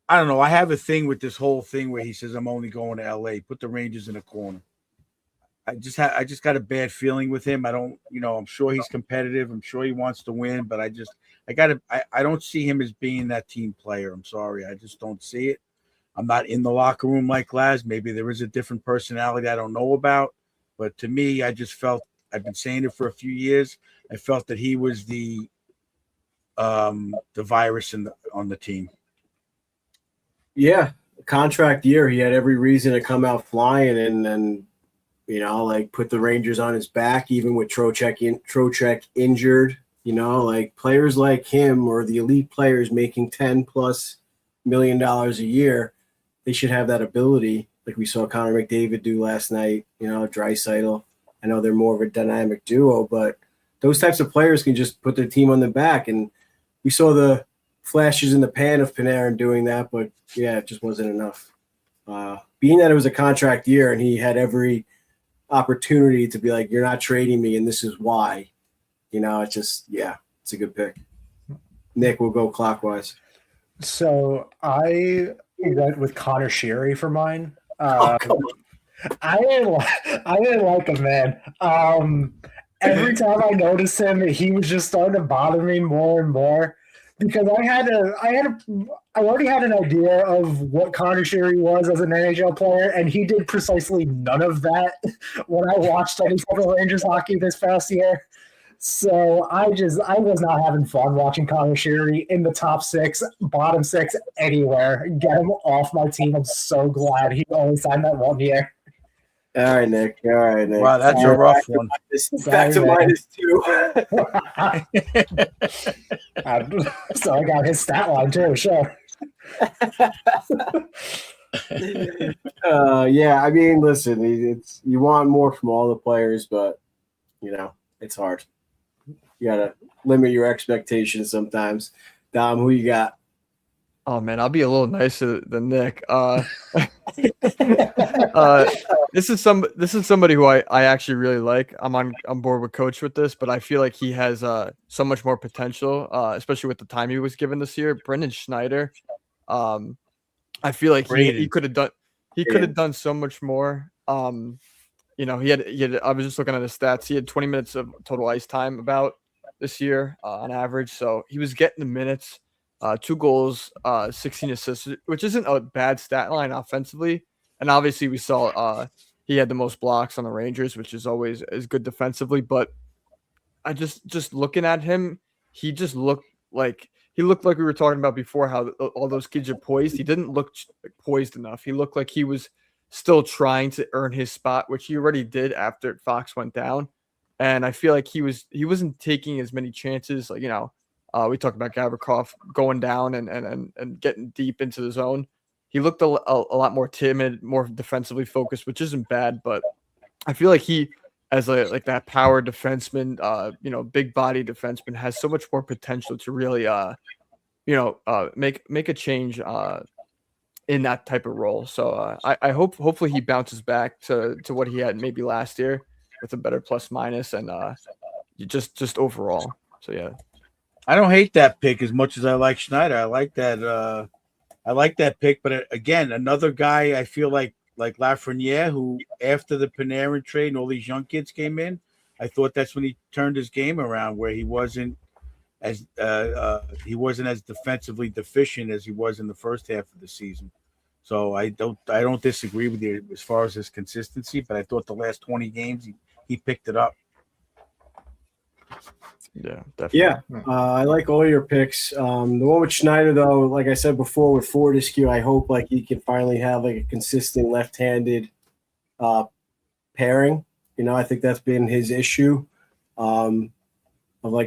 I don't know. I have a thing with this whole thing where he says, I'm only going to LA. Put the Rangers in a corner. I just got a bad feeling with him. I don't, I'm sure he's competitive. I'm sure he wants to win, but I don't see him as being that team player. I'm sorry. I just don't see it. I'm not in the locker room like Laz. Maybe there is a different personality I don't know about. But to me, I just felt, I've been saying it for a few years. I felt that he was the virus on the team. Yeah, contract year. He had every reason to come out flying and put the Rangers on his back, even with Trocheck injured. Players like him or the elite players making $10+ million a year, they should have that ability, like we saw Connor McDavid do last night. Draisaitl. I know they're more of a dynamic duo, but those types of players can just put their team on the back. And we saw the flashes in the pan of Panarin doing that, but yeah, it just wasn't enough. Being that it was a contract year and he had every opportunity to be like, you're not trading me and this is why, it's a good pick. Nick, we'll go clockwise. So I went with Connor Sheary for mine. I didn't like him, man. Every time I noticed him, he was just starting to bother me more and more because I already had an idea of what Connor Sheary was as an NHL player, and he did precisely none of that when I watched any type of Rangers hockey this past year. So I was not having fun watching Connor Sheary in the top 6, bottom 6, anywhere. Get him off my team. I'm so glad he only signed that 1 year. All right, Nick. Wow, that's a rough one. Back to -2. So I got his stat line too, sure. Listen, you want more from all the players, but it's hard. You gotta limit your expectations sometimes. Dom, who you got? Oh man, I'll be a little nicer than Nick. This is somebody who I actually really like. I'm on board with Coach with this, but I feel like he has so much more potential, especially with the time he was given this year. Brendan Schneider. I feel like he could have done so much more. He had I was just looking at his stats. He had 20 minutes of total ice time about this year on average. So he was getting the minutes, 2 goals, 16 assists, which isn't a bad stat line offensively. And obviously we saw he had the most blocks on the Rangers, which is always good defensively. But I just looking at him, he looked like we were talking about before, how all those kids are poised. He didn't look poised enough. He looked like he was still trying to earn his spot, which he already did after Fox went down. And I feel like he wasn't taking as many chances. We talked about Gavrikov going down and getting deep into the zone. He looked a lot more timid, more defensively focused, which isn't bad. But I feel like he, as that power defenseman, big body defenseman, has so much more potential to really, make a change in that type of role. So I hopefully he bounces back to what he had maybe last year with a better plus minus and just overall. So yeah, I don't hate that pick as much as I like Schneider. I like that pick, but again, another guy I feel like Lafreniere, who after the Panarin trade and all these young kids came in, I thought that's when he turned his game around, where he wasn't as defensively deficient as he was in the first half of the season. So I don't disagree with you as far as his consistency, but I thought the last 20 games he picked it up. Yeah, definitely. Yeah, I like all your picks. The one with Schneider, though, like I said before, with Fortescue, I hope he can finally have a consistent left-handed pairing. I think that's been his issue, of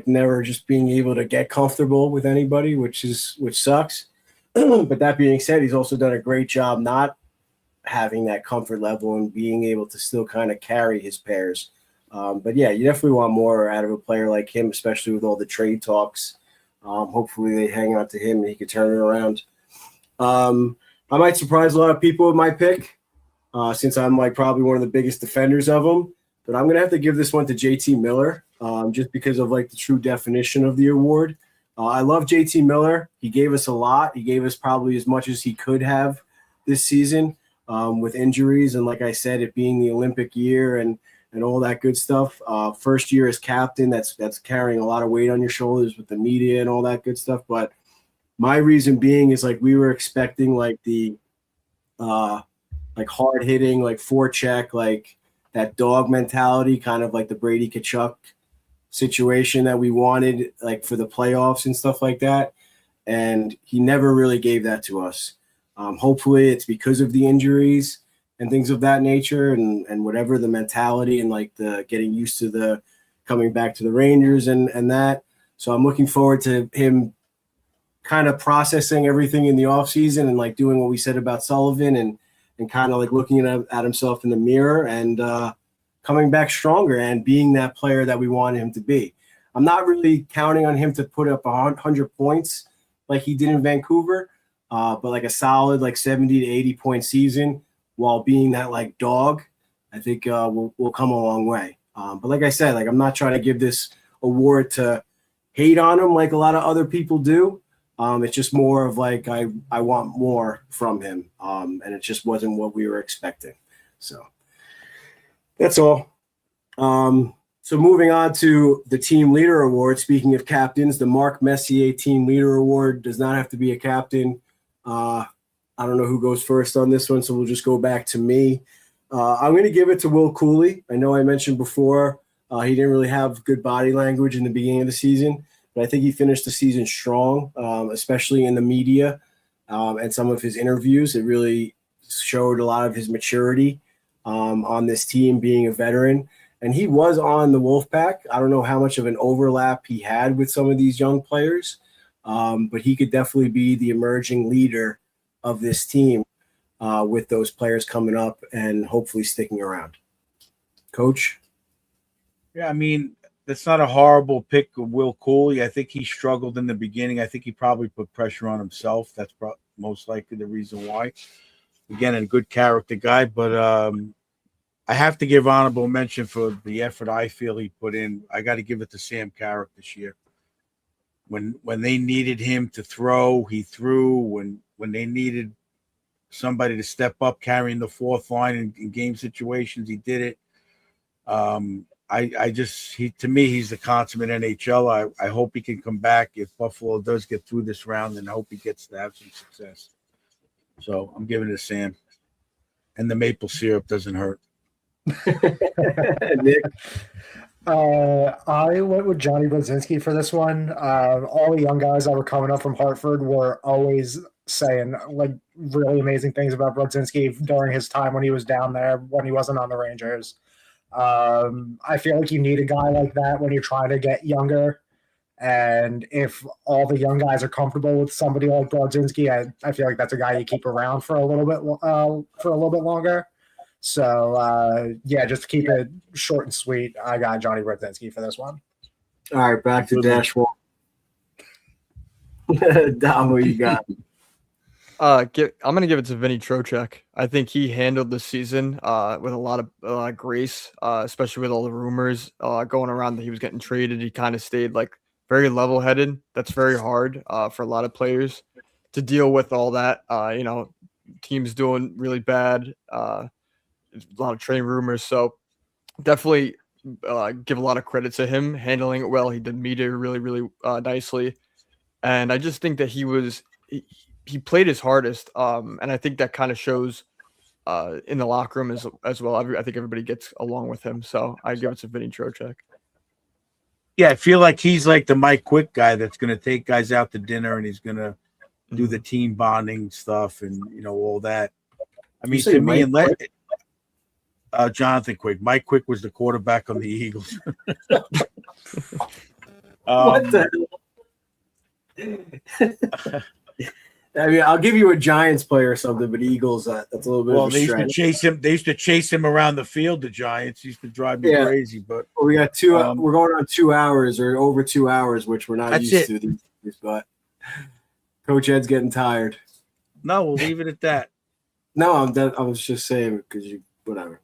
never just being able to get comfortable with anybody, which sucks. But that being said, he's also done a great job not having that comfort level and being able to still kind of carry his pairs. But yeah, you definitely want more out of a player like him, especially with all the trade talks. Hopefully they hang on to him and he can turn it around. I might surprise a lot of people with my pick, since I'm probably one of the biggest defenders of him. but I'm gonna have to give this one to JT Miller, just because of like the true definition of the award. I love JT Miller. He gave us a lot. He gave us probably as much as he could have this season, with injuries and, like I said, it being the Olympic year and all that good stuff. First year as captain, that's carrying a lot of weight on your shoulders with the media and all that good stuff. But my reason being is like we were expecting like the like hard hitting, like forecheck, like that dog mentality, kind of like the Brady Kachuk situation that we wanted, like for the playoffs and stuff like that. And he never really gave that to us. Hopefully it's because of the injuries and things of that nature, and whatever the mentality and like the getting used to the coming back to the Rangers and that. So I'm looking forward to him kind of processing everything in the offseason and like doing what we said about Sullivan and kind of like looking at himself in the mirror and coming back stronger and being that player that we wanted him to be. I'm not really counting on him to put up 100 points like he did in Vancouver, but like a solid like 70 to 80 point season while being that like dog, I think we'll come a long way. But like I said, like I'm not trying to give this award to hate on him like a lot of other people do. It's just more of like I want more from him, and it just wasn't what we were expecting. So that's all. So moving on to the Team Leader Award. Speaking of captains, the Marc Messier Team Leader Award does not have to be a captain. I don't know who goes first on this one, so we'll just go back to me. I'm going to give it to Will Cooley. I know I mentioned before he didn't really have good body language in the beginning of the season, but I think he finished the season strong, especially in the media and some of his interviews. It really showed a lot of his maturity on this team, being a veteran. And he was on the Wolfpack. I don't know how much of an overlap he had with some of these young players, but he could definitely be the emerging leader of this team with those players coming up and hopefully sticking around. Coach? Yeah, I mean, that's not a horrible pick of Will Cooley. I think he struggled in the beginning. I think he probably put pressure on himself. That's most likely the reason why. Again, a good character guy, but I have to give honorable mention for the effort I feel he put in. I got to give it to Sam Carrick this year. When they needed him to throw, he threw. When they needed somebody to step up carrying the fourth line in game situations, he did it. To me, he's the consummate NHL. I hope he can come back if Buffalo does get through this round, and I hope he gets to have some success. So I'm giving it to Sam. And the maple syrup doesn't hurt. Nick? I went with Johnny Brodzinski for this one. All the young guys that were coming up from Hartford were always saying like really amazing things about Brodzinski during his time when he was down there, when he wasn't on the Rangers. I feel like you need a guy like that when you're trying to get younger. And if all the young guys are comfortable with somebody like Brodzinski, I feel like that's a guy you keep around for a little bit longer. So just to keep it short and sweet, I got Johnny Brodzinski for this one. All right, back to Dash One. Dom, what you got? I'm gonna give it to Vinny Trocheck. I think he handled the season with a lot of grace, especially with all the rumors going around that he was getting traded. He kind of stayed like very level-headed. That's very hard for a lot of players to deal with all that. Teams doing really bad. A lot of trade rumors. So definitely give a lot of credit to him handling it well. He did media really, really nicely. And I just think that he played his hardest. And I think that kind of shows in the locker room as well. I think everybody gets along with him. So I give it to Vinny Trocheck. Yeah, I feel like he's like the Mike Quick guy that's going to take guys out to dinner and he's going to do the team bonding stuff and, all that. I mean, to me, Jonathan Quick. Mike Quick was the quarterback on the Eagles. What the hell? I mean, I'll give you a Giants player or something, but Eagles, that's a little bit of a stretch. They used to chase him around the field, the Giants. Used to drive me crazy. But we got we're going on 2 hours or over 2 hours, which we're not used to these days, but Coach Ed's getting tired. No, we'll leave it at that. No, I was just saying because whatever.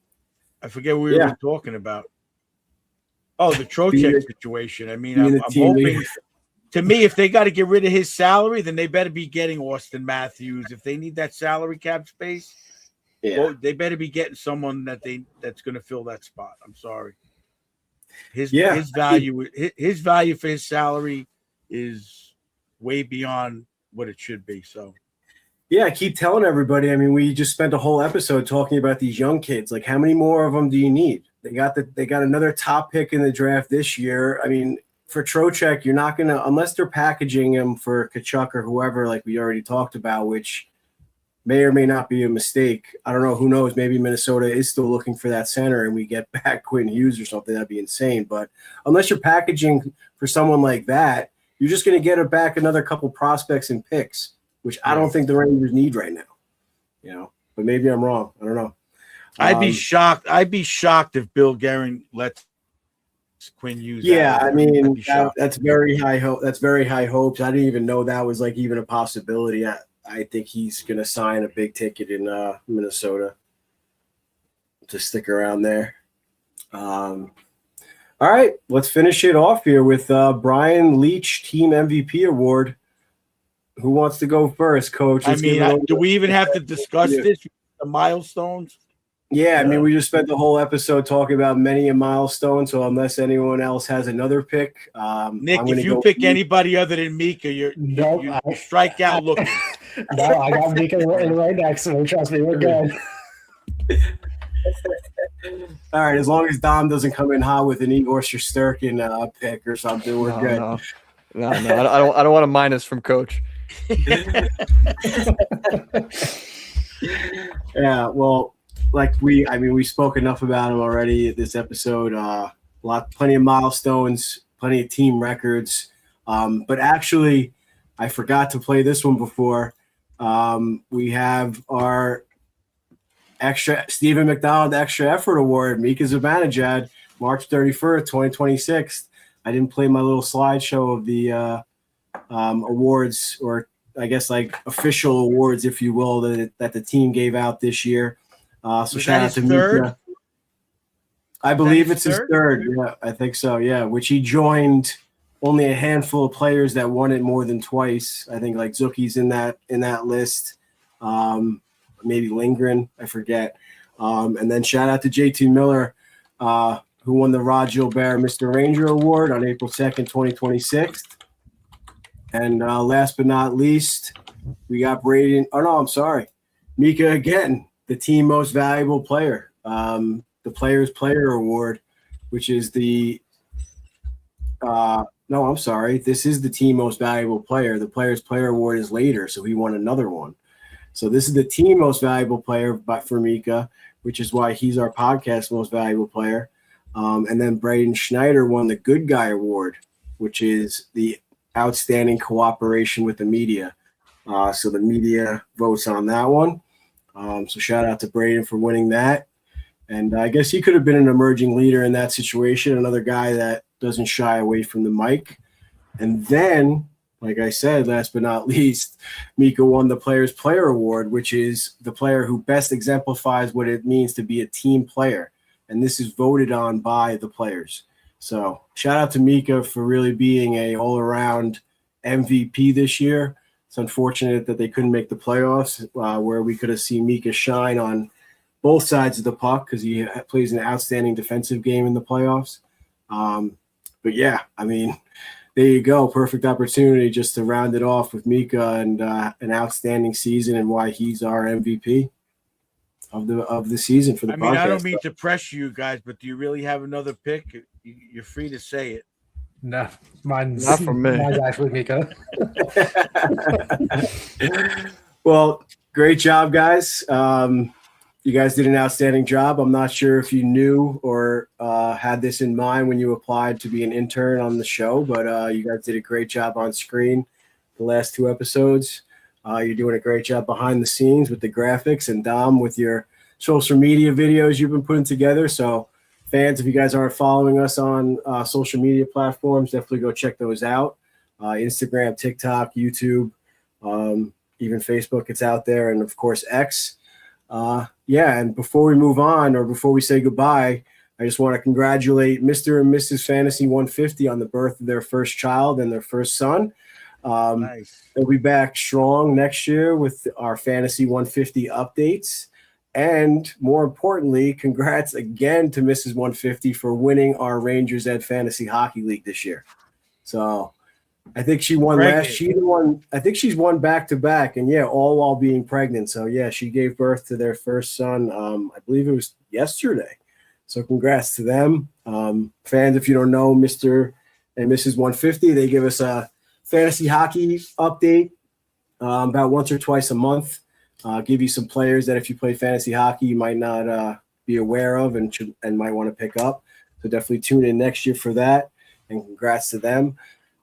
I forget what we were talking about. Oh, the Being Trocheck a- situation. I mean, being I'm the team hoping. leader. To me, if they got to get rid of his salary, then they better be getting Austin Matthews. If they need that salary cap space, Yeah. well, they better be getting someone that's going to fill that spot. I'm sorry. His value for his salary is way beyond what it should be. So Yeah, I keep telling everybody. I mean, we just spent a whole episode talking about these young kids. Like, how many more of them do you need? They got another top pick in the draft this year. I mean, for Trocheck, you're not gonna, unless they're packaging him for Kachuk or whoever, like we already talked about, which may or may not be a mistake. I don't know. Who knows? Maybe Minnesota is still looking for that center, and we get back Quinn Hughes or something. That'd be insane. But unless you're packaging for someone like that, you're just gonna get back another couple prospects and picks, which I don't think the Rangers need right now. But maybe I'm wrong. I don't know. I'd be shocked. I'd be shocked if Bill Guerin lets Quinn Hughes. Yeah, out. I mean shocked. that's very high hope. That's very high hopes. I didn't even know that was like even a possibility. I think he's going to sign a big ticket in Minnesota to stick around there. All right, let's finish it off here with Brian Leach Team MVP Award. Who wants to go first, Coach? I mean, do we even have to discuss this? The milestones? Yeah, I mean, we just spent the whole episode talking about many a milestone. So unless anyone else has another pick, Nick, if you pick anybody other than Mika, you strike out looking. No, I got Mika right next to me. Trust me, we're good. All right, as long as Dom doesn't come in hot with an Igor Shesterkin pick or something, we're good. No, I don't want a minus from Coach. Yeah, well, we spoke enough about him already this episode. Plenty of milestones, plenty of team records. But actually, I forgot to play this one before. We have our extra Stephen McDonald Extra Effort Award, Mika Zibanejad, March 31st, 2026. I didn't play my little slideshow of the awards, or I guess like official awards, if you will, that the team gave out this year. So shout out to Mika. I believe it's his third. Yeah, I think so. Yeah, which he joined only a handful of players that won it more than twice. I think like Zucchi's in that list. Maybe Lindgren, I forget. And then shout out to JT Miller, who won the Rod Gilbert Mr. Ranger Award on April 2nd, 2026. And last but not least, we got Braden. Oh, no, I'm sorry. Mika again, the team most valuable player. The Players Player Award, which is the no, I'm sorry. This is the team most valuable player. The Players Player Award is later, so he won another one. So this is the team most valuable player for Mika, which is why he's our podcast most valuable player. And then Braden Schneider won the Good Guy Award, which is the outstanding cooperation with the media. So the media votes on that one. So shout out to Braden for winning that. And I guess he could have been an emerging leader in that situation, another guy that doesn't shy away from the mic. And then, like I said, last but not least, Mika won the Players Player Award, which is the player who best exemplifies what it means to be a team player. And this is voted on by the players. So shout out to Mika for really being a all-around MVP this year. It's unfortunate that they couldn't make the playoffs, where we could have seen Mika shine on both sides of the puck because he plays an outstanding defensive game in the playoffs. But yeah, I mean, there you go. Perfect opportunity just to round it off with Mika and an outstanding season and why he's our MVP of the season for the podcast. I don't mean to pressure you guys, but do you really have another pick? You're free to say it. No, mine's not for me. Mine's actually Mika. Well, great job, guys. You guys did an outstanding job. I'm not sure if you knew or had this in mind when you applied to be an intern on the show, but you guys did a great job on screen the last two episodes. You're doing a great job behind the scenes with the graphics, and Dom with your social media videos you've been putting together. So fans, if you guys aren't following us on social media platforms, definitely go check those out. Instagram, TikTok, YouTube, even Facebook, it's out there. And of course, X. Yeah, and before we move on, or before we say goodbye, I just want to congratulate Mr. and Mrs. Fantasy 150 on the birth of their first child and their first son. Nice. They'll be back strong next year with our Fantasy 150 updates. And more importantly, congrats again to Mrs. 150 for winning our Rangers Ed Fantasy Hockey League this year. So I think she won last year. I think she's won back to back, and yeah, all while being pregnant. So yeah, she gave birth to their first son. I believe it was yesterday. So congrats to them. Fans, if you don't know, Mr. and Mrs. 150, they give us a fantasy hockey update about once or twice a month. Give you some players that if you play fantasy hockey, you might not be aware of and might want to pick up. So definitely tune in next year for that. And congrats to them.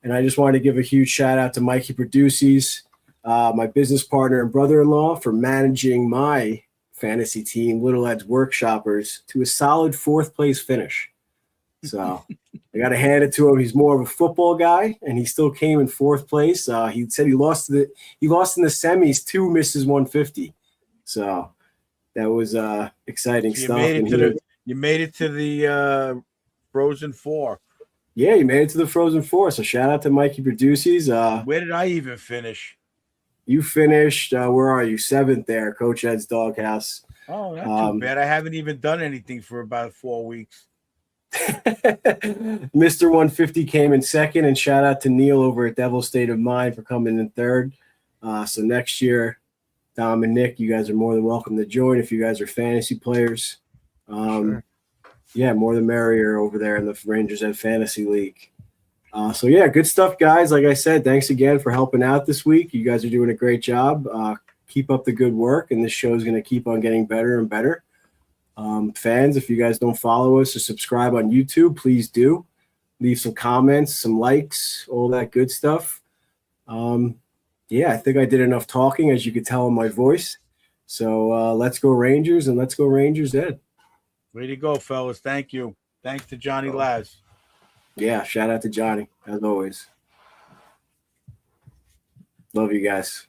And I just wanted to give a huge shout out to Mikey Produces, my business partner and brother-in-law, for managing my fantasy team, Little Ed's Workshoppers, to a solid 4th place finish. So I got to hand it to him. He's more of a football guy, and he still came in 4th place. He said he lost in the semis to Mrs. 150. So that was exciting So stuff. You made it to the Frozen Four. Yeah, you made it to the Frozen Four. So shout out to Mikey Produces. Where did I even finish? You finished, where are you? 7th there, Coach Ed's Doghouse. Oh, not too bad. I haven't even done anything for about 4 weeks. Mr. 150 came in 2nd, and shout out to Neil over at Devil State of Mind for coming in 3rd. So next year, Dom and Nick, you guys are more than welcome to join if you guys are fantasy players. Sure. Yeah, more the merrier over there in the Rangers Ed Fantasy League. So yeah, good stuff, guys. Like I said, thanks again for helping out this week. You guys are doing a great job. Keep up the good work, and this show is going to keep on getting better and better. Fans, if you guys don't follow us or subscribe on YouTube, please do. Leave some comments, some likes, all that good stuff. Yeah, I think I did enough talking, as you could tell in my voice. So let's go Rangers, and let's go Rangers Ed. Way to go, fellas. Thank you. Thanks to Jonny Laz. Yeah, shout out to Johnny, as always. Love you guys.